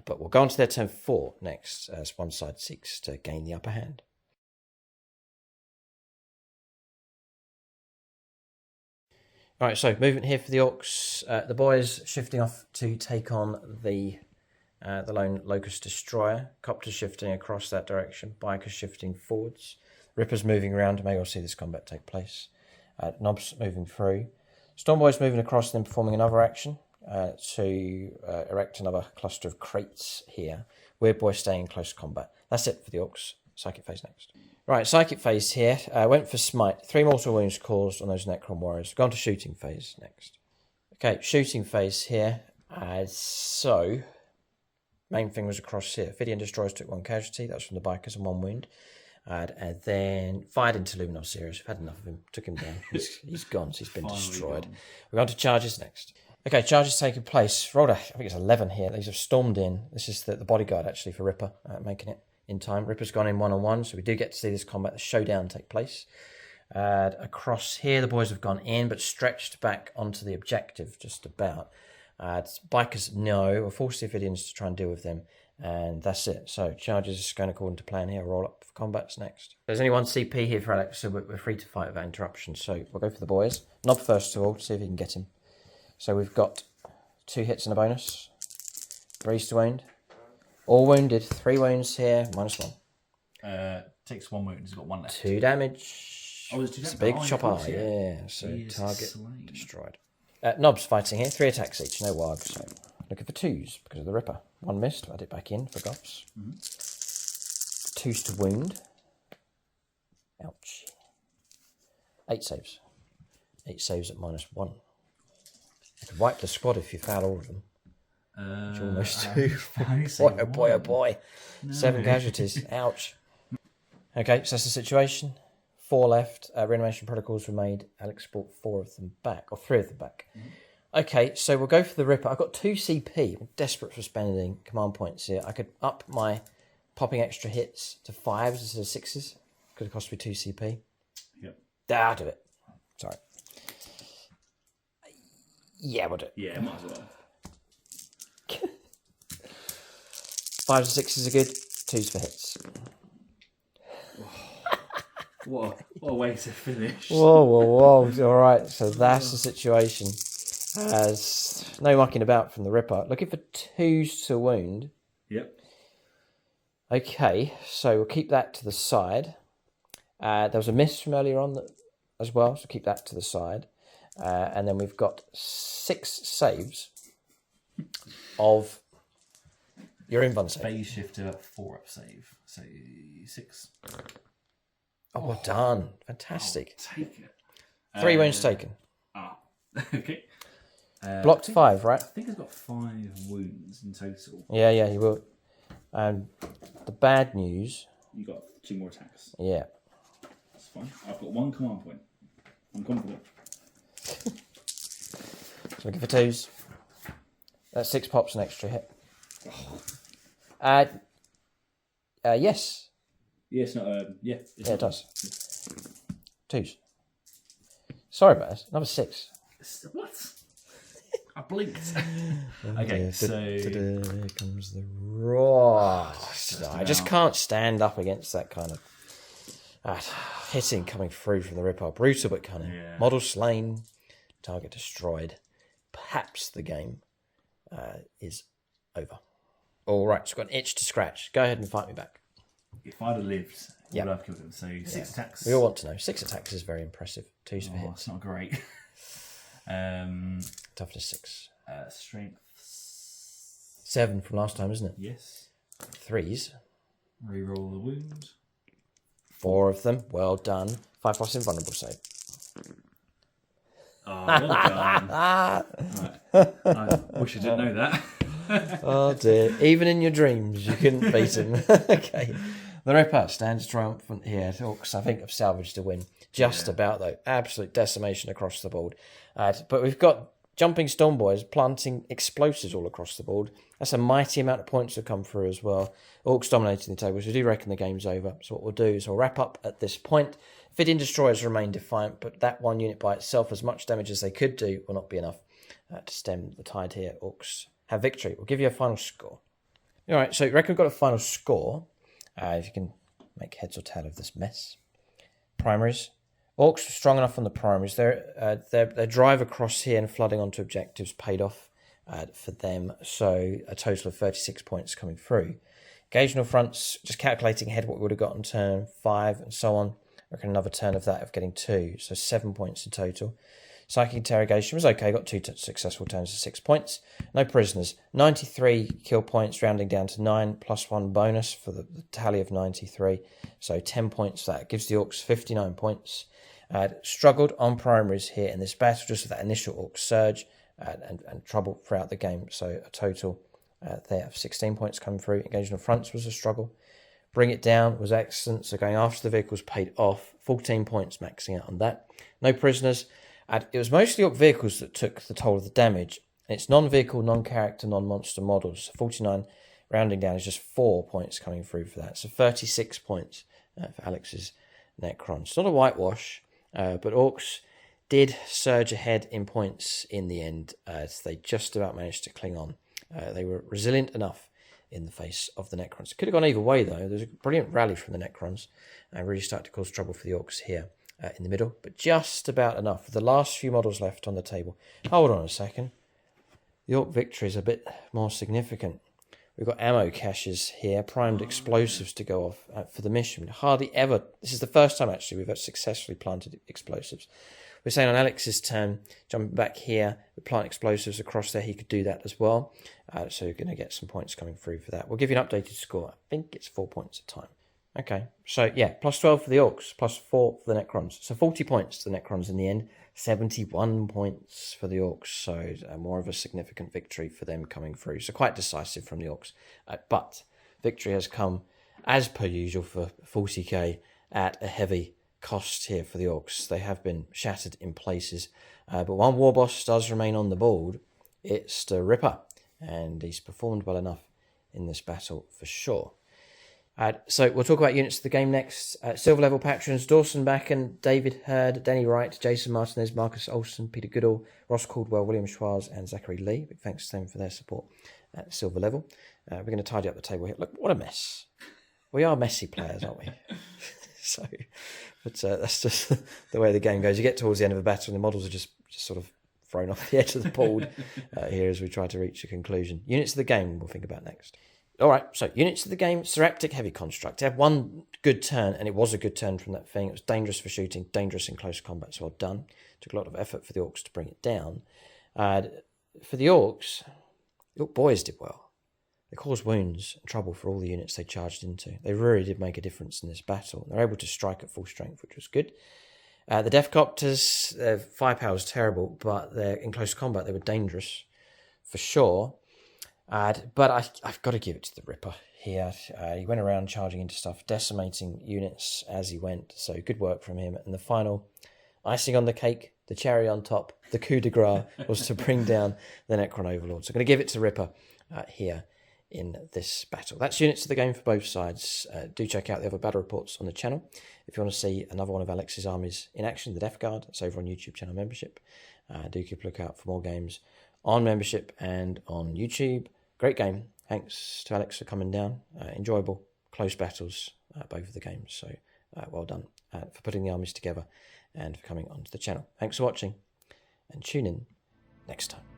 But we'll go on to their turn 4 next, as one side seeks to gain the upper hand. All right, so movement here for the Orks. The boys shifting off to take on the lone Locust Destroyer. Copter shifting across that direction. Biker shifting forwards. Ripper's moving around. May well see this combat take place. Knobs moving through. Stormboy's moving across and then performing another action to erect another cluster of crates here. Weird Boy staying in close combat. That's it for the Orks. Psychic phase next. Right, psychic phase here. Went for smite. 3 mortal wounds caused on those Necron warriors. Gone to shooting phase next. Okay, shooting phase here. So, main thing was across here. Phidian Destroyers took 1 casualty. That's from the bikers and 1 wound. And then fired into Luminar Sirius. We've had enough of him. Took him down. He's gone. So he's been destroyed. Gone. We're on to charges next. Okay, charges taking place. Rolled I think it's 11 here. These have stormed in. This is the bodyguard actually for Ripper, making it in time. Ripper's gone in 1-on-1, so we do get to see this combat, the showdown take place. Across here, the boys have gone in, but stretched back onto the objective just about. Bikers, no. We'll force the Ophidians to try and deal with them. And that's it. So charges going according to plan here. Roll up for combats next. There's only 1 CP here for Alex, so we're free to fight without interruption. So we'll go for the boys. Knob first of all, to see if we can get him. So we've got 2 hits and a bonus. 3s to wound. All wounded. 3 wounds here. -1. Takes 1 wound. He's got 1 left. 2 damage. Oh, there's 2 It's damage. a big Oh, chopper. of course, Yeah. So He is target slain. destroyed. Knobs fighting here. 3 attacks each. No warg. So Looking for 2s because of the Ripper. 1 missed, add it back in for gops. 2s to wound. Ouch. 8 saves. 8 saves at -1. You could wipe the squad if you foul all of them. Which almost do. Boy, oh boy, oh boy. No. 7 casualties. Ouch. Okay, so that's the situation. 4 left. Reanimation protocols were made. Alex brought 4 of them back, or 3 of them back. Okay, so we'll go for the Ripper. I've got 2 CP. I'm desperate for spending command points here. I could up my popping extra hits to 5s instead of 6s. Could have cost me 2 CP. Yep. I'll do it. Sorry. Yeah, we'll do it. Yeah, might as well. 5s and 6s are good. 2s for hits. What a way to finish. Whoa. All right, so that's the situation. As no mucking about from the Ripper. Looking for 2s to wound. Yep. Okay, so we'll keep that to the side. There was a miss from earlier on as well, so keep that to the side. And then we've got 6 saves of your invuln save. Phase shifter 4-up save. So 6. Oh, well done. Fantastic. I'll take it. 3 wounds taken. Okay. Blocked 5, right? I think I've got 5 wounds in total. Yeah, you will. The bad news... You got 2 more attacks. Yeah. That's fine. I've got 1 command point. I'm confident. So looking for 2s. That's 6 pops, an extra hit. Yes. Yes, no, yeah. Yeah, it does. 2s. Sorry about this. Another 6. What? I blinked. Okay, so... Here comes the raw. I just can't stand up against that kind of hitting coming through from the Ripper. Brutal but cunning. Yeah. Model slain. Target destroyed. Perhaps the game is over. All right, so I've got an itch to scratch. Go ahead and fight me back. If I'd have lived, I would have killed him. So 6 attacks. We all want to know. 6 attacks is very impressive. 2s for hits. It's not great. Toughness 6. Strength 7 from last time, isn't it? Yes. 3s. Reroll the wound. 4 of them. Well done. 5 plus invulnerable save. Oh, well done. Right. I wish I didn't know that. Oh dear. Even in your dreams, you couldn't beat him. Okay. The Ripper stands triumphant here. Orks, I think, have salvaged a win. Just about, though. Absolute decimation across the board. But we've got jumping Storm Boys planting explosives all across the board. That's a mighty amount of points that come through as well. Orks dominating the table, so I do reckon the game's over. So what we'll do is we'll wrap up at this point. Fitting Destroyers remain defiant, but that one unit by itself, as much damage as they could do, will not be enough to stem the tide here. Orks have victory. We'll give you a final score. All right, so you reckon we've got a final score. If you can make heads or tail of this mess. Primaries. Orks were strong enough on the primaries. Their drive across here and flooding onto objectives paid off for them. So a total of 36 points coming through. Occasional fronts, just calculating ahead what we would have got on turn 5 and so on. I reckon another turn of that of getting 2. So 7 points in total. Psychic Interrogation was okay, got 2 successful turns of 6 points. No prisoners. 93 kill points, rounding down to 9, plus 1 bonus for the tally of 93. So 10 points for that. Gives the Orks 59 points. Struggled on primaries here in this battle, just with that initial Orc surge and trouble throughout the game. So a total there of 16 points come through. Engagement of fronts was a struggle. Bring it down was excellent. So going after the vehicles paid off. 14 points maxing out on that. No prisoners. It was mostly Orc vehicles that took the toll of the damage. And it's non-vehicle, non-character, non-monster models. 49 rounding down is just 4 points coming through for that. So 36 points for Alex's Necrons. It's not a whitewash, but Orks did surge ahead in points in the end. As they just about managed to cling on. They were resilient enough in the face of the Necrons. It could have gone either way, though. There's a brilliant rally from the Necrons and really started to cause trouble for the Orks here. In the middle, but just about enough. For the last few models left on the table. Hold on a second. The Orc victory is a bit more significant. We've got ammo caches here, primed explosives to go off for the mission. Hardly ever, this is the first time actually we've successfully planted explosives. We're saying on Alex's turn, jumping back here, with plant explosives across there, he could do that as well. So you're going to get some points coming through for that. We'll give you an updated score. I think it's 4 points a time. Okay, so yeah, plus 12 for the Orks, plus 4 for the Necrons. So 40 points to the Necrons in the end, 71 points for the Orks. So more of a significant victory for them coming through. So quite decisive from the Orks. But victory has come, as per usual for 40k, at a heavy cost here for the Orks. They have been shattered in places. But one war boss does remain on the board. It's the Ripper. And he's performed well enough in this battle for sure. So we'll talk about units of the game next. Silver level patrons: Dawson Backen, David Hurd, Danny Wright, Jason Martinez, Marcus Olsen, Peter Goodall, Ross Caldwell, William Schwarz, and Zachary Lee. Big thanks to them for their support at silver level. We're going to tidy up the table here. Look, what a mess. We are messy players, aren't we? But that's just the way the game goes. You get towards the end of a battle and the models are just sort of thrown off the edge of the board here as we try to reach a conclusion. Units of the game we'll think about next. All right, so units of the game, Seraptic Heavy Construct. They had one good turn, and it was a good turn from that thing. It was dangerous for shooting, dangerous in close combat, so well done. Took a lot of effort for the Orks to bring it down. For the Orks, the Ork boys did well. They caused wounds and trouble for all the units they charged into. They really did make a difference in this battle. They were able to strike at full strength, which was good. The Deathcopters, their firepower was terrible, but in close combat they were dangerous for sure. But I've got to give it to the Ripper here. He went around charging into stuff, decimating units as he went. So good work from him. And the final icing on the cake, the cherry on top, the coup de grace was to bring down the Necron Overlord. So I'm going to give it to Ripper here in this battle. That's units of the game for both sides. Do check out the other battle reports on the channel. If you want to see another one of Alex's armies in action, the Death Guard, it's over on YouTube channel membership. Do keep a lookout for more games on membership and on YouTube. Great game. Thanks to Alex for coming down. Enjoyable, close battles, both of the games. So well done for putting the armies together and for coming onto the channel. Thanks for watching and tune in next time.